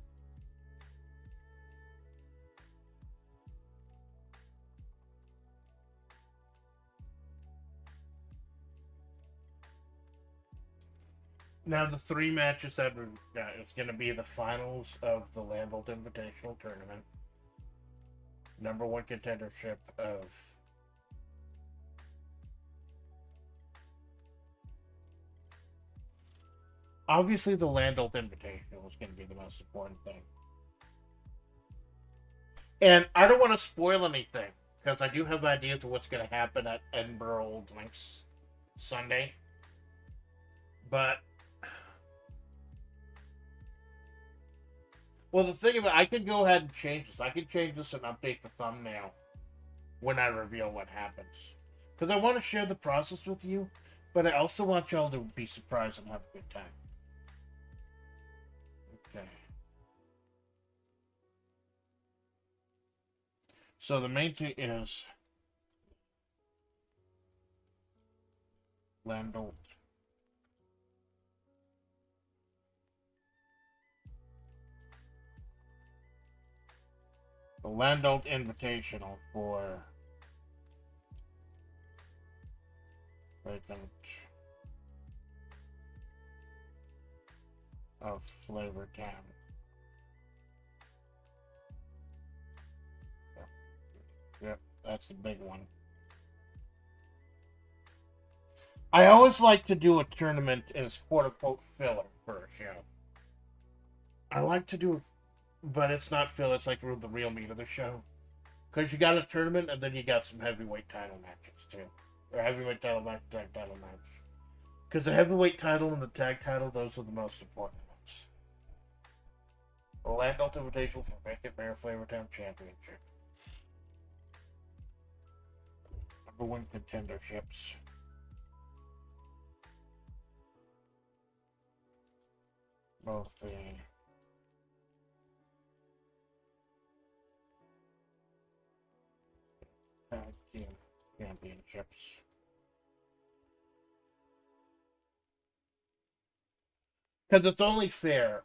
Now the 3 matches that we've got, it's going to be the finals of the Landvolt Invitational Tournament. #1 contendership of obviously the Landvolt Invitational is going to be the most important thing. And I don't want to spoil anything because I do have ideas of what's going to happen at Edinburgh Old Links Sunday. But well, the thing about I could go ahead and change this. I could change this and update the thumbnail when I reveal what happens. Because I want to share the process with you, but I also want y'all to be surprised and have a good time. Okay. So the main thing is Landau. The Landau Invitational for vacant of Flavor Town. Yep, that's the big one. I always like to do a tournament as quote unquote filler for a show. I like to do, but it's not filler. It's like the real meat of the show. Because you got a tournament and then you got some heavyweight title matches too. Or heavyweight title match, tag title match. Because the heavyweight title and the tag title, those are the most important ones. The Landau Invitational for Vacant Mayor Flavortown Championship. #1 contenderships. Both the tag team championships. Because it's only fair.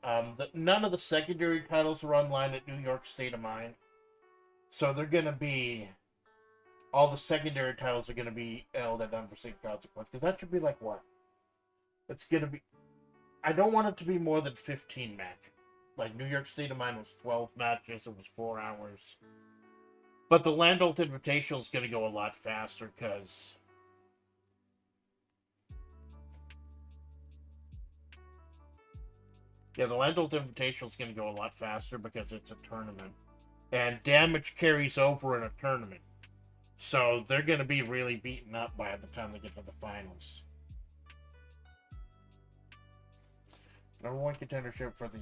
None of the secondary titles are online at New York State of Mind. So they're going to be... All the secondary titles are going to be held at unforeseen consequence. Because that should be like what? It's going to be... I don't want it to be more than 15 matches. Like New York State of Mind was 12 matches. It was 4 hours. But the Landau Invitational is going to go a lot faster because... Yeah, the Landau Invitational is going to go a lot faster because it's a tournament. And damage carries over in a tournament. So they're going to be really beaten up by the time they get to the finals. #1 contendership for the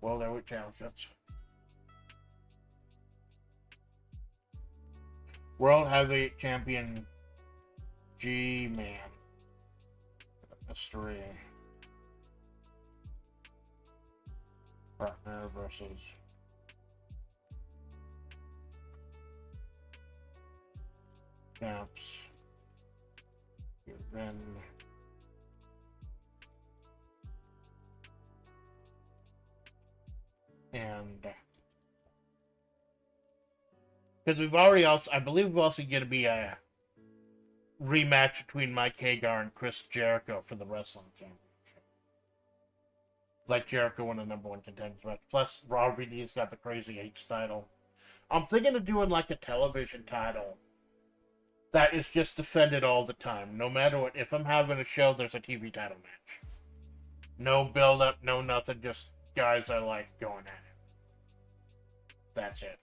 World Heavyweight Championships. World Heavyweight Champion G-Man. Mystery partner versus Champs. Then and because we've already also, I believe we're also going to be a rematch between Mike Hagar and Chris Jericho for the wrestling championship. Like Jericho won the #1 contenders match. Plus, Raw VD's got the Crazy H title. I'm thinking of doing like a television title that is just defended all the time. No matter what. If I'm having a show, there's a TV title match. No build up, no nothing. Just guys I like going at it. That's it.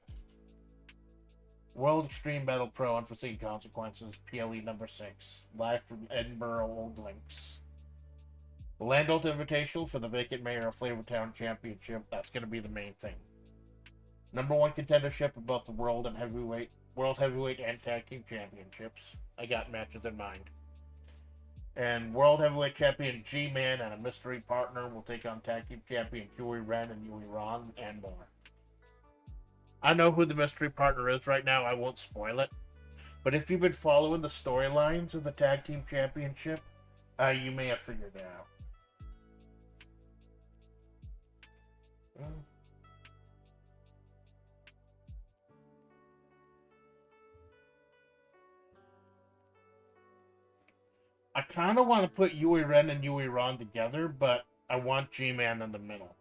World Extreme Battle Pro Unforeseen Consequences, PLE #6. Live from Edinburgh Old Links. The Landau Invitational for the vacant Mayor of Flavortown Championship. That's going to be the main thing. #1 contendership of both the World Heavyweight and Tag Team Championships. I got matches in mind. And World Heavyweight Champion G-Man and a mystery partner will take on Tag Team Champion Huey Ren and Huey Ron and more. I know who the mystery partner is right now. I won't spoil it. But if you've been following the storylines of the Tag Team Championship, you may have figured it out. I kind of want to put Huey Ren and Huey Ron together, but I want G-Man in the middle.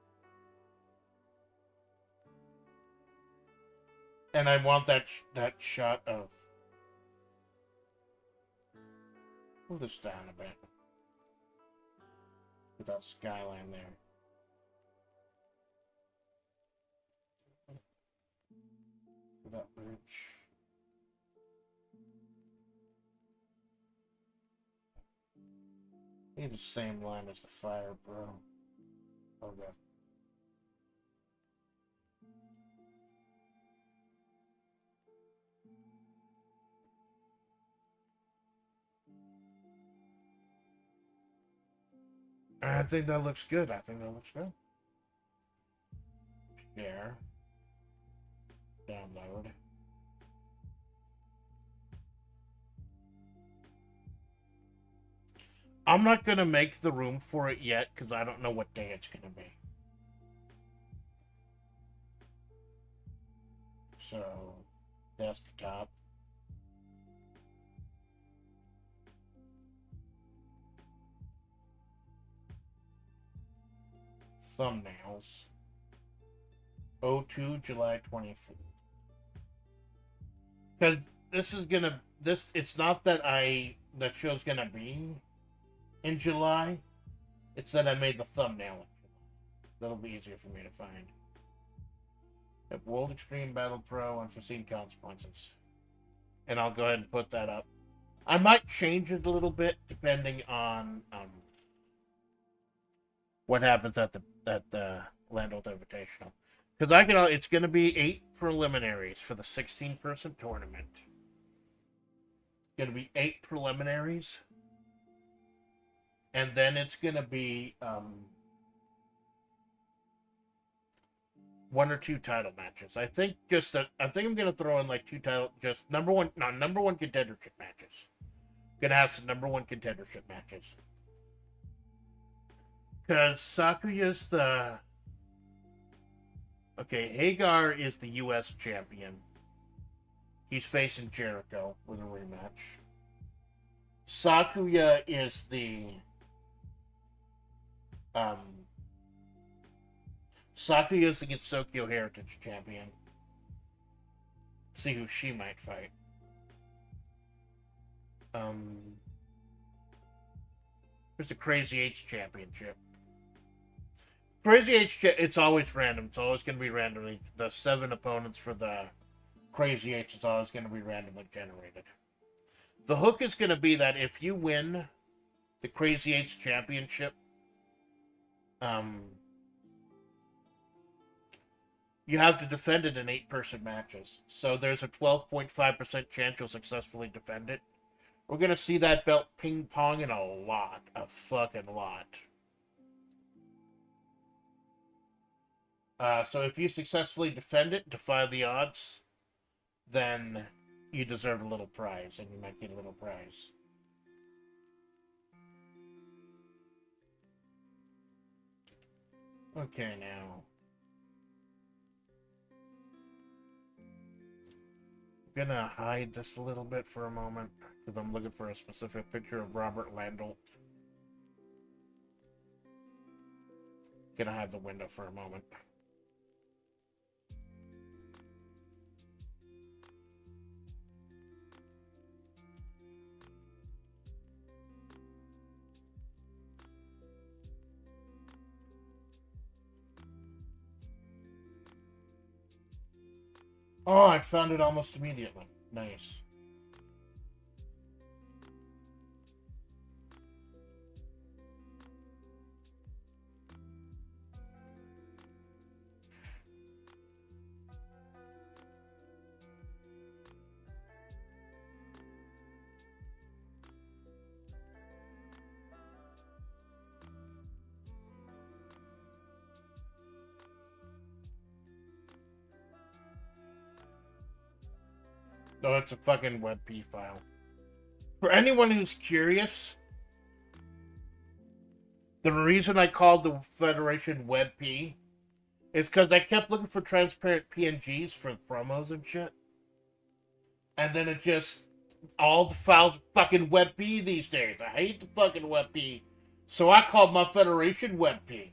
And I want that shot of... Move this down a bit. With that skyline there. coverage. Need the same line as the fire, bro. Okay. I think that looks good. Share. Download. I'm not going to make the room for it yet because I don't know what day it's going to be. So, desktop. Thumbnails. 02 July 24th. Because this is going to... It's not that that show's going to be in July. It's that I made the thumbnail in July. That'll be easier for me to find. World Extreme Battle Pro, Unforeseen Consequences. And I'll go ahead and put that up. I might change it a little bit depending on what happens at the Land Ult Invitational. Because it's going to be 8 preliminaries for the 16-person tournament. It's going to be 8 preliminaries. And then it's going to be 1 or 2 title matches. I think I'm going to throw in like 2 title, just number one contendership matches. Gonna have some number 1 contendership matches. Because Sakuya's Hagar is the U.S. champion. He's facing Jericho with a rematch. Sakuya is the Sakuya's the Gensokyo Heritage champion. See who she might fight. There's the Crazy H Championship. Crazy H, it's always random. It's always going to be randomly. The 7 opponents for the Crazy H is always going to be randomly generated. The hook is going to be that if you win the Crazy H Championship, you have to defend it in 8-person matches. So there's a 12.5% chance you'll successfully defend it. We're going to see that belt ping-pong in a fucking lot. So if you successfully defend it, defy the odds, then you deserve a little prize, and you might get a little prize. Okay, now. I'm gonna hide this a little bit for a moment, because I'm looking for a specific picture of Robert Landel. Gonna hide the window for a moment. Oh, I found it almost immediately. Nice. Oh, it's a fucking WebP file. For anyone who's curious, the reason I called the Federation WebP is because I kept looking for transparent PNGs for promos and shit. And then it just... all the files are fucking WebP these days. I hate the fucking WebP. So I called my Federation WebP.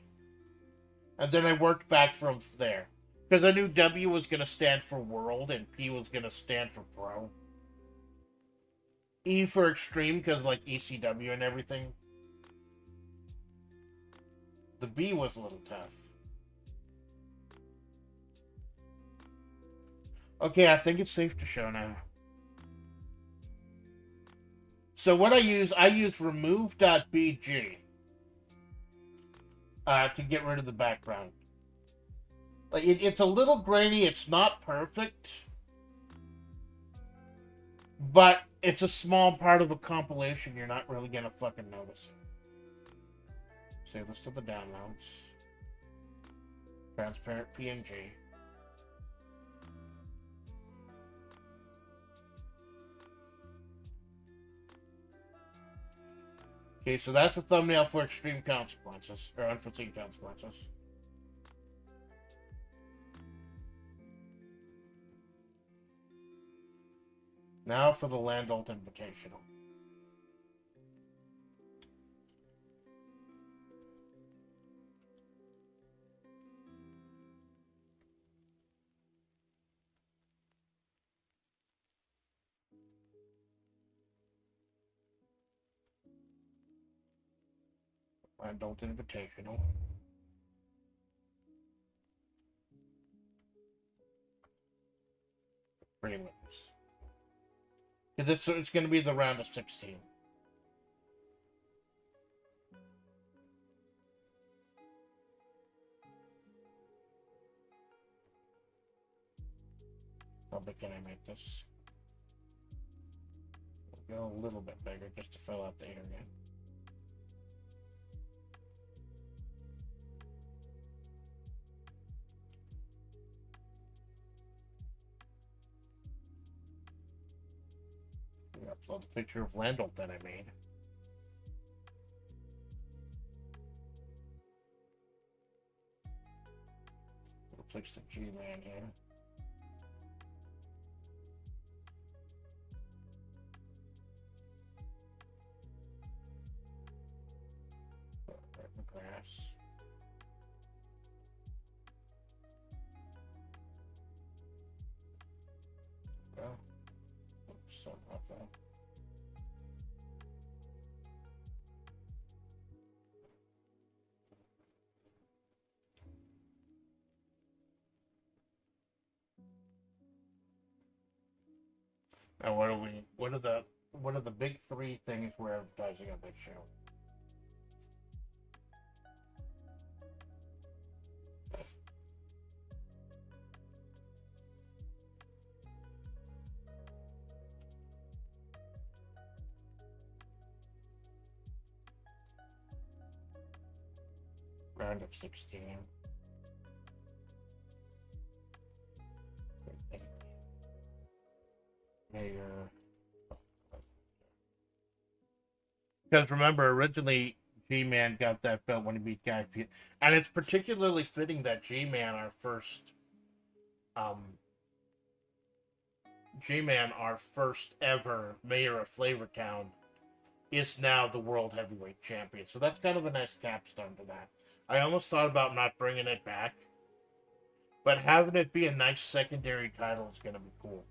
And then I worked back from there. Because I knew W was going to stand for World and P was going to stand for Pro. E for Extreme because like ECW and everything. The B was a little tough. Okay, I think it's safe to show now. So what I use remove.bg to get rid of the background. Like it's a little grainy. It's not perfect, but it's a small part of a compilation. You're not really gonna fucking notice it. Save this to the downloads. Transparent PNG. Okay, so that's a thumbnail for extreme consequences, or unforeseen consequences. Now for the Landult Invitational. Landult Invitational. Prelims. Because it's going to be the round of 16. How big can I make this? We'll go a little bit bigger just to fill out the area. Upload the picture of Landult that I made. We'll fix the G-Man here. Right in the grass. Well, oops, sorry about that. Now what are the big three things we're advertising on this show? Round of 16. Mayor. Because remember, originally G-Man got that belt when he beat Guy Fieri, and it's particularly fitting that G-Man, our first ever mayor of Flavortown, is now the world heavyweight champion. So that's kind of a nice capstone to that. I almost thought about not bringing it back, but having it be a nice secondary title is going to be cool.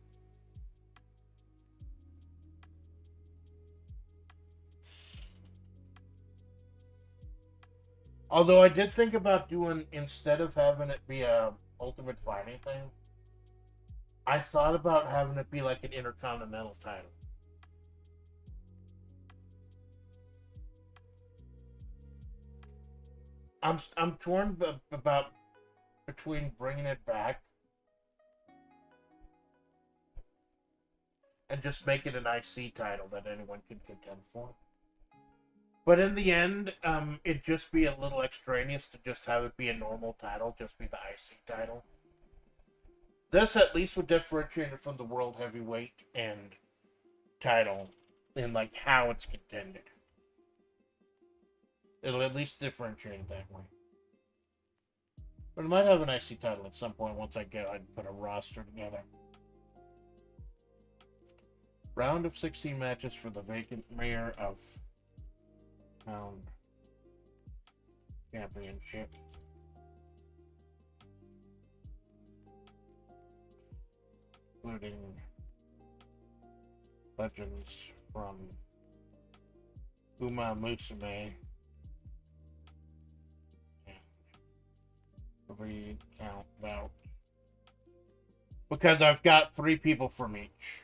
Although I did think about doing, instead of having it be a Ultimate Fighting thing, I thought about having it be like an Intercontinental title. I'm torn about between bringing it back and just make it an IC title that anyone can contend for. But in the end, it'd just be a little extraneous to just have it be a normal title, just be the IC title. This at least would differentiate it from the World Heavyweight and title in like how it's contended. It'll at least differentiate it that way. But I might have an IC title at some point once I'd put a roster together. Round of 16 matches for the vacant mayor of Town Championship. Including legends from Uma Musume and 3 count out Because I've got 3 people from each.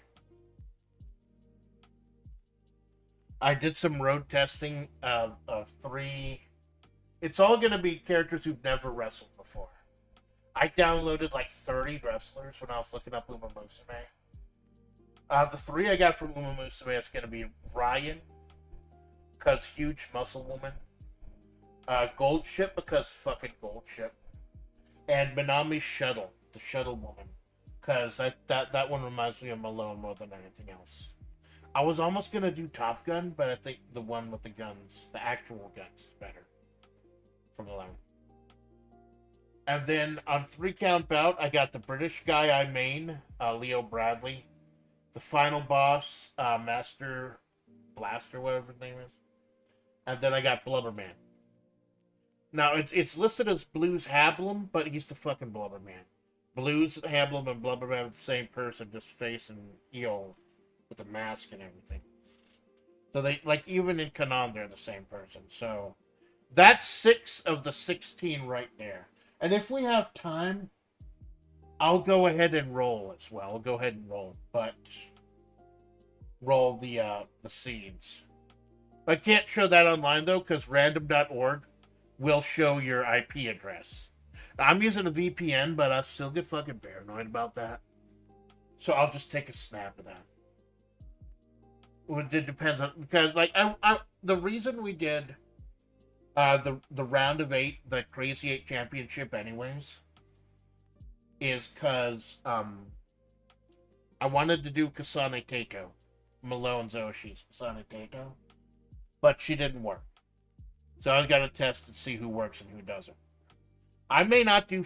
I did some road testing of 3. It's all going to be characters who've never wrestled before. I downloaded like 30 wrestlers when I was looking up Uma Musume. The 3 I got from Uma Musume is going to be Ryan, because huge muscle woman. Gold Ship, because fucking Gold Ship. And Minami Shuttle, the shuttle woman. Because that one reminds me of Malone more than anything else. I was almost going to do Top Gun, but I think the one with the guns, the actual guns, is better. From Malone. And then on 3 count bout, I got the British guy I main, Leo Bradley. The final boss, Master Blaster, whatever his name is. And then I got Blubberman. Now, it's listed as Blues Hablum, but he's the fucking Blubberman. Blues Hablum and Blubberman are the same person, just face and heel with a mask and everything. So they, like, even in Kanon, they're the same person. So that's 6 of the 16 right there. And if we have time, I'll go ahead and roll as well. I'll go ahead and roll, but roll the seeds. I can't show that online though, because random.org will show your IP address. I'm using a VPN, but I still get fucking paranoid about that. So I'll just take a snap of that. It depends on, because like the reason we did the round of 8, the Crazy 8 Championship anyways, is because I wanted to do Kasane Taito, Malone's Oshis, Kasane Taito, but she didn't work. So I was gonna test and see who works and who doesn't. I may not do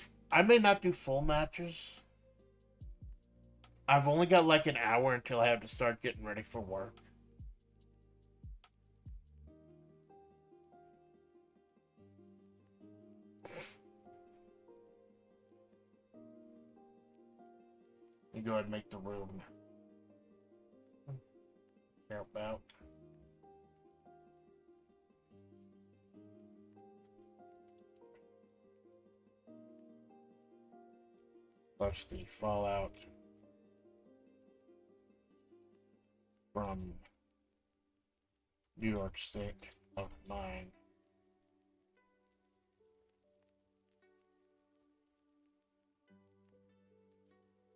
full matches. I've only got like an hour until I have to start getting ready for work. You go ahead and make the room. Help out. Plus the fallout from New York State of mine.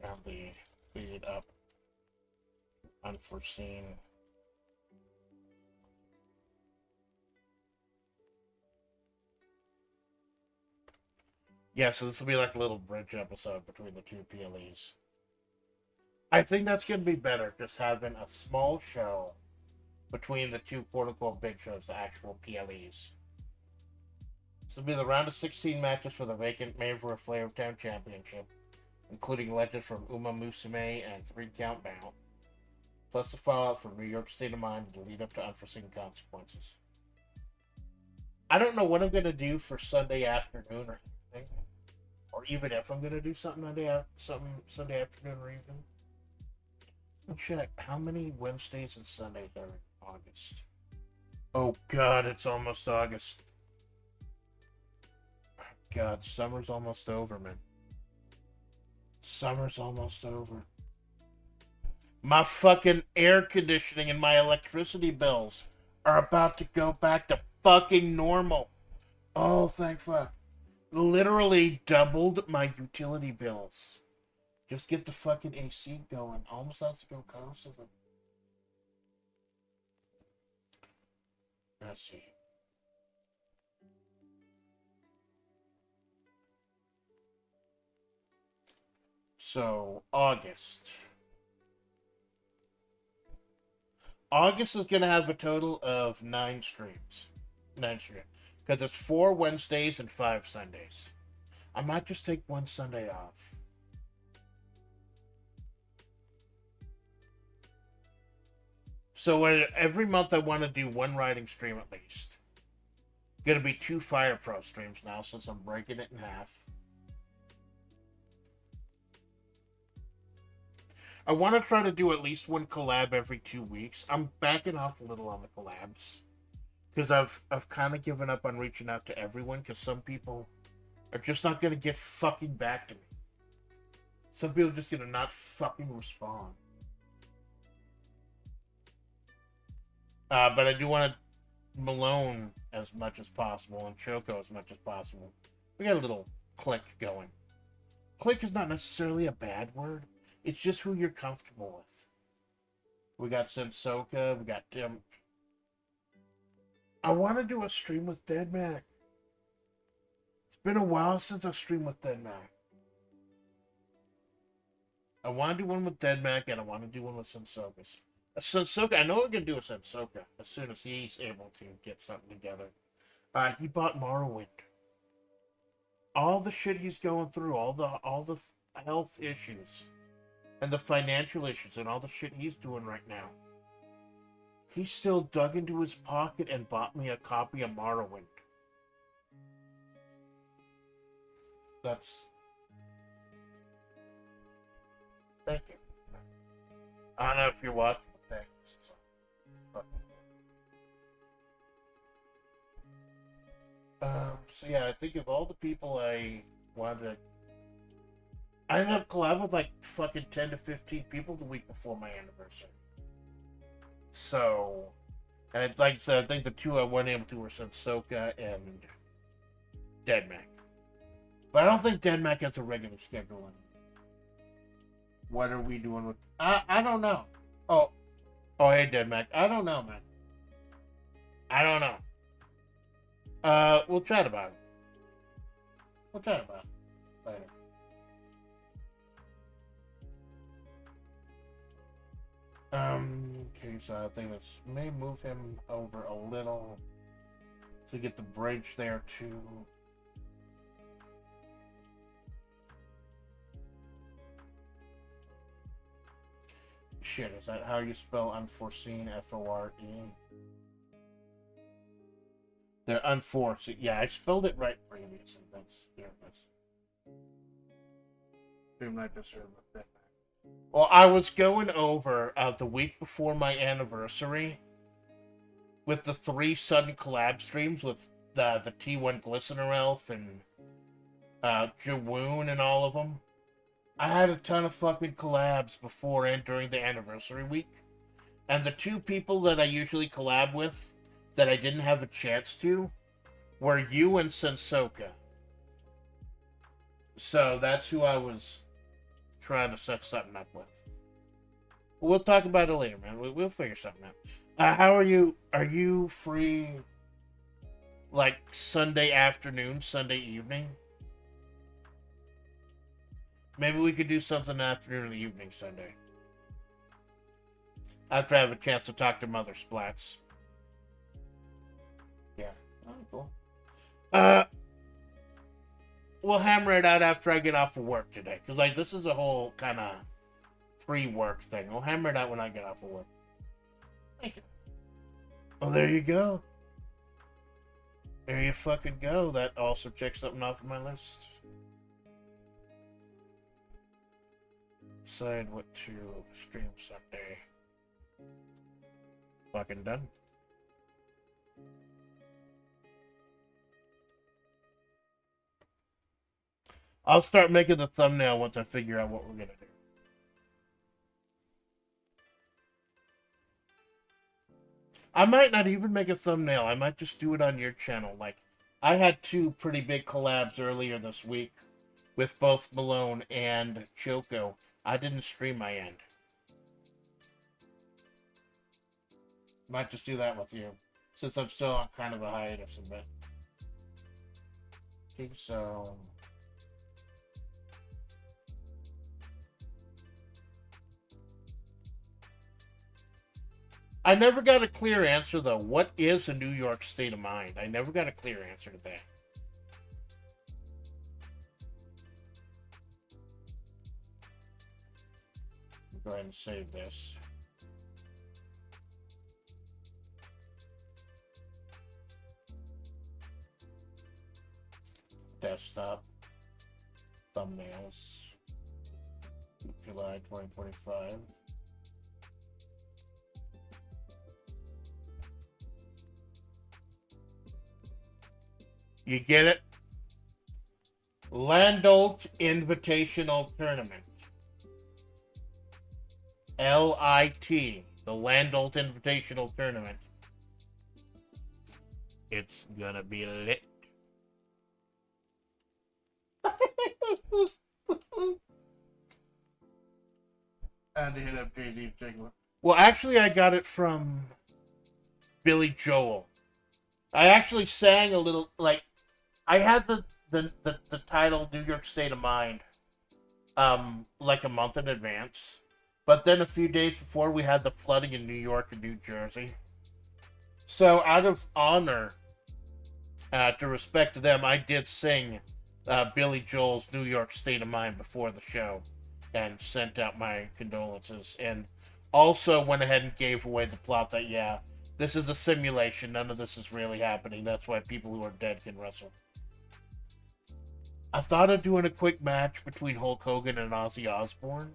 And the speed up unforeseen. Yeah, so this will be like a little bridge episode between the 2 PLEs. I think that's going to be better, just having a small show between the 2 quote-unquote big shows, the actual PLEs. This will be the round of 16 matches for the vacant Mayfair Flavor Town Championship, including legends from Uma Musume and 3 count bout, plus the fallout from New York State of Mind to lead up to unforeseen consequences. I don't know what I'm going to do for Sunday afternoon or evening, or even if I'm going to do something Sunday afternoon or evening. I'll check how many Wednesdays and Sundays are in August. Oh God, it's almost August. God, summer's almost over, man. Summer's almost over. My fucking air conditioning and my electricity bills are about to go back to fucking normal. Oh, thank fuck. Literally doubled my utility bills. Just get the fucking AC going. Almost has to go constantly. Let's see. So, August. August is going to have a total of 9 streams. 9 streams. Because it's 4 Wednesdays and 5 Sundays. I might just take 1 Sunday off. So every month I want to do 1 writing stream at least. Going to be 2 Fire Pro streams now since I'm breaking it in half. I want to try to do at least 1 collab every 2 weeks. I'm backing off a little on the collabs. Because I've kind of given up on reaching out to everyone. Because some people are just not going to get fucking back to me. Some people just gonna not fucking respond. But I do want to Malone as much as possible and Choco as much as possible. We got a little click going. Click is not necessarily a bad word. It's just who you're comfortable with. We got Sensoka. We got Tim. I want to do a stream with Dead Mac. It's been a while since I've streamed with Dead Mac. I want to do one with Dead Mac and I want to do one with Sensoka. Sensoka, I know we're going to do a Sensoka as soon as he's able to get something together. He bought Morrowind. All the shit he's going through, all the health issues, and the financial issues, and all the shit he's doing right now. He still dug into his pocket and bought me a copy of Morrowind. That's... Thank you. I don't know if you're watching, but thanks. So yeah, I think of all the people I wanted to... I ended up collabing with like fucking 10 to 15 people the week before my anniversary. So... And it's like I said, I think the two I went able to were Sensoka and Deadmac. But I don't think Deadmac has a regular schedule anymore. What are we doing with... I don't know. Oh, hey, Deadmac. I don't know, man. I don't know. We'll chat about it. We'll chat about it later. Okay, so I think this may move him over a little to get the bridge there too. Shit, is that how you spell unforeseen? F-O-R-E? They're unforeseen. Yeah, I spelled it right previously. That's nervous. Well, I was going over the week before my anniversary with the 3 sudden collab streams with the T1 Glistener Elf and Jawoon and all of them. I had a ton of fucking collabs before and during the anniversary week. And the 2 people that I usually collab with that I didn't have a chance to were you and Sensoka. So that's who I was trying to set something up with. We'll talk about it later, man. We'll figure something out. How are you? Are you free like Sunday afternoon, Sunday evening? Maybe we could do something afternoon or evening Sunday. After I have a chance to talk to Mother Splatts. Yeah. Oh, cool. We'll hammer it out after I get off of work today. Because, like, this is a whole kind of pre-work thing. We'll hammer it out when I get off of work. Thank you. Well, there you go. There you fucking go. That also checks something off of my list. Decide what to stream Sunday. Fucking done. I'll start making the thumbnail once I figure out what we're gonna do. I might not even make a thumbnail. I might just do it on your channel. Like, I had 2 pretty big collabs earlier this week with both Malone and Choco. I didn't stream my end. Might just do that with you, since I'm still on kind of a hiatus a bit. Okay, so... I never got a clear answer, though. What is a New York state of mind? I never got a clear answer to that. Go ahead and save this. Desktop. Thumbnails. July 2025. You get it? Landolt Invitational Tournament. LIT, the Landolt Invitational Tournament. It's gonna be lit. I had to hit up Jay-Z. Well, actually, I got it from Billy Joel. I actually sang a little, like, I had the title New York State of Mind, like a month in advance. But then a few days before, we had the flooding in New York and New Jersey. So, out of honor, to respect to them, I did sing Billy Joel's New York State of Mind before the show and sent out my condolences. And also went ahead and gave away the plot that, yeah, this is a simulation. None of this is really happening. That's why people who are dead can wrestle. I thought of doing a quick match between Hulk Hogan and Ozzy Osbourne.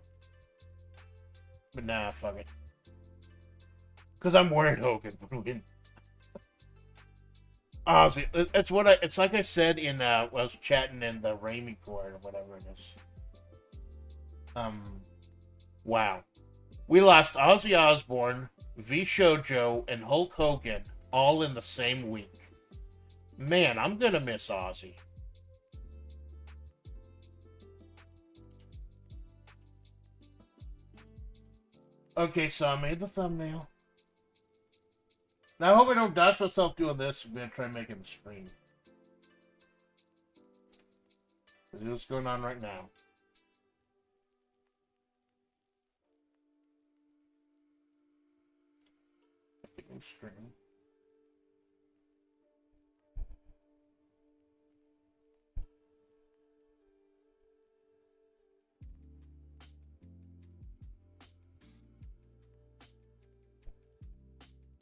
But nah, fuck it. Because I'm worried Hogan would win. Ozzy, it's like I said in, I was chatting in the Raimi Court or whatever it is. Wow. We lost Ozzy Osbourne, V Shoujo, and Hulk Hogan all in the same week. Man, I'm gonna miss Ozzy. Okay, so I made the thumbnail. Now, I hope I don't dodge myself doing this. I'm going to try making the stream. This is what's going on right now. Making stream.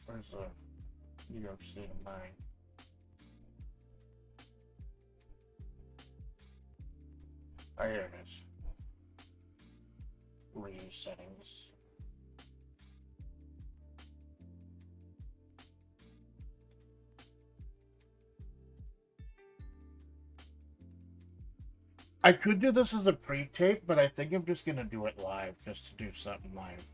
Where's the New York State of Mind? Oh, here it is. Reuse settings. I could do this as a pre-tape, but I think I'm just going to do it live, just to do something live.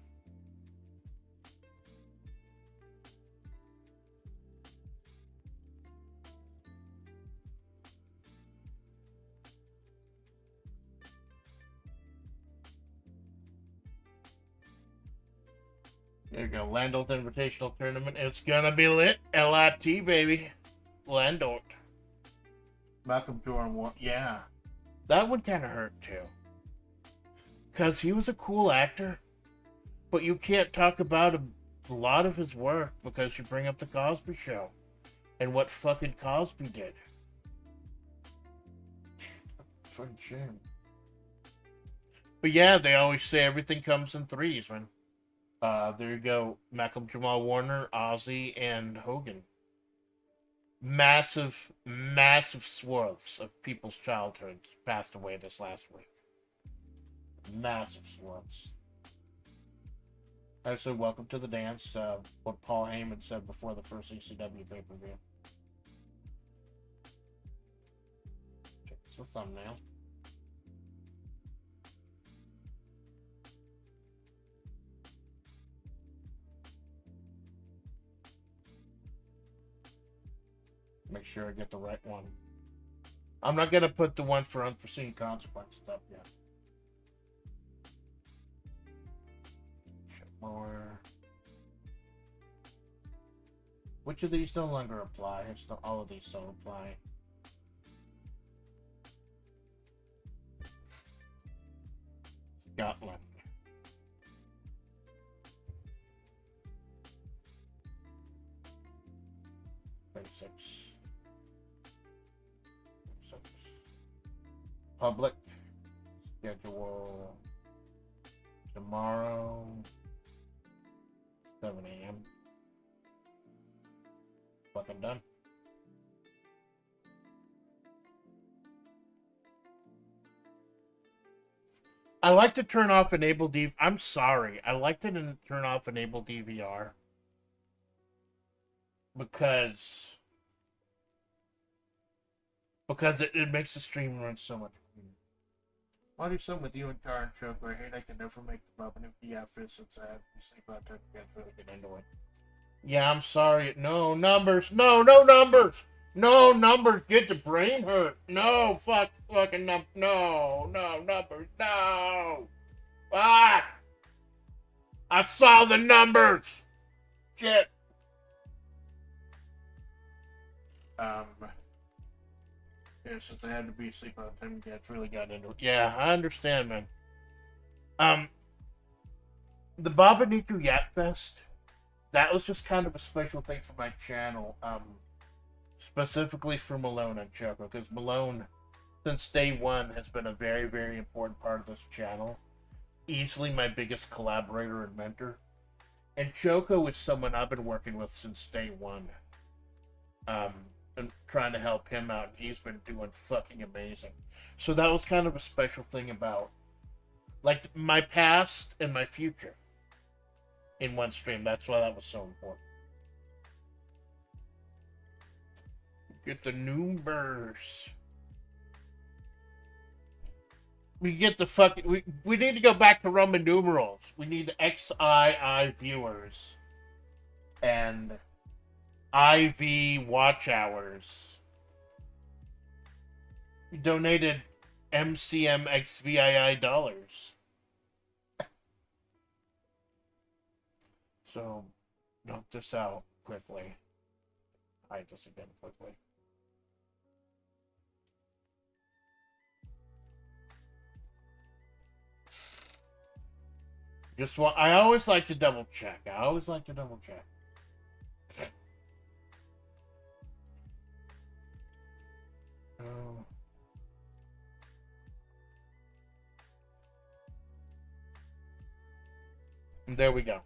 There you go, Landolt Invitational Tournament. It's gonna be lit. LIT, baby. Landolt. Malcolm Jordan, yeah. That one kind of hurt, too. Because he was a cool actor, but you can't talk about a lot of his work because you bring up the Cosby Show and what fucking Cosby did. Fucking shame. But yeah, they always say everything comes in threes, man. There you go. Malcolm Jamal Warner, Ozzy, and Hogan. Massive, massive swaths of people's childhoods passed away this last week. Massive swaths. I said, welcome to the dance. What Paul Heyman said before the first ECW pay-per-view. Check the thumbnail. Make sure I get the right one. I'm not going to put the one for unforeseen consequences up yet. Show more. Which of these no longer apply? All of these don't apply. Scotland. Basics. Public schedule tomorrow 7 a.m. Fucking done. I like to turn off enable DVR. I'm sorry. I like to turn off enable DVR because it makes the stream run so much. I'll do something with you and Car and Choco. I hate I can never make the Babanuki outfit since I have to sleep out there to really get into it. Yeah, I'm sorry. No numbers. No, no numbers. No numbers. Get the brain hurt. No, fucking no, numbers. No. Fuck. I saw the numbers. Shit. Yeah, since I had to be asleep on time, it's really got into it. Yeah, I understand, man. The Babaniku Yak Fest, that was just kind of a special thing for my channel. Specifically for Malone and Choco, because Malone, since day one, has been a very, very important part of this channel. Easily my biggest collaborator and mentor. And Choco is someone I've been working with since day one. And trying to help him out, and he's been doing fucking amazing. So that was kind of a special thing about, like, my past and my future in one stream. That's why that was so important. Get the numbers. We get the fucking. We need to go back to Roman numerals. We need XII viewers and IV watch hours. We donated MCMXVII dollars. So, knock this out quickly. Hide this again quickly. Just want. I always like to double check. Oh. And there we go.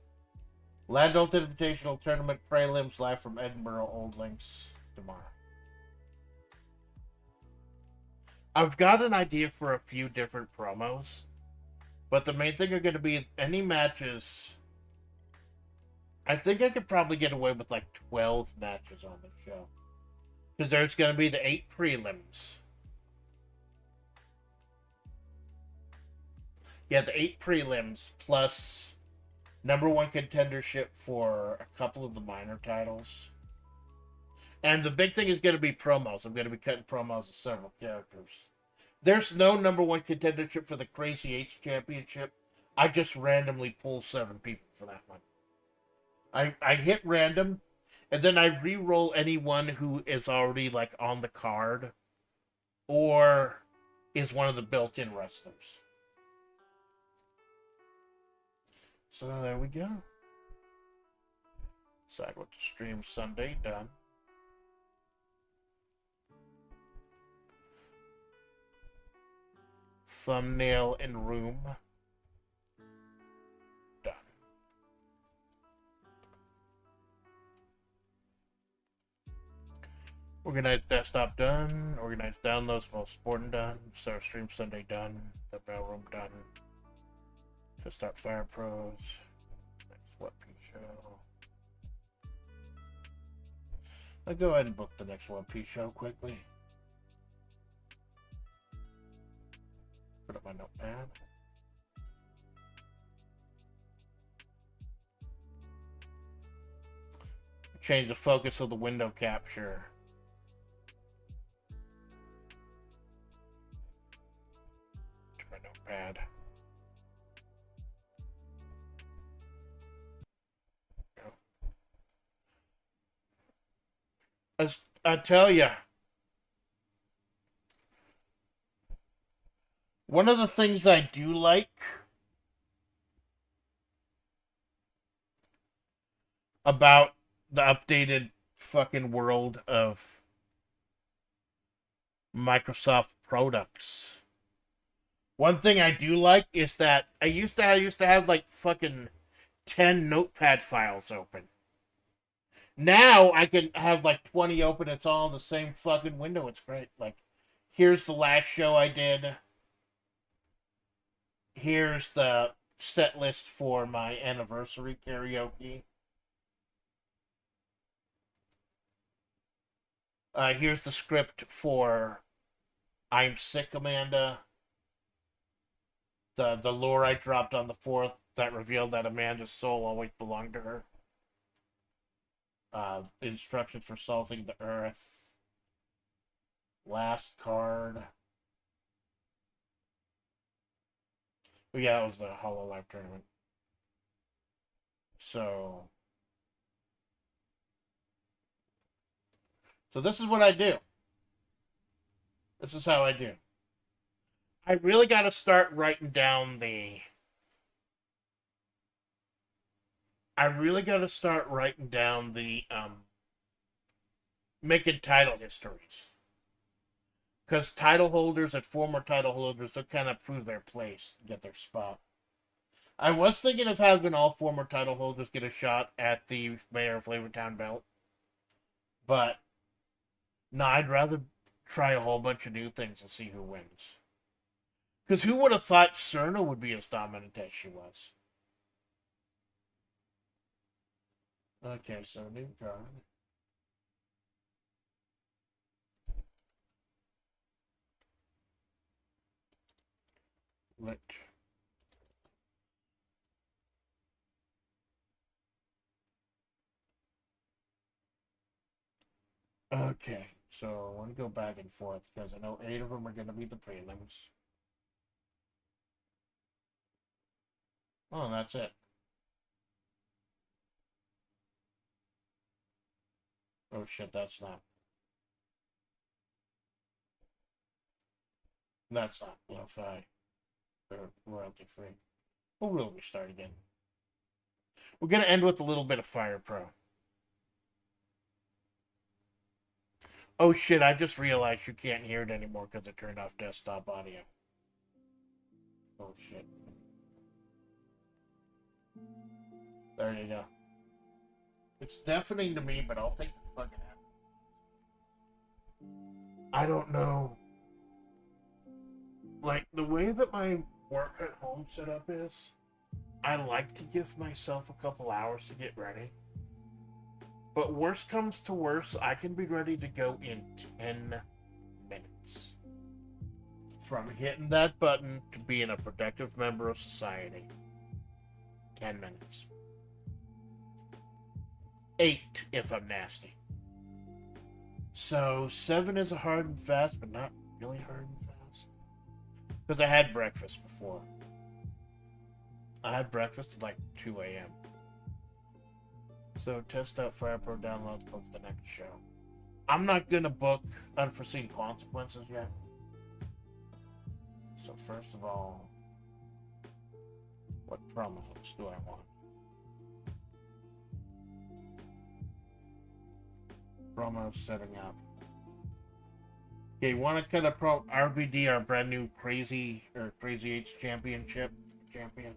Landult Invitational Tournament Prelims live from Edinburgh. Old links tomorrow. I've got an idea for a few different promos, but the main thing are going to be any matches. I think I could probably get away with like 12 matches on the show. Because there's going to be the 8 prelims. Yeah, the 8 prelims plus #1 contendership for a couple of the minor titles. And the big thing is going to be promos. I'm going to be cutting promos of several characters. There's no #1 contendership for the Crazy H Championship. I just randomly pull 7 people for that one. I hit random, and then I re-roll anyone who is already like on the card or is one of the built-in wrestlers. So there we go. Decide what to stream Sunday, done. Thumbnail in room, done. Organized desktop done. Organized downloads, most sporting done. Start stream Sunday done. The bell room done. To start Fire Pros. Next What Piece show. I'll go ahead and book the next One Piece show quickly. Put up my notepad. Change the focus of the window capture. To my notepad. As I tell you, one of the things I do like about the updated fucking world of Microsoft products. One thing I do like is that I used to have like fucking 10 notepad files open. Now I can have like 20 open. It's all in the same fucking window. It's great. Like, here's the last show I did. Here's the set list for my anniversary karaoke. Here's the script for I'm Sick, Amanda. The lore I dropped on the 4th that revealed that Amanda's soul always belonged to her. Instructions for salting the earth. Last card. Oh, yeah, that was the Hollow Life tournament. So this is what I do. This is how I do. I really got to start writing down the. I really got to start writing down the making title histories. Because title holders and former title holders, they'll kind of prove their place, get their spot. I was thinking of having all former title holders get a shot at the Mayor of Flavortown belt. But, no, I'd rather try a whole bunch of new things and see who wins. Because who would have thought Cerna would be as dominant as she was? Okay, so new card. Lit. Okay, so I want to go back and forth because I know 8 of them are going to be the prelims. Oh, that's it. Oh shit, that's not. That's not lo-fi. Or royalty free. We'll really restart again. We're going to end with a little bit of Fire Pro. Oh shit, I just realized you can't hear it anymore because it turned off desktop audio. Oh shit. There you go. It's deafening to me, but I'll take the fucking app. I don't know. Like, the way that my work at home setup is, I like to give myself a couple hours to get ready. But worst comes to worst, I can be ready to go in 10 minutes. From hitting that button to being a productive member of society. 10 minutes. 8 if I'm nasty. So 7 is a hard and fast, but not really hard and fast. Because I had breakfast before. I had breakfast at like 2 a.m. So test out Fire Pro downloads for the next show. I'm not going to book Unforeseen Consequences yet. So first of all, what promos do I want? Promos setting up. Okay, you want to cut a RBD, our brand new Crazy H Championship champion?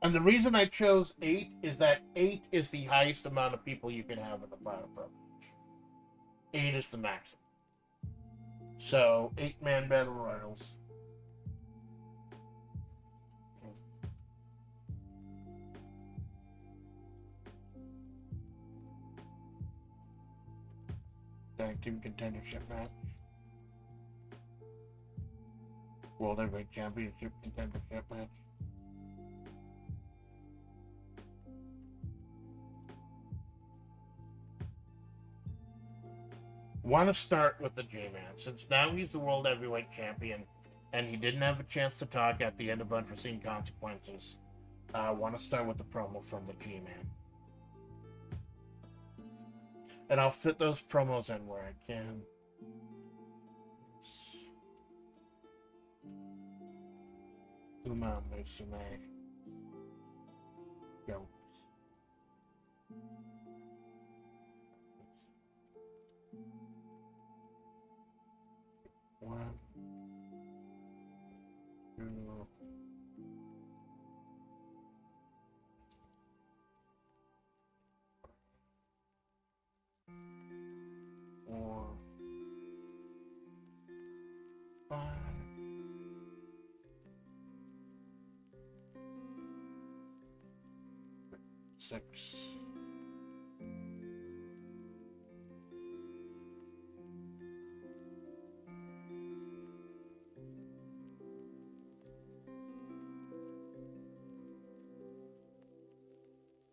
And the reason I chose 8 is that 8 is the highest amount of people you can have in the Fire Pro match. 8 is the maximum. So, 8-man battle royals. Tag team contendership match. World Heavyweight Championship contendership match. Want to start with the J-Man, since now he's the World Heavyweight Champion, and he didn't have a chance to talk at the end of Unforeseen Consequences. I want to start with the promo from the G-Man. And I'll fit those promos in where I can. Uma Musume. Go. One, two, 4, 5, 6.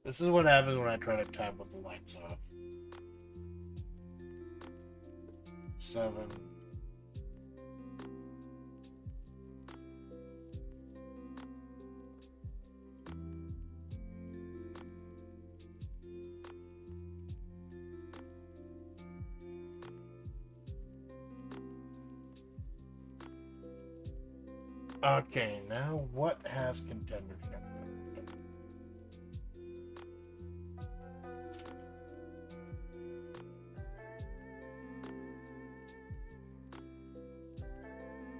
This is what happens when I try to type with the lights off. 7. Okay, now what has contendership?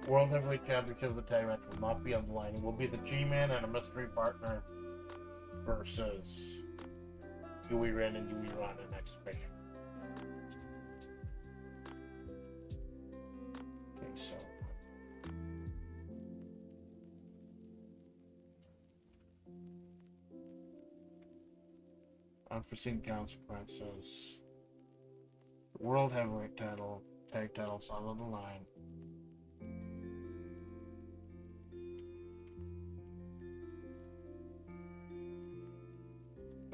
World Heavyweight Championship of the tag match will not be on the line. It will be the G-Man and a mystery partner versus Yui Ren and Yui Ron in exhibition. Okay, so unforeseen consequences. World Heavyweight title, tag titles on the line.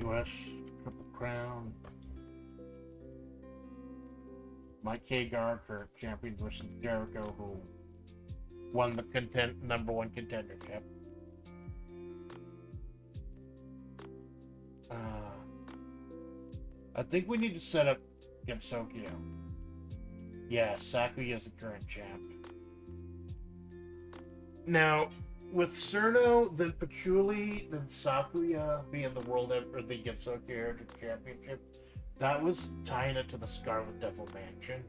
US Triple Crown. Mike Hagar, champion versus Jericho, who won the number 1 contendership. I think we need to set up Gensokyo. Yeah, Sakuya is the current champ. Now, with Cerno, then Patchouli, then Sakuya being the world or the Gensokyo Heritage Championship, that was tying it to the Scarlet Devil Mansion.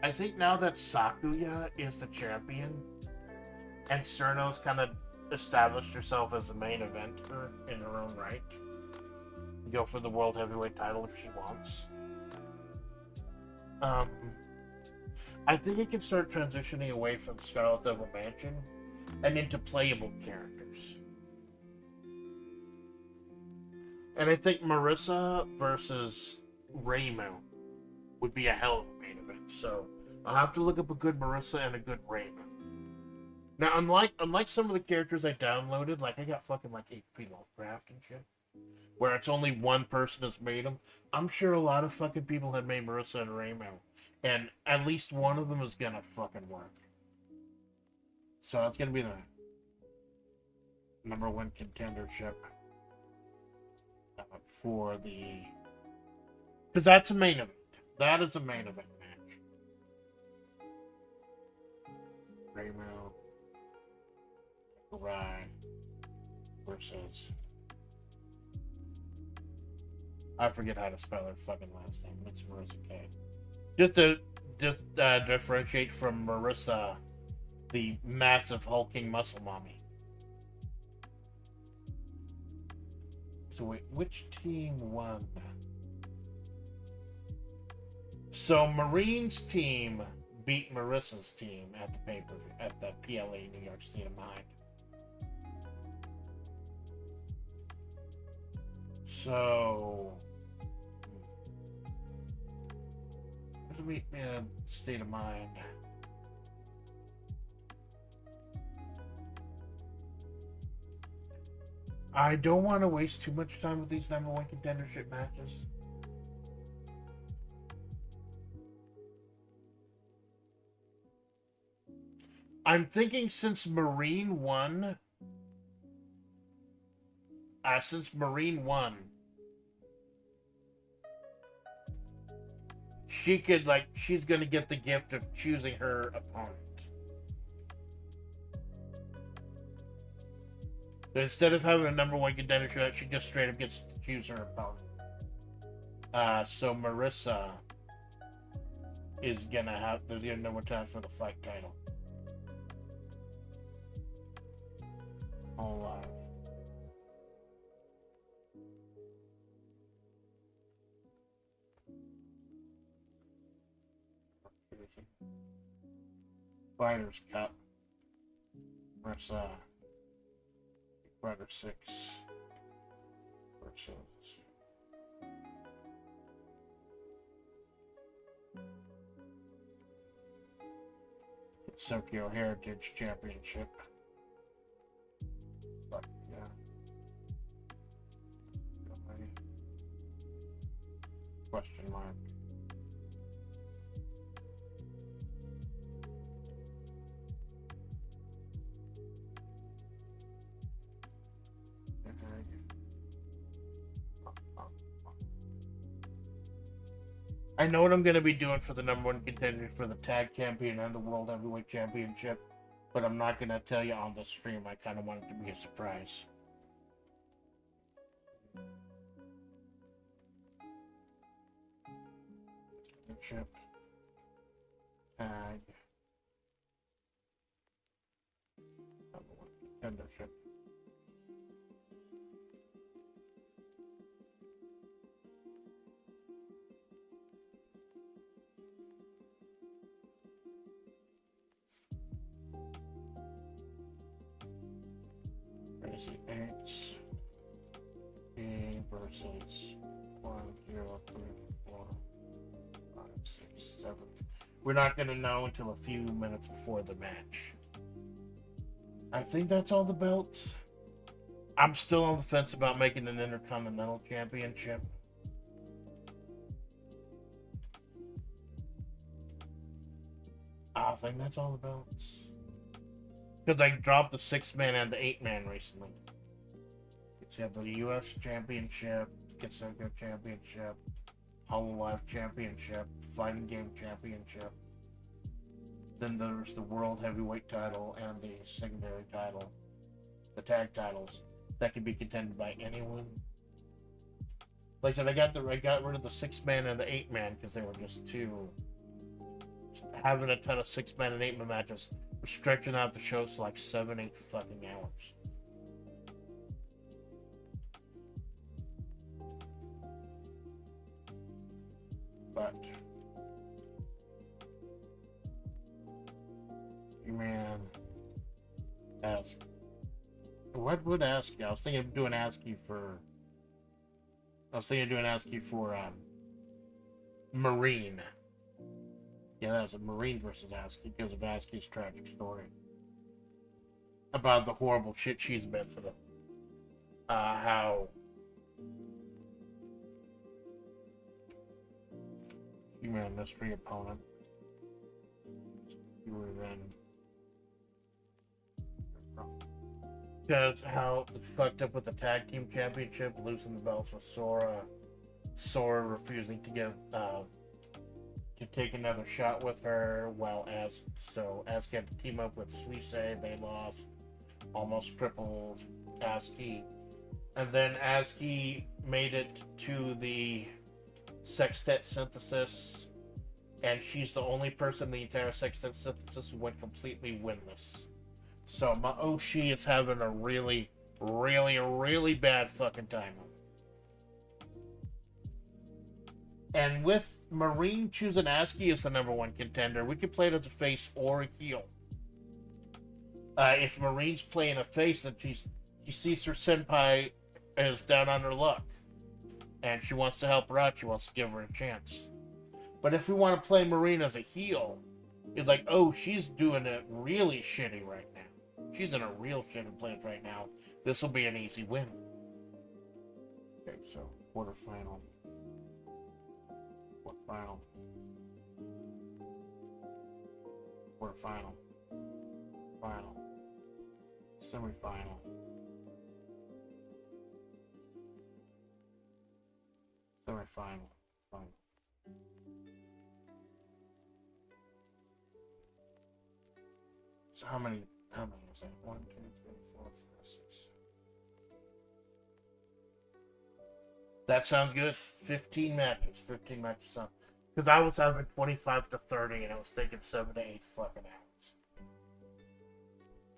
I think now that Sakuya is the champion, and Cerno's kind of established herself as a main eventer in her own right, go for the World Heavyweight title if she wants. I think it can start transitioning away from Scarlet Devil Mansion and into playable characters. And I think Marissa versus Reimu would be a hell of a main event. So I'll have to look up a good Marissa and a good Reimu. Now, unlike some of the characters I downloaded, like I got fucking like HP Lovecraft and shit, where it's only one person has made them, I'm sure a lot of fucking people have made Marissa and Reimu. And at least one of them is gonna fucking work. So that's gonna be the number 1 contendership for the... Because that's a main event. That is a main event match. Reimu, Rai versus... I forget how to spell her fucking last name. It's Marissa K. Just to differentiate from Marissa, the massive hulking muscle mommy. So wait, which team won? So Marine's team beat Marissa's team at the pay-per-view at the PLA New York State of Mind. So state of mind. I don't want to waste too much time with these number 1 contendership matches. I'm thinking since Marine won, she could, like, she's gonna get the gift of choosing her opponent. So instead of having a number 1 contendership, she just straight up gets to choose her opponent. So Marissa is gonna have, there's gonna be no more time for the fight title. All live. Fighters Cup. That's Fighter 6 versus Tokyo Heritage Championship. Fuck yeah. Question mark. I know what I'm going to be doing for the #1 contender for the tag champion and the world heavyweight championship, but I'm not going to tell you on the stream. I kind of want it to be a surprise. Championship. Tag. #1 contendership. Crazy 8. B versus 1, 0, 3, 4, 5, 6, 7. We're not going to know until a few minutes before the match. I think that's all the belts. I'm still on the fence about making an Intercontinental Championship. I think that's all the belts. Because I dropped the 6-man and the 8-man recently. You have the U.S. Championship, Kitsugo Championship, Hololive Championship, Fighting Game Championship. Then there's the World Heavyweight title and the secondary title, the tag titles that can be contended by anyone. Like I said, I got rid of the 6-man and the 8-man because they were just too. Having a ton of 6-man and 8-man matches, we're stretching out the shows to like 7-8 fucking hours. But man, ask. What would ask you? I was thinking of doing ASCII for. Marine. Yeah, that was a Marine versus ASCII because of ASCII's tragic story about the horrible shit she's been through. How you were a mystery opponent. You were then. Because how it fucked up with the tag team championship, losing the belts with Sora refusing to give to take another shot with her, while Asuka had to team up with Suisei. They lost, almost crippled Asuka, and then Asuka made it to the Sextet Synthesis, and she's the only person in the entire Sextet Synthesis who went completely winless. So Maoshi is having a really, really, really bad fucking time. And with Marine choosing Asuka as the #1 contender, we can play it as a face or a heel. If Marine's playing a face, then she sees her senpai is down on her luck, and she wants to help her out. She wants to give her a chance. But if we want to play Marine as a heel, it's like, oh, she's doing it really shitty right now. She's in a real shitty place right now. This will be an easy win. Okay, so quarterfinal. Quarterfinal. Quarterfinal. Final. Semifinal. Semifinal. Final. So how many is that? 1, 2, 3, 4, 5, 6. That sounds good. 15 matches. 15 matches sound. Because I was having 25 to 30 and I was taking 7 to 8 fucking hours.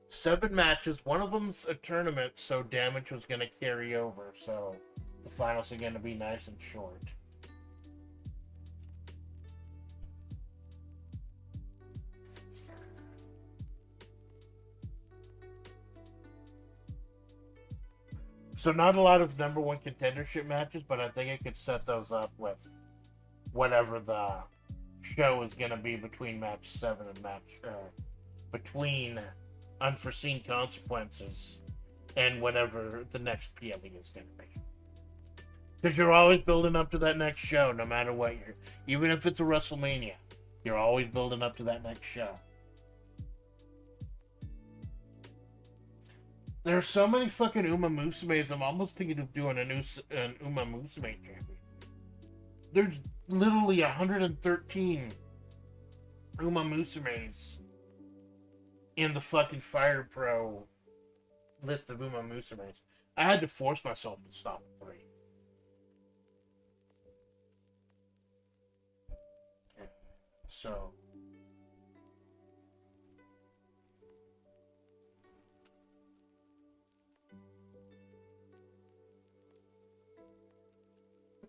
7 matches. One of them's a tournament, so damage was going to carry over. So the finals are going to be nice and short. So not a lot of number one contendership matches, but I think I could set those up with whatever the show is going to be between match 7 and between unforeseen consequences and whatever the next PLE is going to be. Because you're always building up to that next show, no matter what you're. Even if it's a WrestleMania, you're always building up to that next show. There are so many fucking Uma Musumes, I'm almost thinking of doing an Uma Musume champion. There's literally 113 Uma Musumes in the fucking Fire Pro list of Uma Musumes. I had to force myself to stop at 3. Okay. So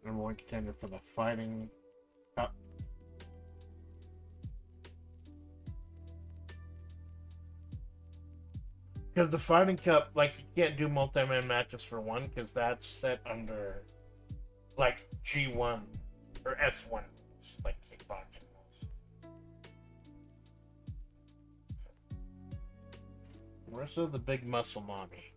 number one contender for the Fighting Cup. Because the Fighting Cup, like, you can't do multi-man matches for one, because that's set under, like, G1 or S1 rules, like kickboxing rules. Where's the big muscle mommy?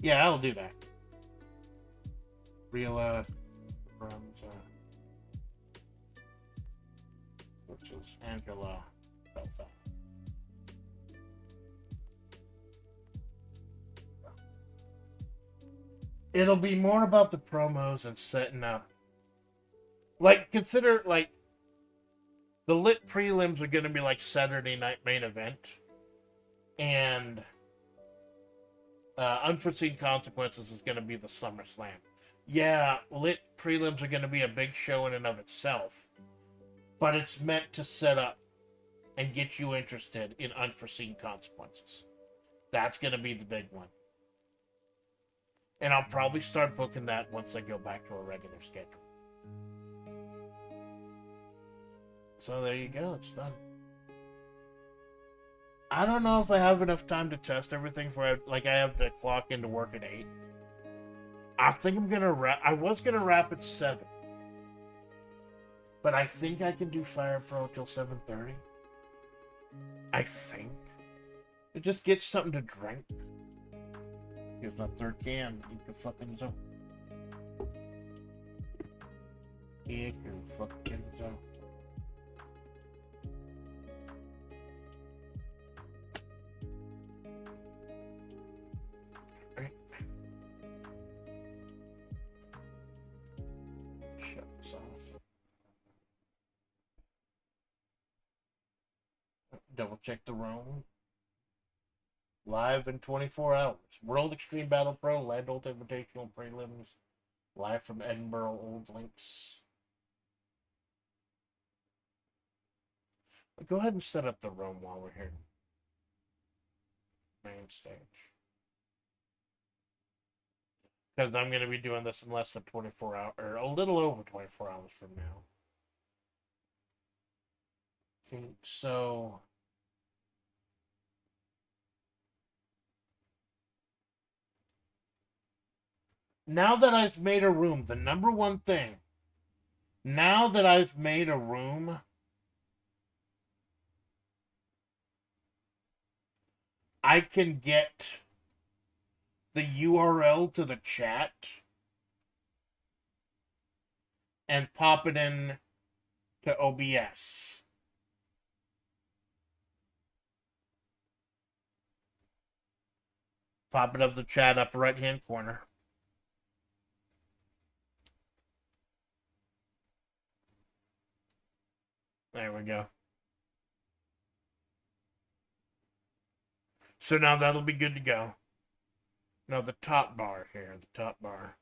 Yeah, I'll do that. Real runs, which is Angela Belta. It'll be more about the promos and setting up. Like, consider, like, the lit prelims are going to be like Saturday night main event. And unforeseen consequences is going to be the SummerSlam. Yeah, lit prelims are going to be a big show in and of itself, but it's meant to set up and get you interested in unforeseen consequences. That's going to be the big one. And I'll probably start booking that once I go back to a regular schedule. So there you go, it's done. I don't know if I have enough time to test everything for, like, I have to clock into work at 8. I think I'm gonna wrap. I was gonna wrap at 7, but I think I can do Fire Pro till 7:30. I think. It just gets something to drink. Here's my third can. You can fucking zo. You can fucking zo. Double check the room. Live in 24 hours. World Extreme Battle Pro, Land Ult Invitational Prelims. Live from Edinburgh, Old Links. Go ahead and set up the room while we're here. Main stage. Because I'm going to be doing this in less than 24 hours, or a little over 24 hours from now. Okay, so now that I've made a room, the number one thing, now that I've made a room, I can get the URL to the chat and pop it in to OBS. Pop it up the chat, upper right hand corner. There we go. So now that'll be good to go. Now the top bar here, the top bar.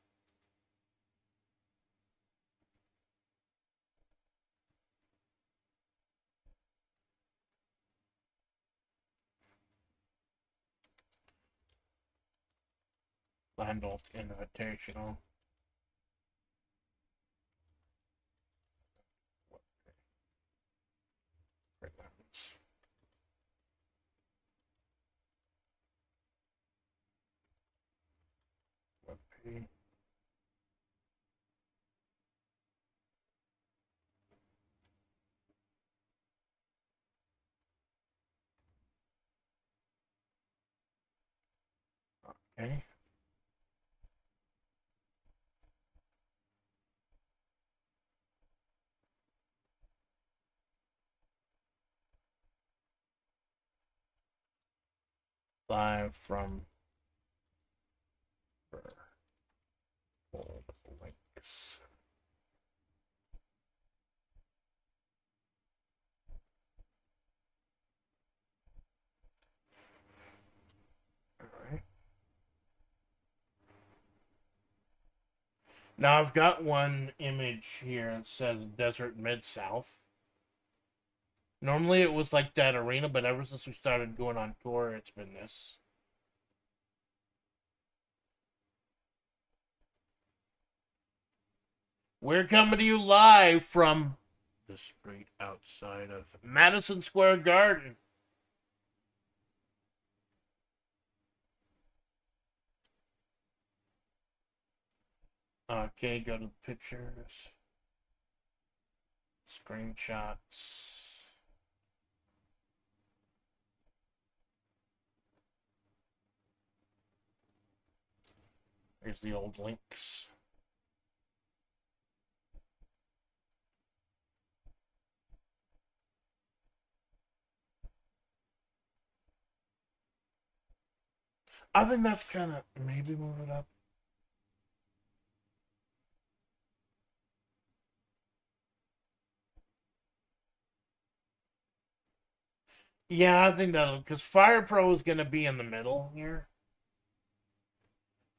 Land Ult Invitational. Okay. Okay. Live from old links. All right. Now I've got one image here that says Desert Mid-South. Normally it was like that arena, but ever since we started going on tour, it's been this. We're coming to you live from the street outside of Madison Square Garden. Okay, go to pictures. Screenshots. Here's the old links. I think that's kind of, maybe move it up. Yeah, I think that'll, because Fire Pro is going to be in the middle here.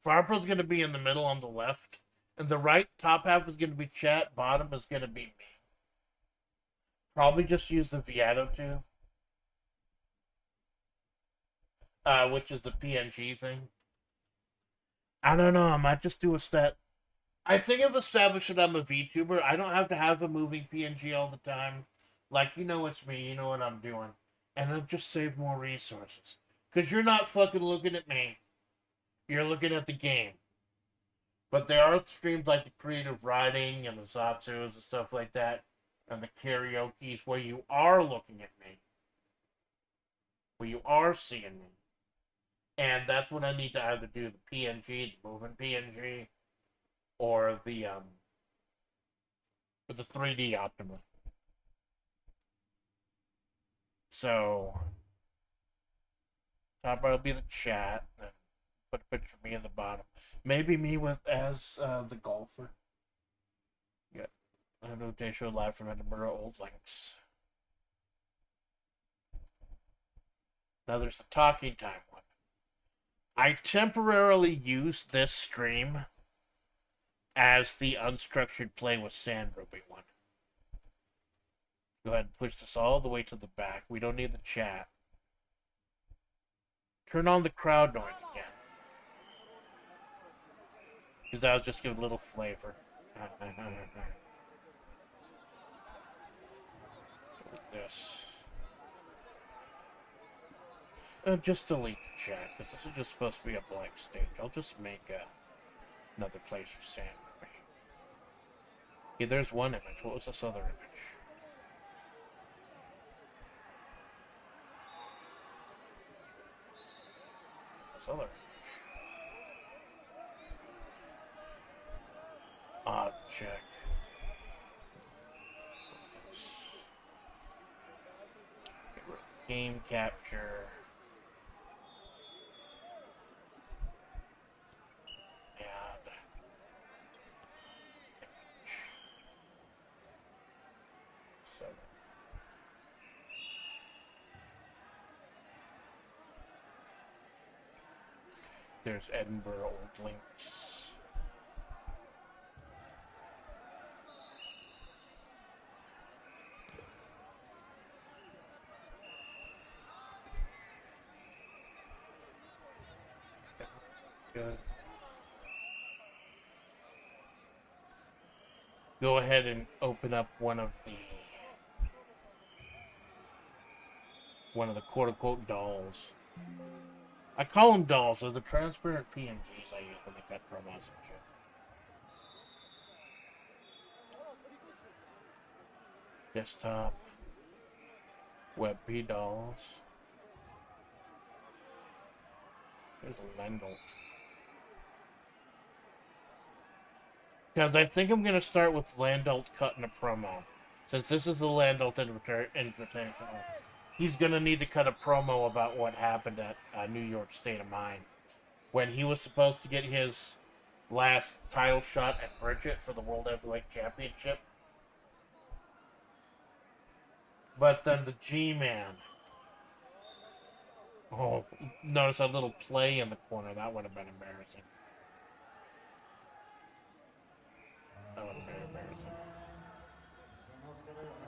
Fire Pro is going to be in the middle on the left. And the right top half is going to be chat, bottom is going to be me. Probably just use the Viato tube. Which is the PNG thing. I don't know, I might just do a stat. I think I've established that I'm a VTuber. I don't have to have a moving PNG all the time. Like, you know it's me, you know what I'm doing. And I'll just save more resources. Because you're not fucking looking at me. You're looking at the game. But there are streams like the creative writing and the Zatsus and stuff like that. And the karaoke's where you are looking at me. Where you are seeing me. And that's when I need to either do the PNG, the moving PNG, or the 3D Optima. So top right will be the chat, and put a picture of me in the bottom. Maybe me with as the golfer. Yeah, I know they show live from Edinburgh Old Links. Now there's the talking time one. I temporarily used this stream as the unstructured play with Sand Ruby one. Go ahead and push this all the way to the back. We don't need the chat. Turn on the crowd noise again. Because that'll just give a little flavor. Delete this. Just delete the chat, because this is just supposed to be a blank stage. I'll just make another place for Sand Ruby. Okay, there's one image. What was this other image? What's this other image? Check. Get rid of game capture. And image. 7. There's Edinburgh Old Links. Good. Go ahead and open up one of the quote unquote dolls. I call them dolls. They're the transparent PNGs I use when I cut promos and shit. Desktop. WebP dolls. There's a Lendl. Because I think I'm going to start with Landelt cutting a promo. Since this is the Landelt Invitational, he's going to need to cut a promo about what happened at New York State of Mind. When he was supposed to get his last title shot at Bridget for the World Heavyweight Championship. But then the G-Man. Oh, notice a little play in the corner. That would have been embarrassing. That would have been embarrassing.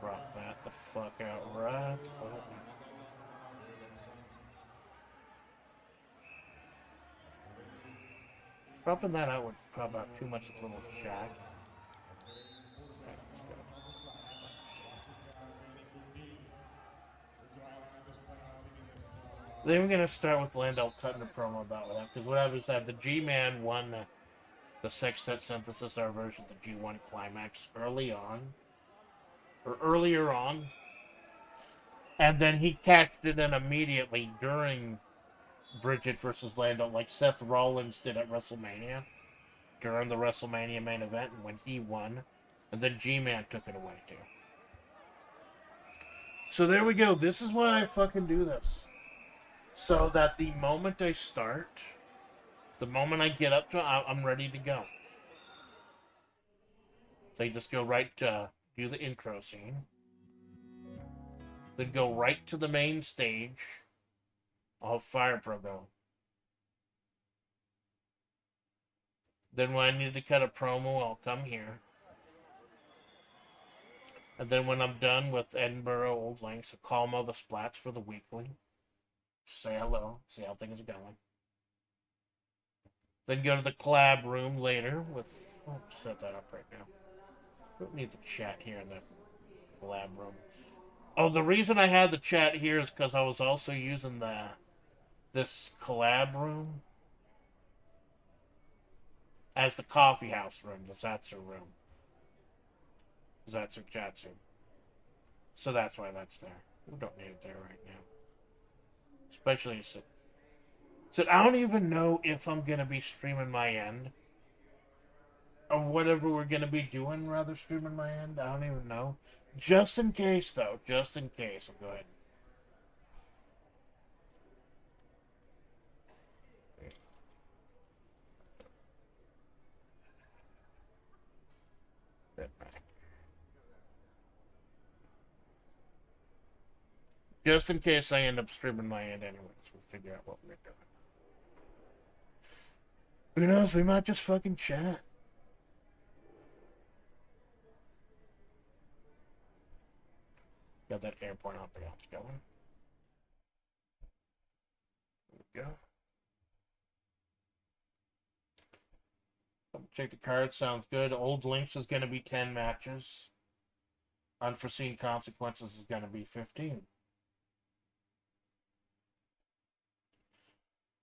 Drop that the fuck out right the fuck out. Dropping that out would drop out too much of the little shack. Okay, let's go. Then we're gonna start with Landau cutting a promo about that, because what happens is that the G-Man won the Sextet Synthesis, our version of the G1 Climax earlier on, and then he cashed it in immediately during Bridget versus Lando, like Seth Rollins did at WrestleMania, during the WrestleMania main event, and when he won, and then G-Man took it away too. So there we go. This is why I fucking do this. So that the moment I start, the moment I get up to, I'm ready to go. So you just go right to do the intro scene. Then go right to the main stage. I'll have Fire Pro go. Then when I need to cut a promo, I'll come here. And then when I'm done with Edinburgh Old Links, I'll call Amanda Splatts for the weekly. Say hello, see how things are going. Then go to the collab room later with... I'll set that up right now. Don't need the chat here in the collab room. Oh, the reason I had the chat here is because I was also using this collab room as the coffee house room, the Zatsu room. Zatsu Jatsu. So that's why that's there. We don't need it there right now. Especially so I don't even know if I'm going to be streaming my end. Or whatever we're going to be doing, rather, streaming my end. I don't even know. Just in case, though. Just in case. I'll go ahead. Just in case I end up streaming my end anyways. We'll figure out what we're doing. Who knows? We might just fucking chat. Got that airport ambiance going. There we go. Check the card. Sounds good. Old Links is going to be 10 matches. Unforeseen Consequences is going to be 15.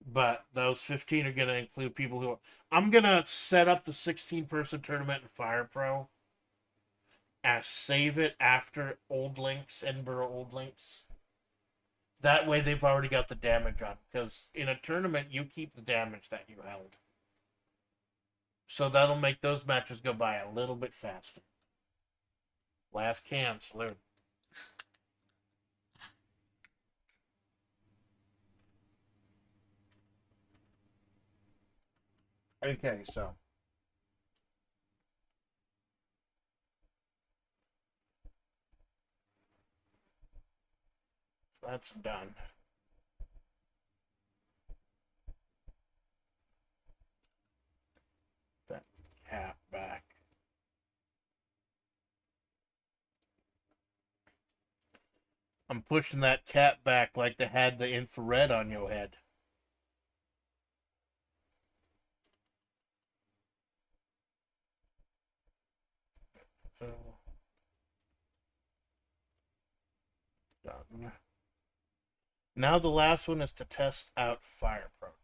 But those 15 are going to include people who... I'm going to set up the 16-person tournament in Fire Pro as save it after Old Links, Edinburgh Old Links. That way they've already got the damage on. Because in a tournament, you keep the damage that you held. So that'll make those matches go by a little bit faster. Last can, salute. Okay, so that's done. That cap back. I'm pushing that cap back like they had the infrared on your head. So done. Now the last one is to test out FirePro.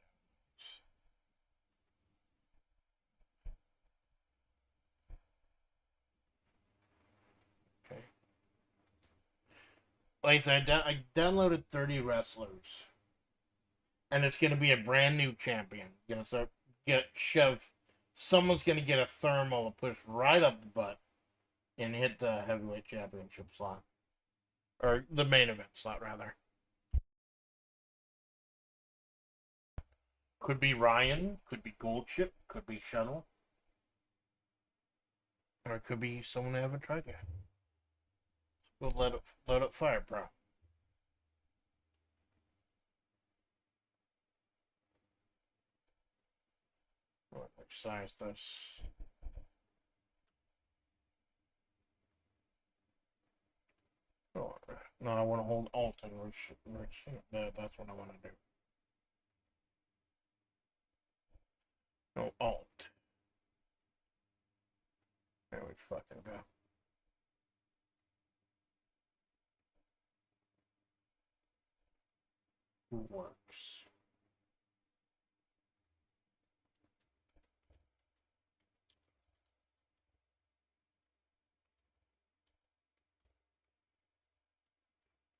Okay. Like I said, I downloaded 30 wrestlers, and it's going to be a brand new champion. Gonna start get shoved. Someone's going to get a thermal and push right up the butt and hit the heavyweight championship slot, or the main event slot rather. Could be Ryan, could be Goldship, could be Shuttle, or it could be someone I haven't tried yet. We'll load up FirePro. Which size this? Oh, no, I want to hold Alt and that's what I want to do. No, Alt. There we fucking go. Who works?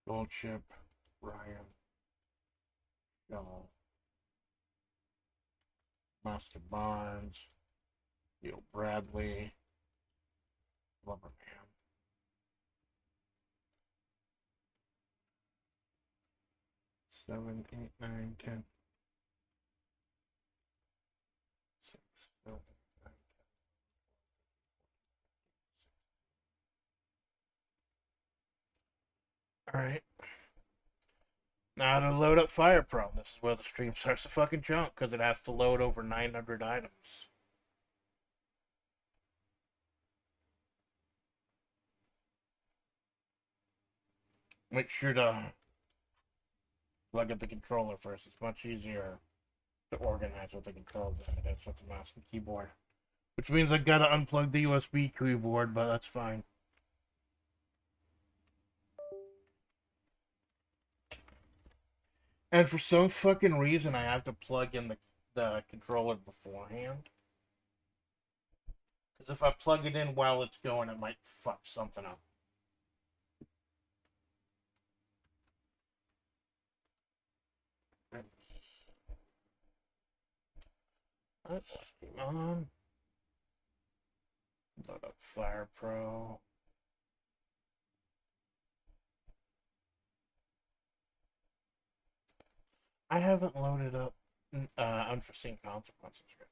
Goldship, Ryan, Shill, Master Barnes, Neil Bradley, Lumberman. 7, 8, 9, 10. 6, 7, 9, 10. Alright. Now to load up FirePro. This is where the stream starts to fucking jump because it has to load over 900 items. Make sure to plug in the controller first. It's much easier to organize with the controller than it is with the mouse and keyboard. Which means I gotta unplug the USB keyboard, but that's fine. And for some fucking reason, I have to plug in the controller beforehand. Because if I plug it in while it's going, it might fuck something up. Let's keep on. Load up FirePro. I haven't loaded up unforeseen consequences yet.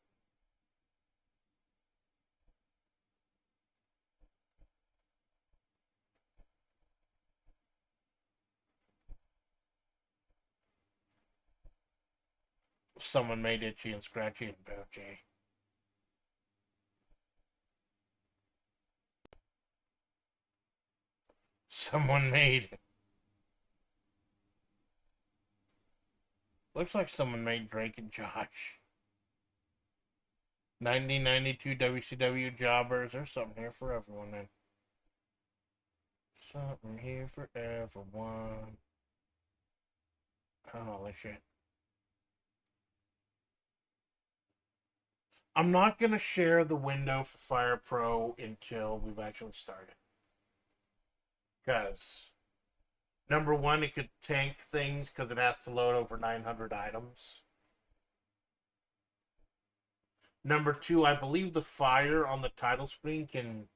Someone made Itchy and Scratchy and Pouchy. Someone made. Looks like someone made Drake and Josh. 1992 WCW jobbers. There's something here for everyone then. Something here for everyone. Holy shit. I'm not going to share the window for FirePro until we've actually started. Because, number one, it could tank things because it has to load over 900 items. Number two, I believe the fire on the title screen can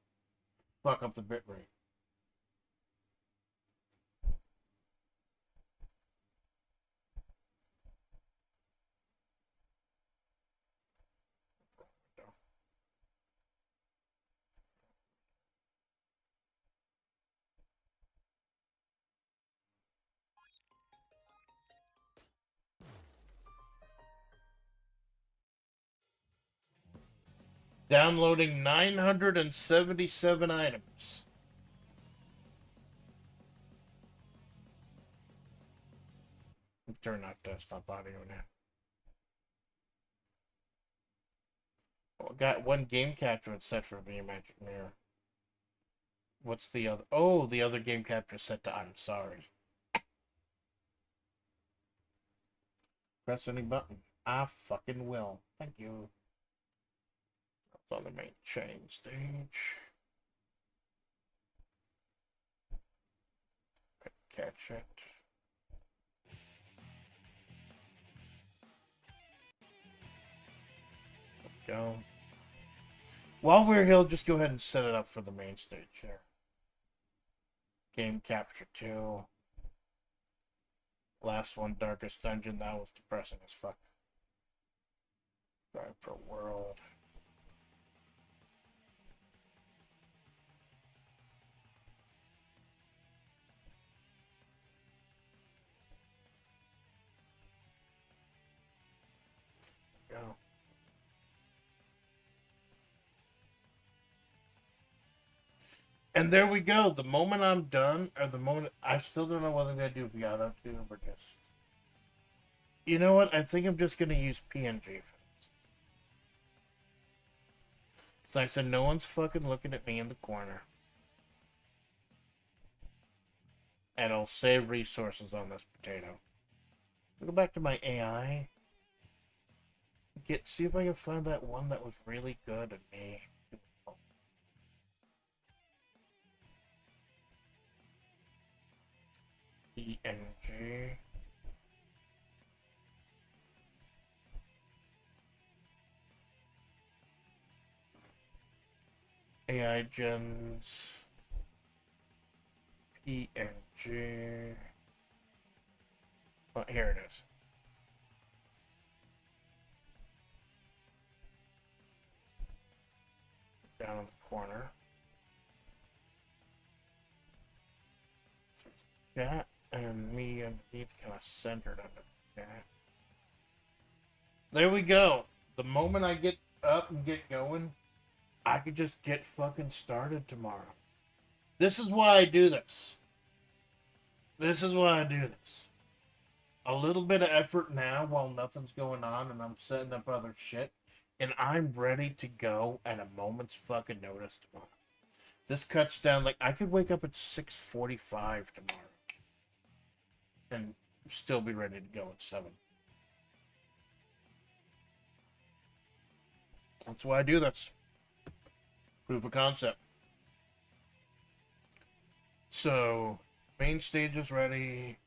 fuck up the bitrate. Downloading 977 items. Turn off desktop audio now. Well, got one game capture set for Via Magic Mirror. What's the other? Oh, the other game capture set to I'm sorry. Press any button. I fucking will. Thank you. That's on the main chain stage. Catch it. Go. While we're here, just go ahead and set it up for the main stage here. Game Capture 2. Last one, Darkest Dungeon. That was depressing as fuck. Sorry for world. Go. And there we go. The moment I'm done, or the moment I still don't know what I'm gonna do Violates or just. You know what? I think I'm just gonna use PNG for this. So I said, no one's fucking looking at me in the corner, and I'll save resources on this potato. I'll go back to my AI. See if I can find that one that was really good at me. PNG. AI gens. PNG. Oh, here it is. Down in the corner. So it's chat and me underneath, kind of centered under the chat. There we go. The moment I get up and get going, I could just get fucking started tomorrow. This is why I do this. This is why I do this. A little bit of effort now while nothing's going on and I'm setting up other shit. And I'm ready to go at a moment's fucking notice tomorrow. This cuts down, like, I could wake up at 6:45 tomorrow. And still be ready to go at 7. That's why I do this. Proof of concept. So, main stage is ready.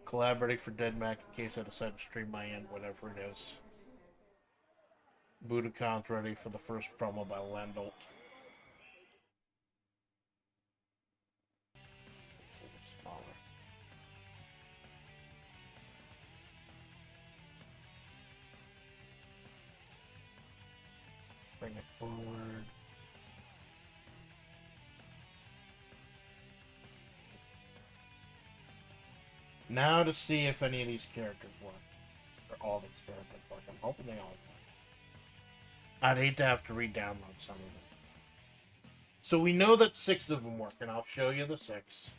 Collaborating for DeadMac in case I decide to stream my end, whatever it is. Budokan's ready for the first promo by Landolt. It's a little smaller. Bring it forward. Now to see if any of these characters work. Or all these characters work. I'm hoping they all work. I'd hate to have to re-download some of them. So we know that 6 of them work, and I'll show you the 6.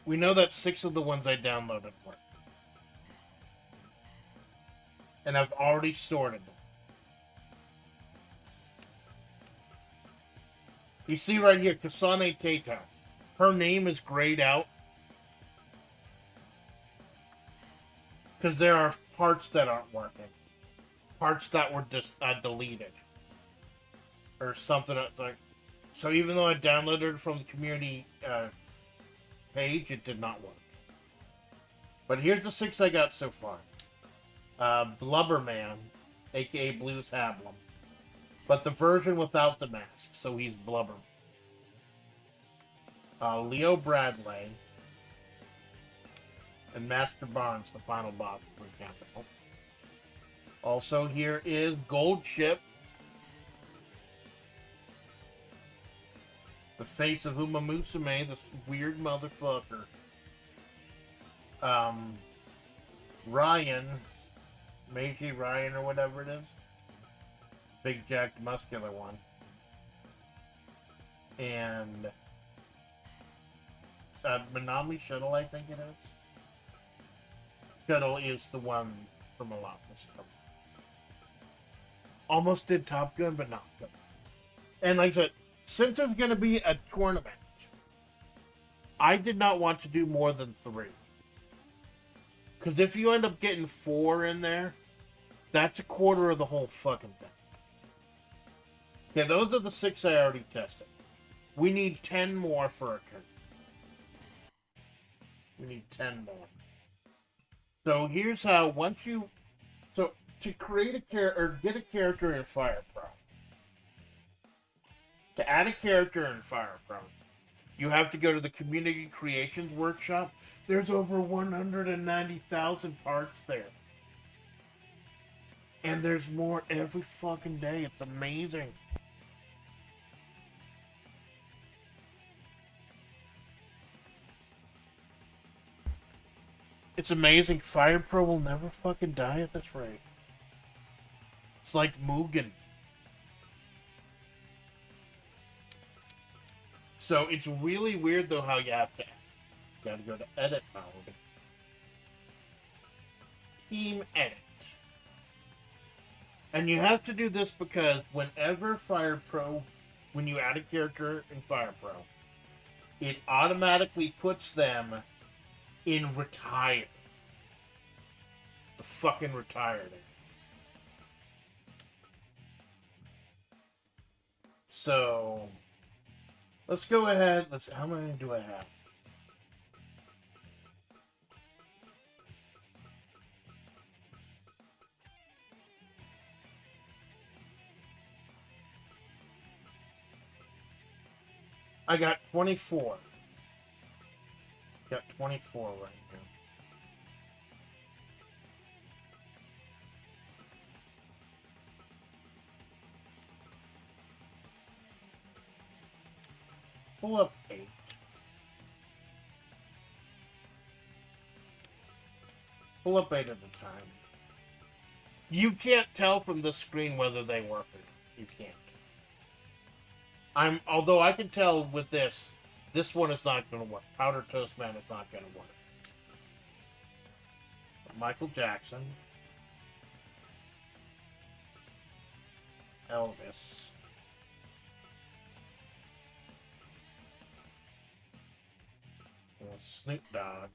We know that 6 of the ones I downloaded work. And I've already sorted them. You see right here, Kasane Teita. Her name is grayed out. Because there are parts that aren't working. Parts that were just deleted. Or something like. So even though I downloaded it from the community page, it did not work. But here's the 6 I got so far. Blubberman, aka Blues Hablum. But the version without the mask, so he's Blubber. Leo Bradley. And Master Barnes, the final boss for Capital. Also, here is Gold Chip. The face of Uma Musume, this weird motherfucker. Ryan. Meiji Ryan or whatever it is. Big jacked muscular one. And Manami Shuttle, I think it is. Shuttle is the one from a lot. Almost did Top Gun, but not. And like I said, since there's going to be a tournament, I did not want to do more than 3. Because if you end up getting 4 in there, that's a quarter of the whole fucking thing. Okay, those are the 6 I already tested. We need 10 more for a curtain. We need 10 more. So here's how, once you... So, to create a character, or get a character in FirePro. To add a character in FirePro, you have to go to the Community Creations Workshop. There's over 190,000 parts there. And there's more every fucking day. It's amazing. It's amazing. FirePro will never fucking die at this rate. It's like Mugen. So it's really weird though how you have to. You gotta go to edit mode. Team edit. And you have to do this because whenever FirePro, when you add a character in FirePro, it automatically puts them in retired. The fucking retired. So let's go ahead. How many do I have? I got 24. Got 24 right now. Pull up 8. Pull up 8 at a time. You can't tell from the screen whether they work or not. You can't. Although I can tell with this one is not going to work. Powder Toast Man is not going to work. Michael Jackson. Elvis. Snoop Dogg.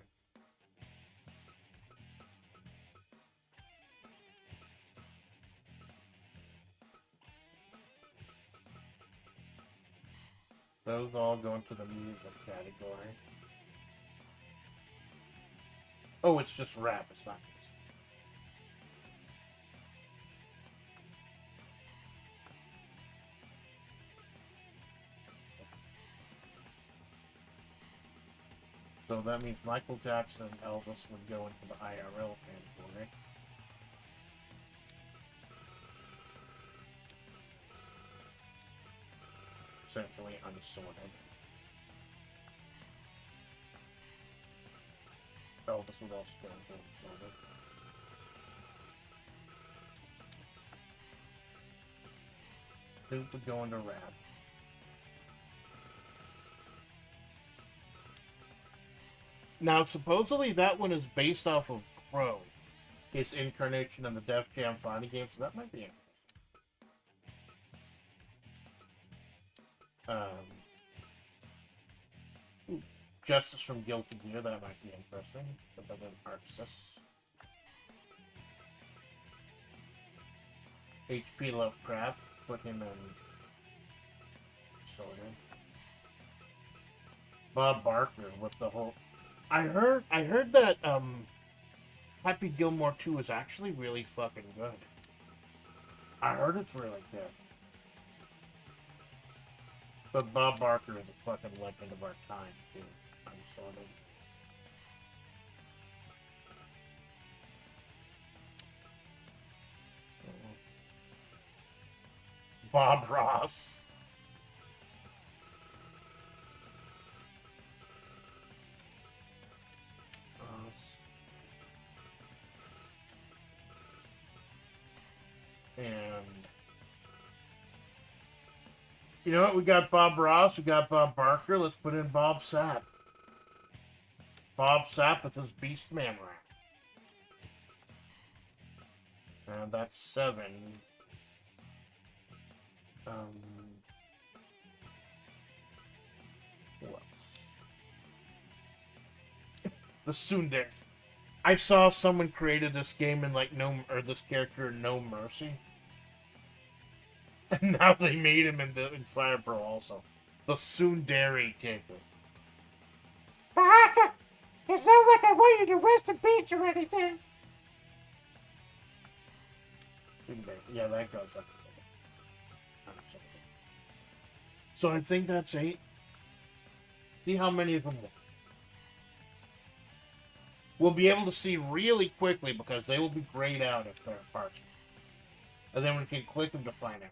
Those all go into the music category. Oh, it's just rap, it's not music. So that means Michael Jackson and Elvis would go into the IRL category. Essentially unsorted. Elvis would also go into unsorted. Snoop would go into rap. Now, supposedly that one is based off of Crow, his incarnation in the Def Jam fighting game, so that might be interesting. Justice from Guilty Gear, that might be interesting. Put that in Arxis. HP Lovecraft, put him in Sorted. Bob Barker with the whole... I heard that Happy Gilmore 2 is actually really fucking good. I heard it's really good. But Bob Barker is a fucking legend of our time, too. I'm sorted. Bob Ross. And you know what? We got Bob Ross, we got Bob Barker. Let's put in Bob Sapp. Bob Sapp with his Beastman rap. And that's 7. Who else? The tsundere. I saw someone created this game in like this character in No Mercy. And now they made him in Fire Pro also. The tsundere taker. But it's not like I want you to rest in peace or anything. Yeah, that goes up. So I think that's 8. See how many of them are. We'll be able to see really quickly because they will be grayed out if they're parts. And then we can click them to find out.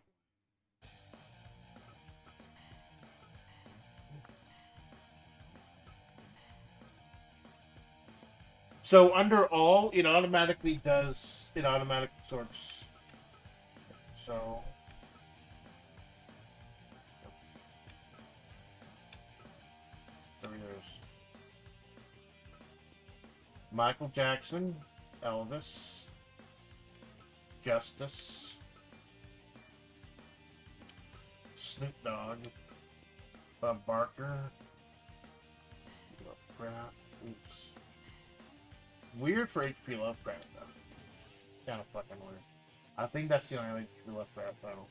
So under all, it automatically sorts. So there's Michael Jackson, Elvis, Justice, Snoop Dogg, Bob Barker, Lovecraft. Oops. Weird for H.P. Lovecraft, though. Kind of fucking weird. I think that's the only H.P. Lovecraft title.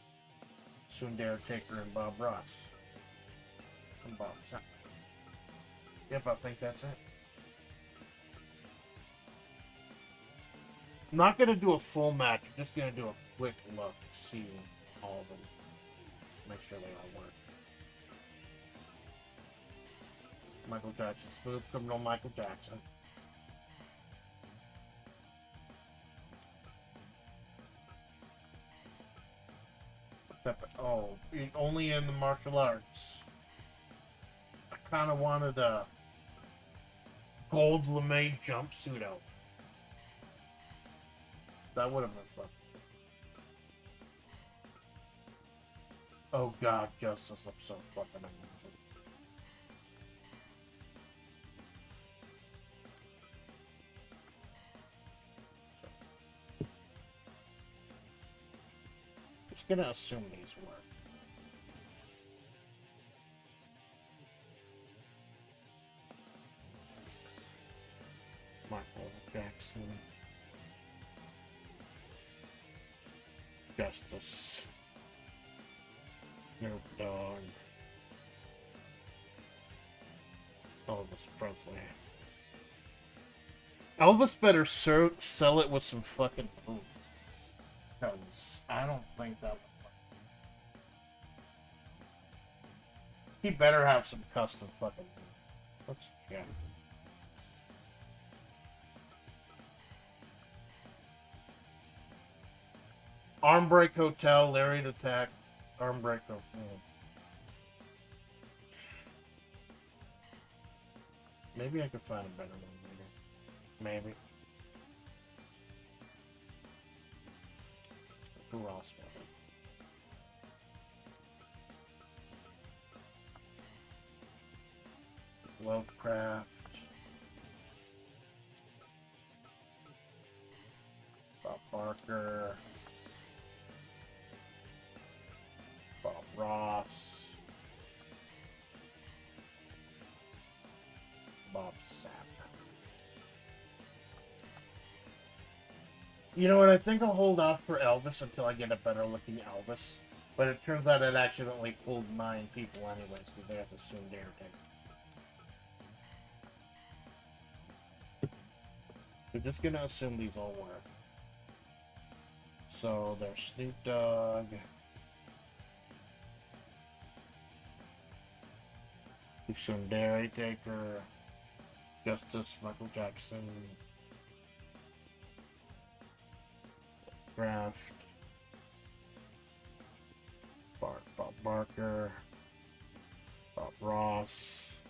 Tsundere Taker and Bob Ross. And Bob Sapp. Yep, I think that's it. I'm not going to do a full match. I'm just going to do a quick look to see all of them. Make sure they all work. Michael Jackson. Smooth Criminal Michael Jackson. Oh, only in the martial arts. I kind of wanted a gold lame jumpsuit out. That would have been fun. Oh god, Justice looks so fucking amazing. Just gonna assume these work. Michael Jackson. Justice. Snoop Dogg. Elvis Presley. Elvis better sell it with some fucking boots. Because I don't think that would. He better have some custom fucking boots. Let's check. Arm Break Hotel, Lariat Attack, Arm Break Hotel. Maybe I could find a better one later. Maybe. Who else? Lovecraft. Bob Barker. Bob Ross. Bob Sapp. You know what? I think I'll hold off for Elvis until I get a better looking Elvis. But it turns out it accidentally pulled 9 people anyways, because they have to assume they're taken. We're just gonna assume these all work. So there's Snoop Dogg. Tsundere Taker. Justice, Michael Jackson. Graft. Bob Barker. Bob Ross.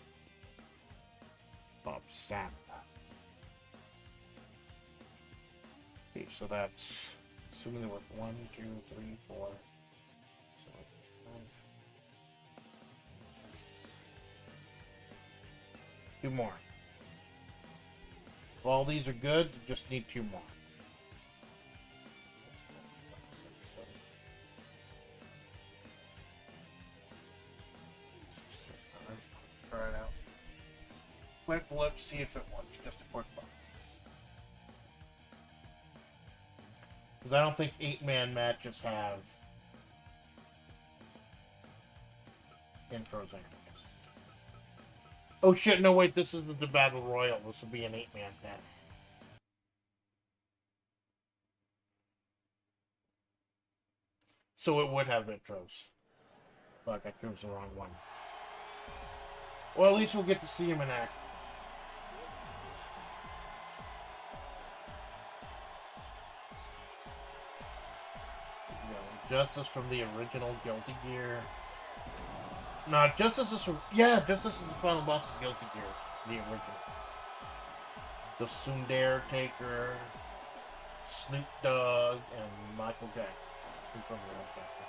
Bob Sapp. Okay, so that's assuming there were 1, 2, 3, 4. So 2 more. If all these are good, just need 2 more. Alright, let's try it out. quick look, see if it works. Just a quick look. Because I don't think 8-man matches have intros anyways. Oh shit, no wait, this isn't the Battle Royal. This will be an 8-man match. So it would have intros. Fuck, I chose the wrong one. Well, at least we'll get to see him in action. Justice from the original Guilty Gear. No, Justice is from... Yeah, Justice is the final boss of Guilty Gear. The original. The Sundare Taker, Snoop Dogg, and Michael Jackson. Snoop Dogg and Michael Jackson.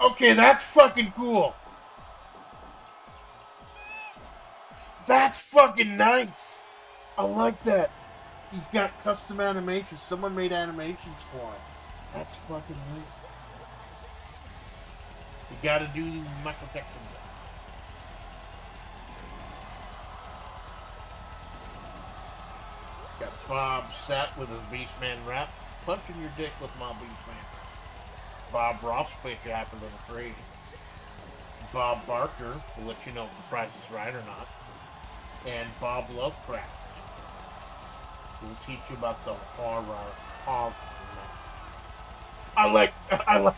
Okay, that's fucking cool. That's fucking nice. I like that. He's got custom animations. Someone made animations for him. That's fucking nice. You gotta do Michael Jackson. Got Bob Sapp with his Beastman rap. Punching your dick with my Beastman. Bob Ross will make you happy little crazy. Bob Barker will let you know if the price is right or not. And Bob Lovecraft will teach you about the horror of. I like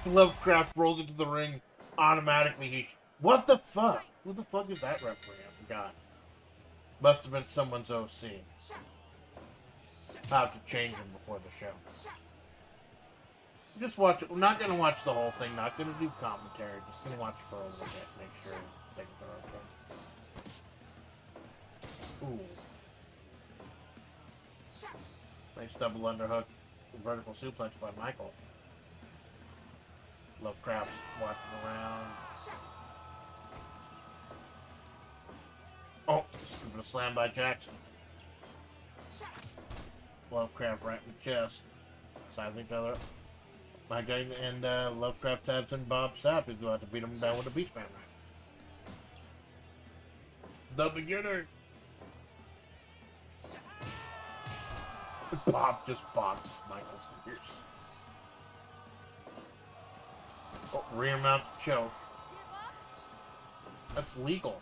Lovecraft rolls into the ring automatically. What the fuck? Who the fuck is that referee? I forgot. Must have been someone's OC. I'll have to change him before the show. Just watch it. We're not gonna watch the whole thing. Not gonna do commentary. Just gonna watch for a little bit. Make sure things are okay. Ooh. Nice double underhook. Vertical suplex by Michael. Lovecraft's walking around. Oh, stupid slam by Jackson. Lovecraft right in the chest. Sizing each other. My guy and Lovecraft tabs in Bob Sapp is going to beat him down with a Beastman right. The beginner. Bob just boxes Michael's ears. Oh, rear mount choke. That's legal.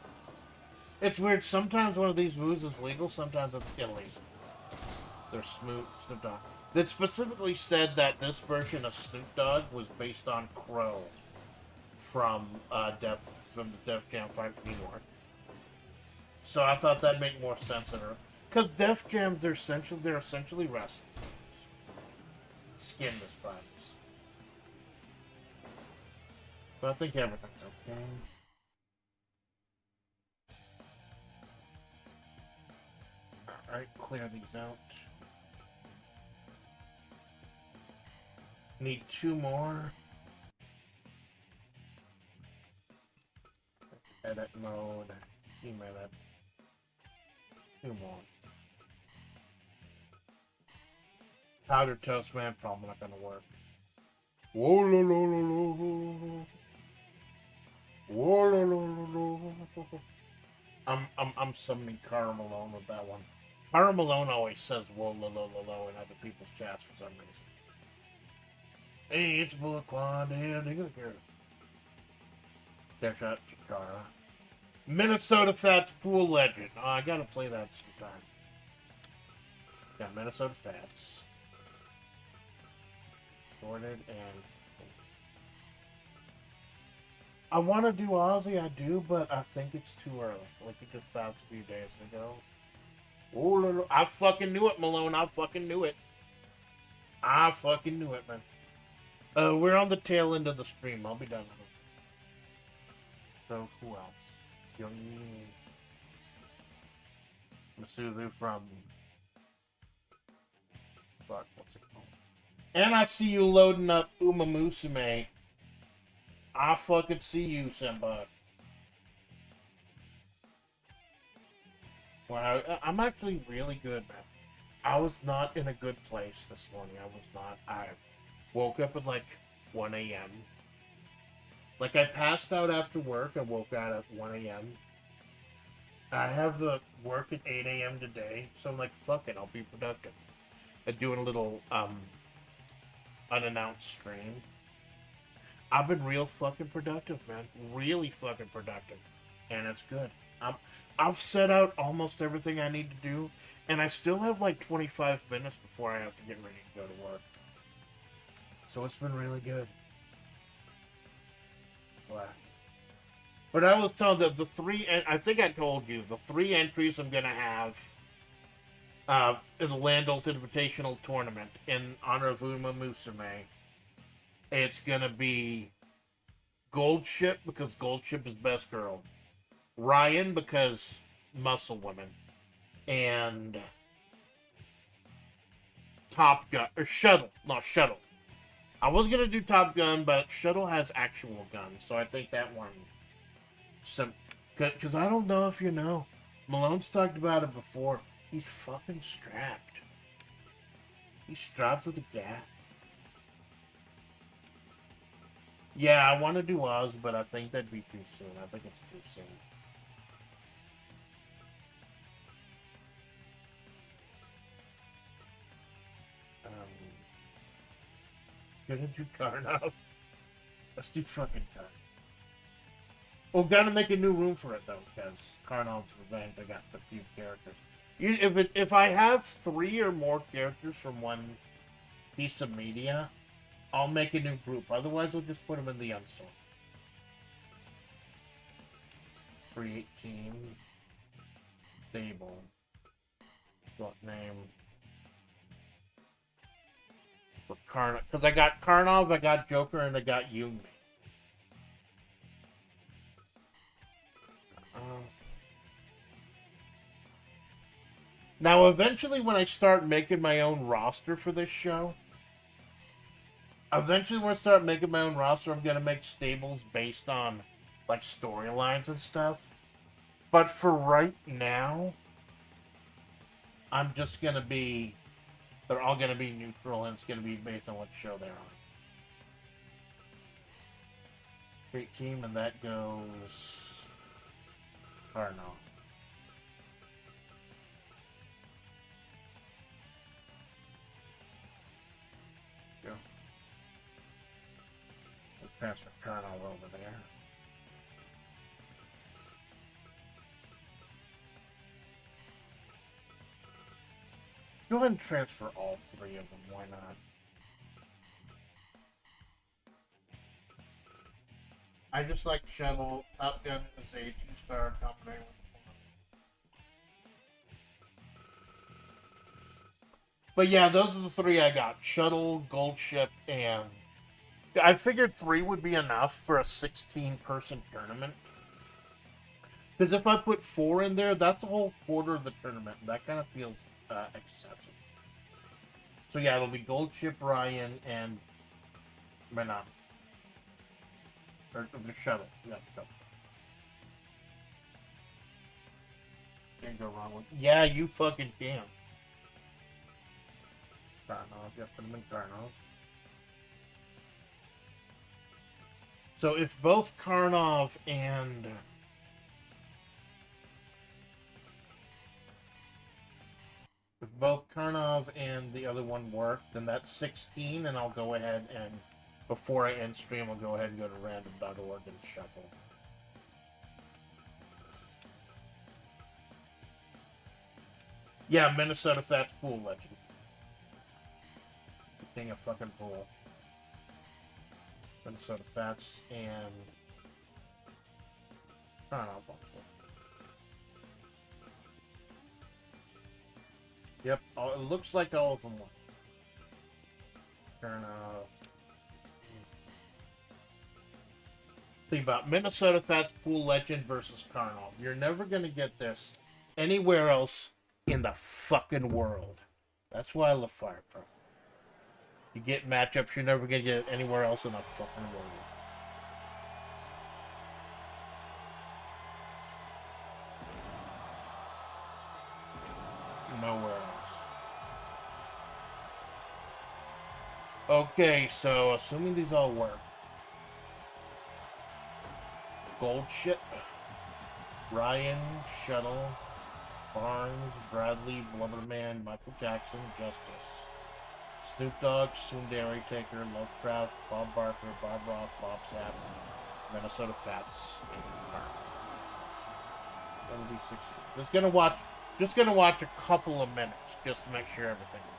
It's weird. Sometimes one of these moves is legal. Sometimes it's illegal. They're Snoop Dogg. That specifically said that this version of Snoop Dogg was based on Crow from the Def Jam Fight for New York. So I thought that'd make more sense in her, because Def Jams they're essentially wrestling. Skinned as fighters. But I think everything's okay. Alright, clear these out. Need 2 more. Edit mode. Email it. 2 more. Powdered toast man, probably not gonna work. Whoa, lo, lo, lo, lo, lo. Whoa, lo, lo, lo, lo. I'm summoning Cara Malone with that one. Cara Malone always says whoa, lo, lo, lo, lo in other people's chats for some reason. Hey, it's Bullet Quad, and you hear it. Dash out Chikara. Minnesota Fats Pool Legend. Oh, I gotta play that sometime. Yeah, Minnesota Fats. Sorted and... I want to do Aussie, I do, but I think it's too early. Like it just bounced a few days ago. Oh, I fucking knew it, Malone. I fucking knew it. I fucking knew it, man. We're on the tail end of the stream. I'll be done with it. So, who else? Young Masuzu from... Fuck, what's it called? And I see you loading up Uma Musume. I fucking see you, Senpai. Wow, I'm actually really good, man. I was not in a good place this morning. I was not. I woke up at like 1 a.m. Like, I passed out after work. I woke out at 1 a.m. I have the work at 8 a.m. today, so I'm like, fuck it, I'll be productive. And doing a little, unannounced stream. I've been real fucking productive, man. Really fucking productive. And it's good. I've set out almost everything I need to do, and I still have like 25 minutes before I have to get ready to go to work. So it's been really good. Wow. But I was told that the three, I think I told you, the 3 entries I'm going to have in the Land Ult Invitational Tournament in honor of Uma Musume, it's going to be Gold Ship because Gold Ship is best girl, Ryan because muscle women, and Top Gun, or Shuttle, not Shuttle. I was going to do Top Gun, but Shuttle has actual guns, so I think that one... Because I don't know if you know. Malone's talked about it before. He's fucking strapped. He's strapped with a gat. Yeah, I want to do Oz, but I think that'd be too soon. I think it's too soon. Gonna do Karnov. Let's do fucking Karnov. Well, gotta make a new room for it though, because Karnov's Revenge, I got the few characters. If I have 3 or more characters from one piece of media, I'll make a new group. Otherwise, we'll just put them in the unsort. Create team. Stable. What name? For Karnov, because I got Karnov, I got Joker, and I got Yumi. Now, eventually, when I start making my own roster for this show, I'm going to make stables based on, like, storylines and stuff. But for right now, I'm just going to be... They're all going to be neutral, and it's going to be based on what show they're on. Great team, and that goes... Karnov. Go. We'll transfer Karnov over there. Go ahead and transfer all 3 of them, why not? I just like Shuttle, Top Gun is a 2-star combination. But yeah, those are the 3 I got. Shuttle, Gold Ship, and... I figured 3 would be enough for a 16-person tournament. Because if I put 4 in there, that's a whole quarter of the tournament. That kind of feels excessive. So yeah, it'll be Gold Ship, Ryan, and... Manon. Or the Shuttle. Yeah, Shuttle. Can't go wrong with... Yeah, you fucking can. Karnov. You have to put them in Karnov. So if both Karnov and... If both Karnov and the other one work, then that's 16, and I'll go ahead and... Before I end stream, I'll go ahead and go to random.org and shuffle. Yeah, Minnesota Fats Pool Legend. The king of fucking pool. Minnesota Fats and... I don't know, Yep, it looks like all of them won. Turn off. Think about Minnesota Fats Pool Legend versus Karnov. You're never gonna get this anywhere else in the fucking world. That's why I love Fire Pro. You get matchups you're never gonna get anywhere else in the fucking world. Nowhere else. Okay, so assuming these all work. Gold Ship, Ryan, Shuttle, Barnes, Bradley, Blubberman, Michael Jackson, Justice, Snoop Dogg, Sundari Taker, Lovecraft, Bob Barker, Bob Ross, Bob Sapp, Minnesota Fats, and Mark. 76. Just gonna watch a couple of minutes just to make sure everything works.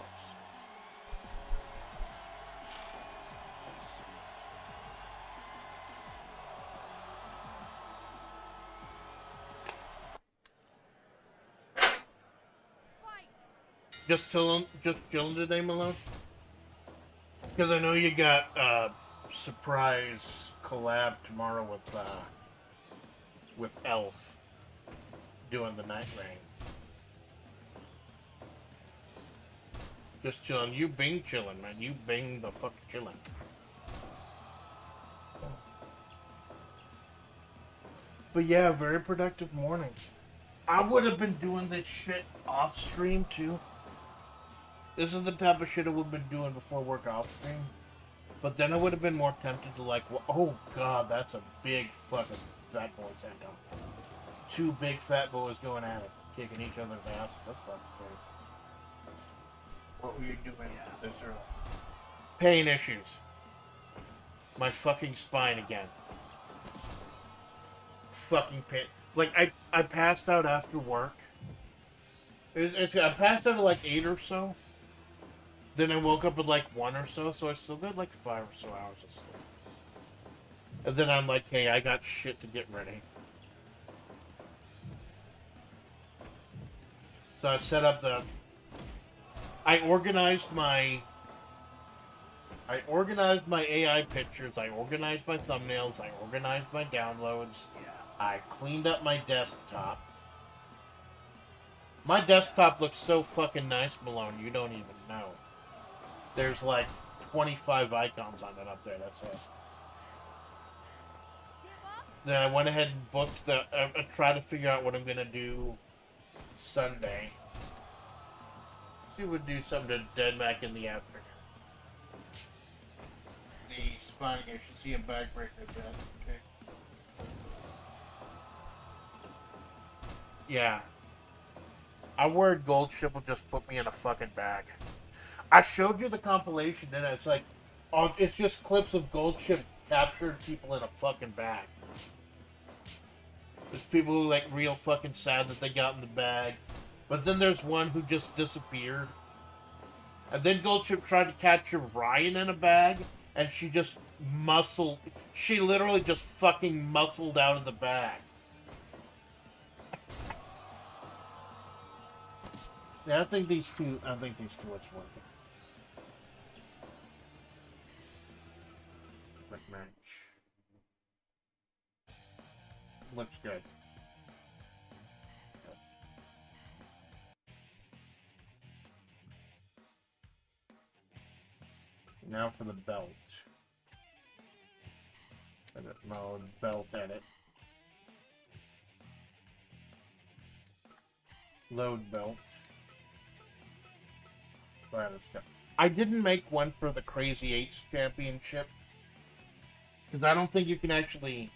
Just chilling today, Malone. Because I know you got a surprise collab tomorrow with Elf doing the Night Rain. Just chilling. You bing chilling, man. You bing the fuck chilling. But yeah, very productive morning. I would have been doing this shit off stream too. This is the type of shit I would have been doing before work off stream. But then I would have been more tempted to like, oh god, that's a big fucking fat boy center. Two big fat boys going at it, kicking each other's asses. That's fucking great. What were you doing this early? Pain issues. My fucking spine again. Fucking pain. Like, I passed out after work. I passed out at like 8 or so. Then I woke up at like 1 or so I still got like 5 or so hours of sleep. And then I'm like, hey, I got shit to get ready. So I set up I organized my AI pictures, I organized my thumbnails, I organized my downloads, I cleaned up my desktop. My desktop looks so fucking nice, Malone, you don't even know. There's like 25 icons on it up there, that's it. Then I went ahead and booked I tried to figure out what I'm gonna do Sunday. See if we do something to Dead Mac in the afternoon. The spine, I should see a back breaker that. Okay. Yeah. I worried Gold Ship will just put me in a fucking bag. I showed you the compilation and it's like, oh, it's just clips of Gold Ship captured people in a fucking bag. There's people who are like real fucking sad that they got in the bag. But then there's one who just disappeared. And then Goldship tried to capture Ryan in a bag, and she just she literally just fucking muscled out of the bag. Yeah, I think these two it's working. Quick match. Looks good. Now for the belt. Edit mode, belt edit. Load belt. I didn't make one for the Crazy 8's championship. Because I don't think you can actually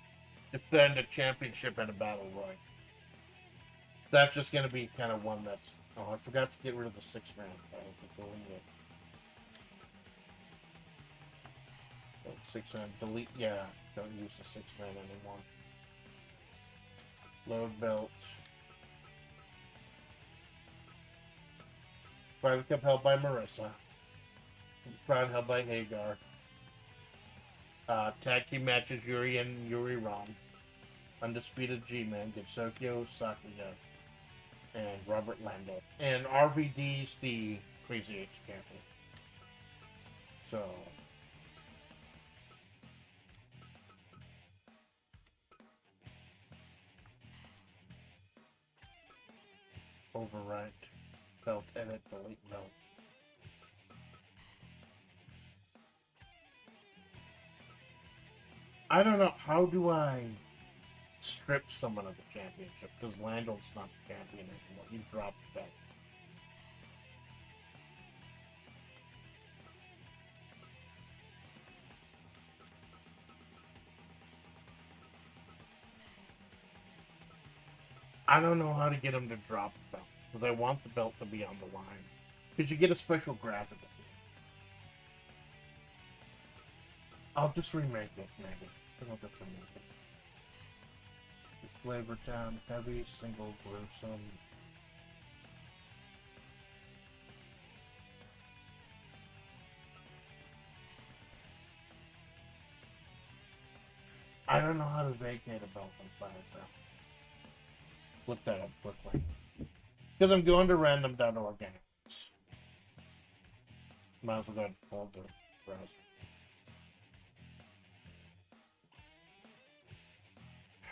defend a championship in a battle royal. That's just going to be kind of one that's... Oh, I forgot to get rid of the 6-man. I have to delete it. 6-man, delete, yeah, don't use the 6-man anymore. Load belt. Private Cup held by Marissa. Crown held by Hagar. Tag team matches Yuri and Yuri Ron. Undisputed G-Man, Getsokyo Sakuya, and Robert Lando. And RVD's the Crazy H champion. So... Overwrite. Belt edit, delete belt. I don't know, how do I strip someone of the championship? Because Lando's not the champion anymore. You dropped the belt. I don't know how to get them to drop the belt, because I want the belt to be on the line. Because you get a special grab at the end. I'll just remake it, maybe. I'll just remake it. Flavor Town, heavy, single, gruesome. I don't know how to vacate a belt on FlaVR. Look that up quickly. Because I'm going to random.org anyways. Might as well go ahead and hold the browser.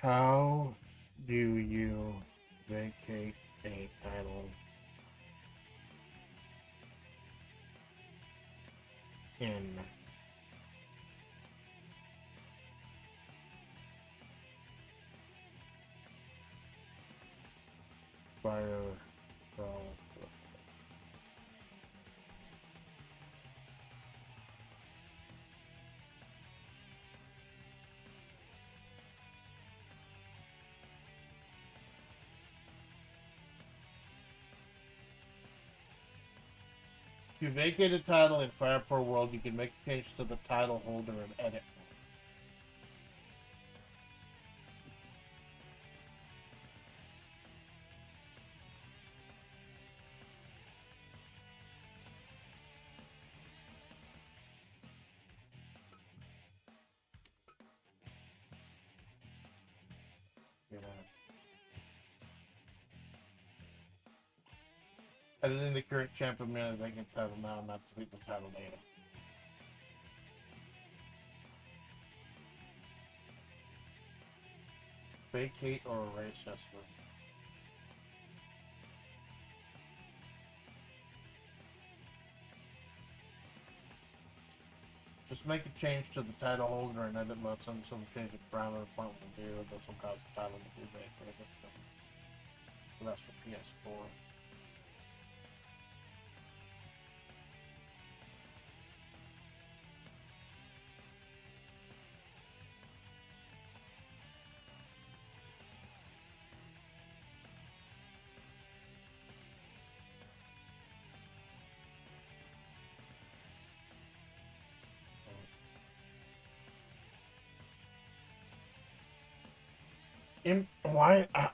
How do you vacate a title in Fire? If you vacate a title in FirePro World, you can make a change to the title holder and edit. You know. Editing the current champion vacant title now, not delete the title later. Vacate or erase history. Just make a change to the title holder and edit mode. Some change the parameter point will do. This will cause the title to be vacated. So that's for PS4. Why? I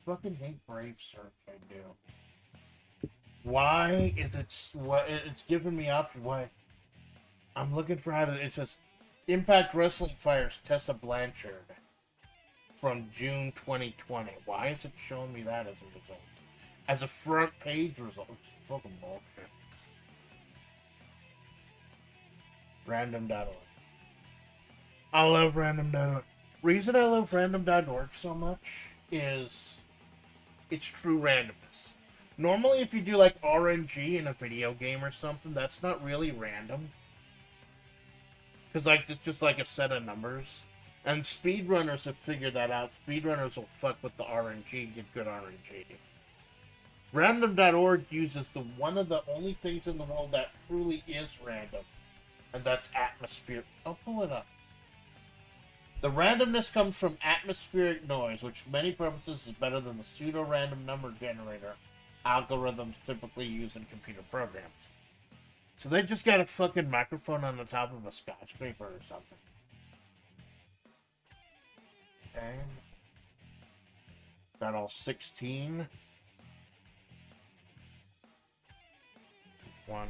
fucking hate Brave Search. I do. Why is it? What it's giving me option? Why? I'm looking for how to. It says Impact Wrestling fires Tessa Blanchard from June 2020. Why is it showing me that as a result? As a front page result? It's fucking bullshit. Random.org. I love random.org. Reason I love random.org so much is it's true randomness. Normally, if you do like RNG in a video game or something, that's not really random. Because like it's just like a set of numbers. And speedrunners have figured that out. Speedrunners will fuck with the RNG, get good RNG. Random.org uses one of the only things in the world that truly is random. And that's atmosphere. I'll pull it up. The randomness comes from atmospheric noise, which for many purposes is better than the pseudo-random number generator algorithms typically used in computer programs. So they just got a fucking microphone on the top of a scotch paper or something. Okay. Got all 16. 1.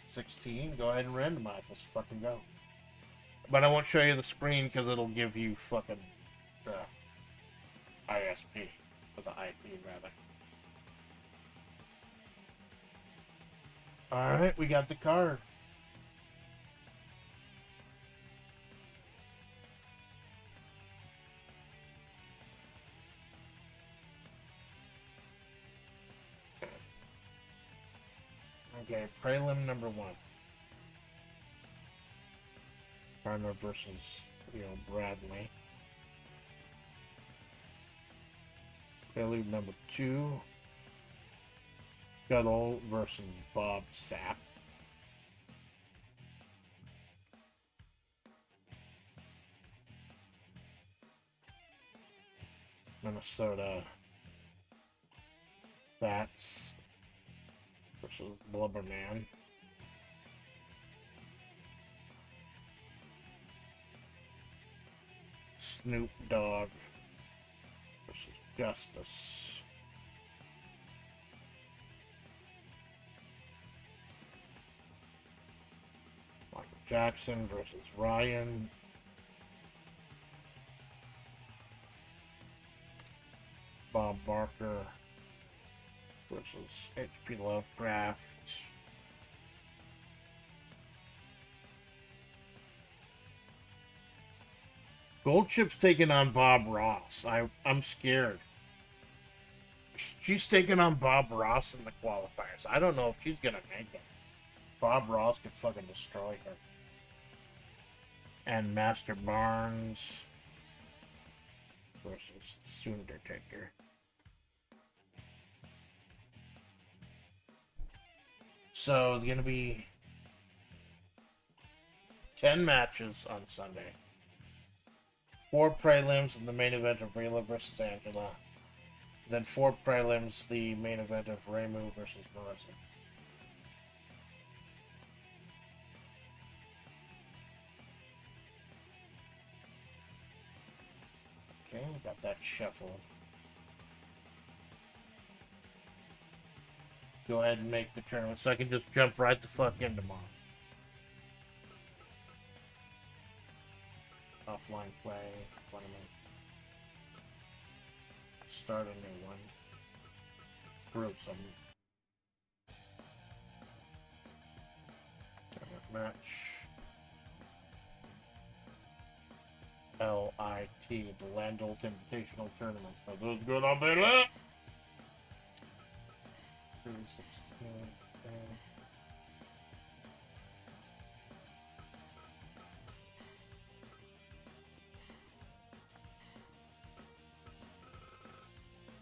16. Go ahead and randomize. Let's fucking go. But I won't show you the screen because it'll give you fucking the ISP. Or the IP, rather. Alright, we got the card. Okay, prelim number 1. Partner versus, Bradley. Prelude number 2. Scuttle versus Bob Sapp. Minnesota Splatts versus Blubberman. Snoop Dogg versus Justice. Michael Jackson versus Ryan. Bob Barker versus H.P. Lovecraft. Goldchip's taking on Bob Ross. I'm scared. She's taking on Bob Ross in the qualifiers. I don't know if she's gonna make it. Bob Ross could fucking destroy her. And Master Barnes versus Undertaker. So it's gonna be 10 matches on Sunday. 4 prelims in the main event of Rayla versus Angela. Then 4 prelims, the main event of Remu versus Marissa. Okay, got that shuffled. Go ahead and make the tournament so I can just jump right the fuck in tomorrow. Offline play, tournament. Start a new one. Gruesome. Tournament match. LIT, the Landals Invitational Tournament. Are those good on there? 316.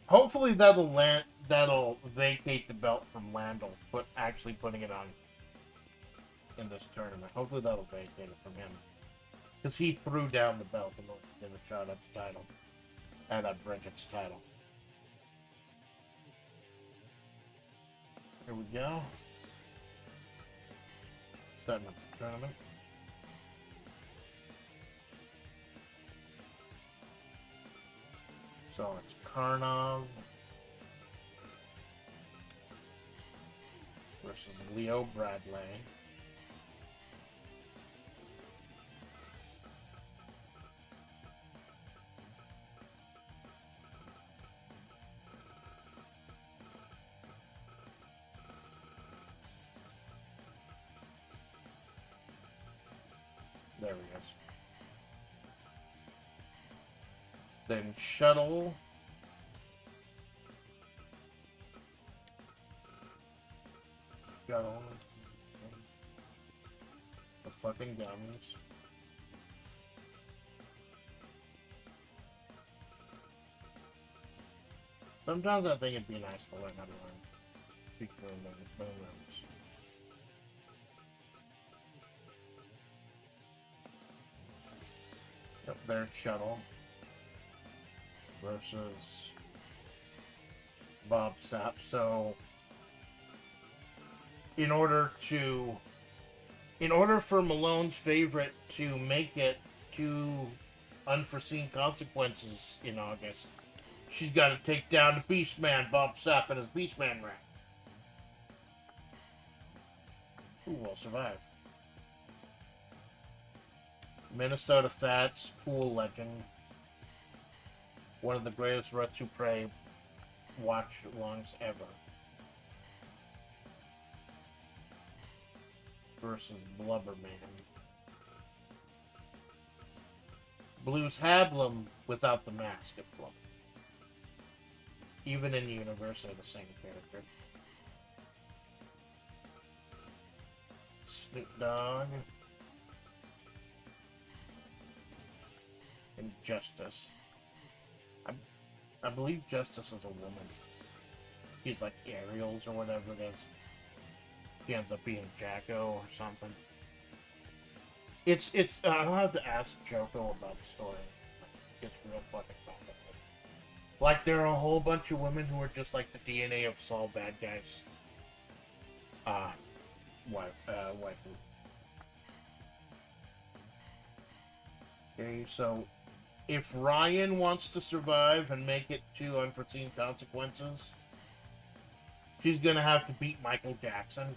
Hopefully that'll vacate the belt from Landals, actually putting it on in this tournament. Hopefully that'll vacate it from him. Because he threw down the belt in order to get a shot at the title. At Bridget's title. Here we go. Setting up the tournament. So it's Karnov versus Leo Bradley. There he is. Then Shuttle. Shuttle. The fucking guns. Sometimes I think it'd be nice to learn how to run. Speak for the rooms. Yep, there's Shuttle versus Bob Sapp. So in order for Malone's favorite to make it to unforeseen consequences in August, she's got to take down the Beastman, Bob Sapp, and his Beastman rank. Who will survive? Minnesota Fats, pool legend. One of the greatest Retsu Prey watch-alongs ever. Versus Blubberman. Blues Hablum without the mask of Blubber. Even in the universe, they're the same character. Snoop Dogg. And Justice. I believe Justice is a woman. He's like Ariel's or whatever it is. He ends up being Jacko or something. It's I'll have to ask Joko about the story. It's real fucking complicated. Like, there are a whole bunch of women who are just like the DNA of Saul bad guys. Waifu. Okay, so if Ryan wants to survive and make it to unforeseen consequences, she's gonna have to beat Michael Jackson.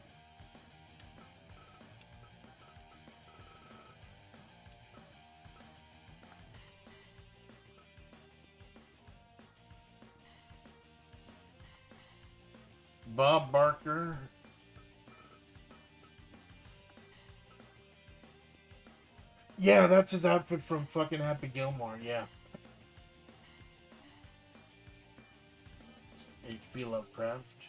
Bob Barker. Yeah, that's his outfit from fucking Happy Gilmore, yeah. H.P. Lovecraft.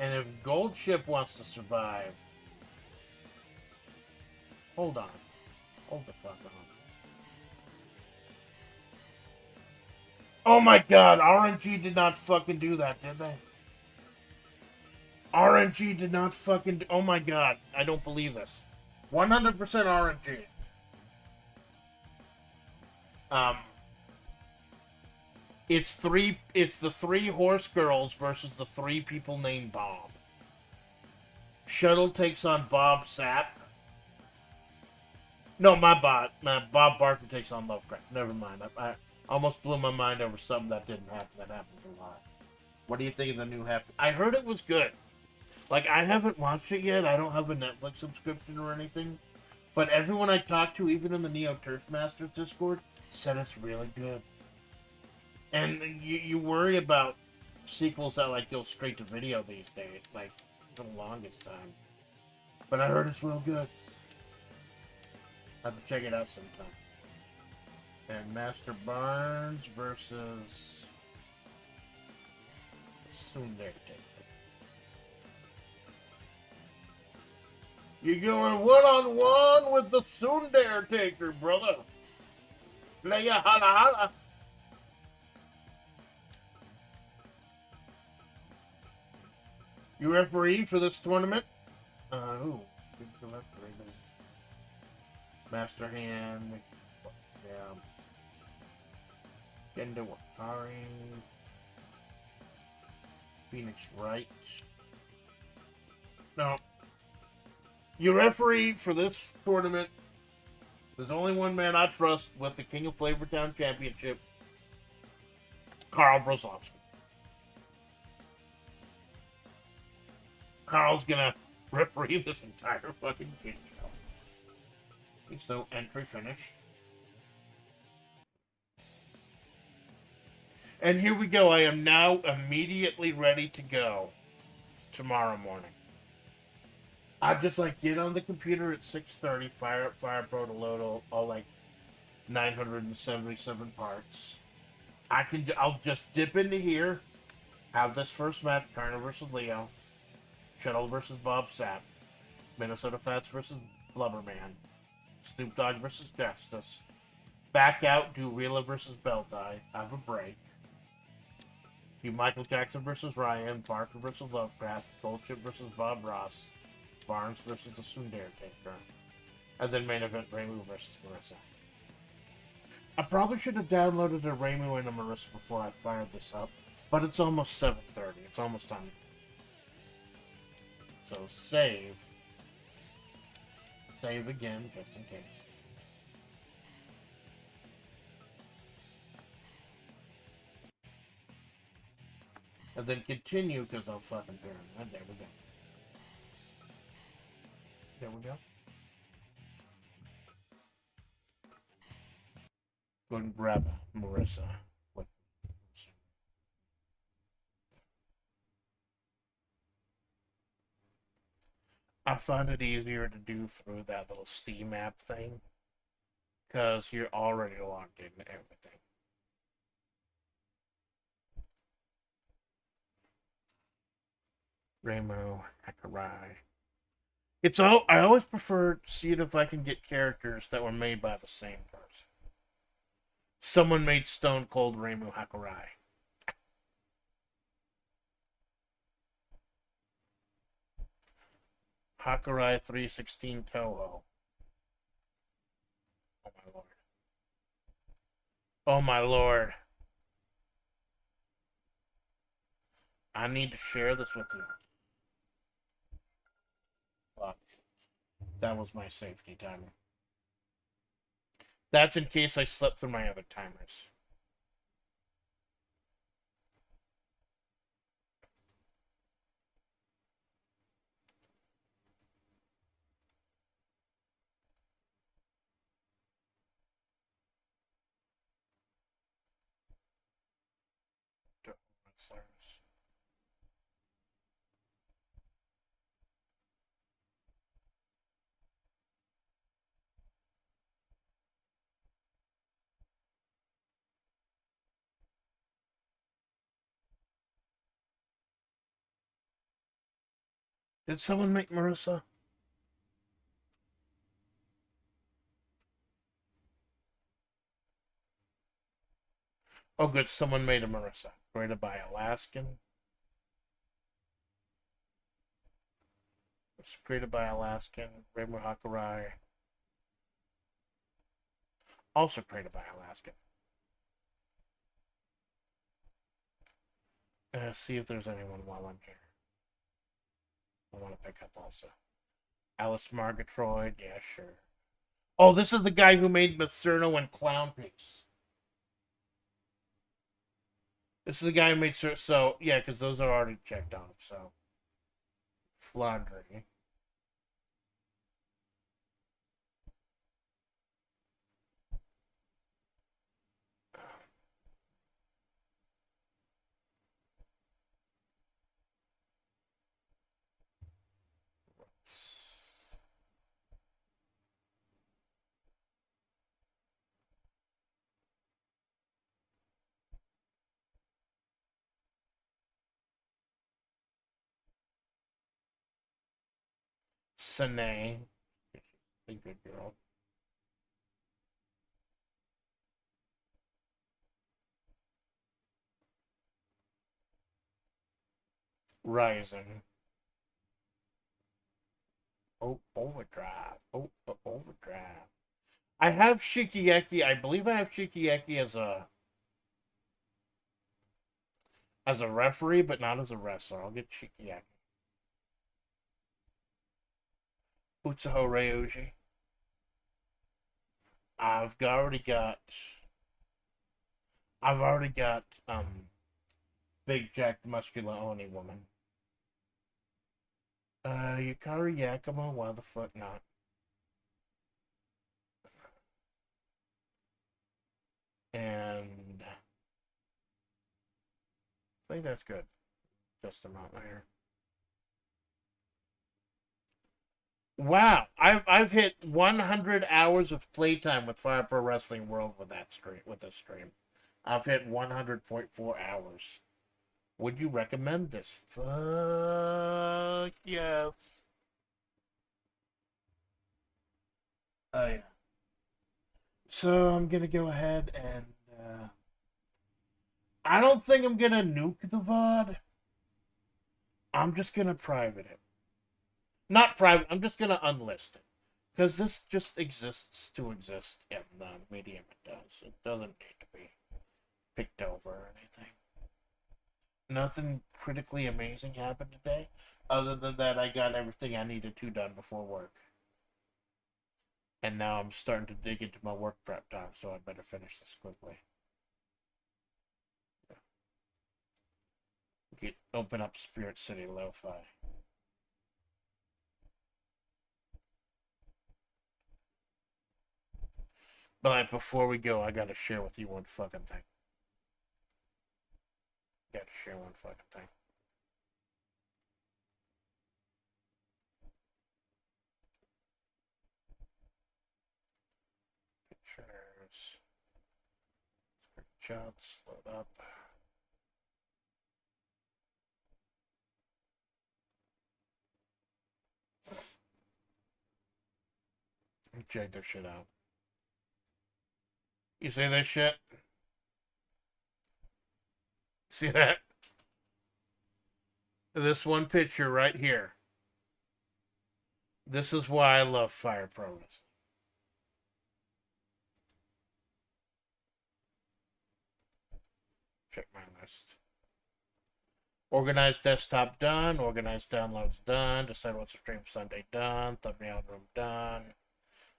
And if Goldship wants to survive... Hold on. Hold the fuck on. Oh my god, RNG did not fucking do that, did they? RNG did not fucking... Oh my god, I don't believe this. 100% RNG. It's the three horse girls versus the three people named Bob. Shuttle takes on Bob Sapp. No, Bob Barker takes on Lovecraft. Never mind. I almost blew my mind over something that didn't happen. That happens a lot. What do you think of the new happen? I heard it was good. Like, I haven't watched it yet. I don't have a Netflix subscription or anything. But everyone I talked to, even in the Neo Turf Masters Discord, said it's really good. And you worry about sequels that like go straight to video these days, like for the longest time. But I heard it's real good. I have to check it out sometime. And Master Barnes versus Sundar. You're going one-on-one with the Sundar Taker, brother. Playa hala hala. You referee for this tournament? Ooh. Master Hand. Yeah. Genda Wakari. Phoenix Wright. No. You referee for this tournament. There's only one man I trust with the King of Flavortown Championship. Carl Brozovsky. Carl's gonna referee this entire fucking shit show. So, entry finished. And here we go. I am now immediately ready to go tomorrow morning. I just like get on the computer at 6:30, fire up Fire Pro to load all like 977 parts. I'll just dip into here, have this first match, Turner versus Leo, Shuttle versus Bob Sapp, Minnesota Fats versus Blubberman, Snoop Dogg versus Justice, back out, do Reela versus Belti, have a break, do Michael Jackson versus Ryan, Barker versus Lovecraft, Goldship versus Bob Ross, Barnes versus the Sundar Taker, and then main event Ramu versus Marissa. I probably should have downloaded a Ramu and a Marissa before I fired this up, but it's almost 7:30. It's almost time. So save. Save again, just in case. And then continue, because I'm fucking paranoid. There we go. There we go. Go and grab Marissa. I find it easier to do through that little Steam app thing, because you're already logged into everything. Ramo, Hakurai. I always prefer seeing if I can get characters that were made by the same person. Someone made Stone Cold Ramu Hakurai. Hakurai 316 Toho. Oh my lord. I need to share this with you. Fuck. That was my safety timer. That's in case I slept through my other timers. Did someone make Marissa? Oh, good. Someone made a Marissa. Created by Alaskan. It's created by Alaskan. Raymond Hakurai. Also created by Alaskan. See if there's anyone while I'm here. I want to pick up also. Alice Margatroyd. Yeah, sure. Oh, this is the guy who made Macerno and Clown Piece. This is the guy who made so yeah, because those are already checked off. So Flandry. Sine. A good girl. Rising. Oh, overdrive. Oh, overdrive. I have Shikieki. I believe I have Shikieki as a referee, but not as a wrestler. I'll get Shikieki. Utsuho Ryoji. I've already got Big Jack Muscular Oni Woman. Yukari Yakima, why the fuck not? And I think that's good. Just amount there. Wow, I've hit 100 hours of playtime with Fire Pro Wrestling World with this stream. I've hit 100.4 hours. Would you recommend this? Fuck yes. Oh yeah. So I'm gonna go ahead and I don't think I'm gonna nuke the VOD. I'm just gonna private it. Not private, I'm just gonna unlist it. Because this just exists to exist in the medium it does. It doesn't need to be picked over or anything. Nothing critically amazing happened today. Other than that, I got everything I needed to done before work. And now I'm starting to dig into my work prep time, so I better finish this quickly. Open up Spirit City Lo-Fi. But before we go, I gotta share with you one fucking thing. Gotta share one fucking thing. Pictures. Screenshots. Load up. Check their shit out. You see this shit? See that? This one picture right here. This is why I love Fire Pro Wrestling. Check my list. Organized desktop done. Organized downloads done. Decide what's to stream Sunday done. Thumbnail room done.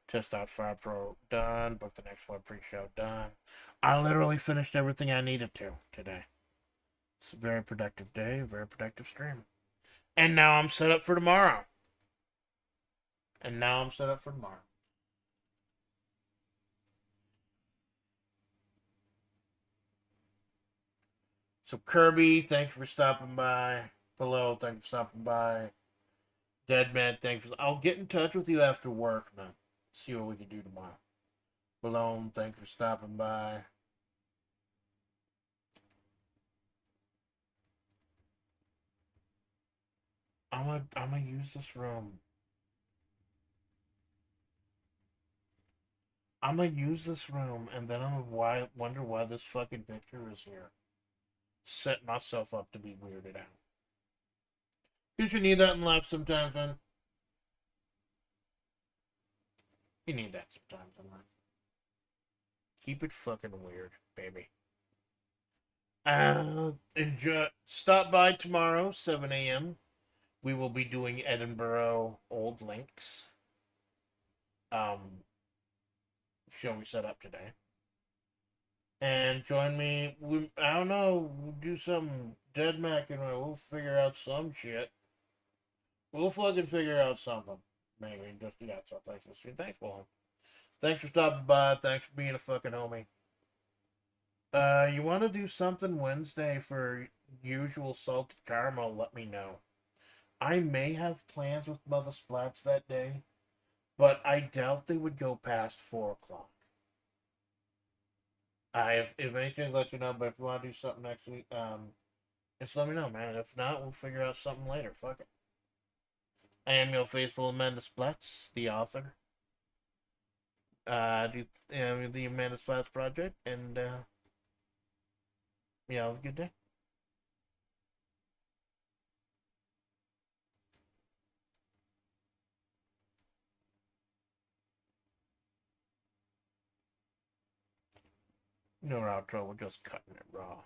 Test out Fire Pro done. Book the next one pre-show done. I literally finished everything I needed to today. It's a very productive day, very productive stream. And now I'm set up for tomorrow. So Kirby, thank you for stopping by. Hello, thank you for stopping by. Deadman, thank you for... I'll get in touch with you after work, man. See what we can do tomorrow. Malone, thank you for stopping by. I'm gonna use this room. I'm gonna use this room, and then I'm gonna wonder why this fucking picture is here. Set myself up to be weirded out. Because you need that in life sometimes, man. You need that sometimes in life. Keep it fucking weird, baby. Enjoy. Stop by tomorrow, 7 a.m. We will be doing Edinburgh Old Links. Show we set up today. And join me. I don't know. We'll do some Dead Mac and we'll figure out some shit. We'll fucking figure out something. Maybe just do that. So thanks for the stream. Thanks, Paul. Thanks for stopping by. Thanks for being a fucking homie. You want to do something Wednesday for usual salted caramel? Let me know. I may have plans with Mother Splatts that day, but I doubt they would go past 4 o'clock. If anything, let you know. But if you want to do something next week, just let me know, man. If not, we'll figure out something later. Fuck it. I am your faithful Amanda Splatts, the author. The Amanda Splatts Project, and have a good day. No outro, we're just cutting it raw.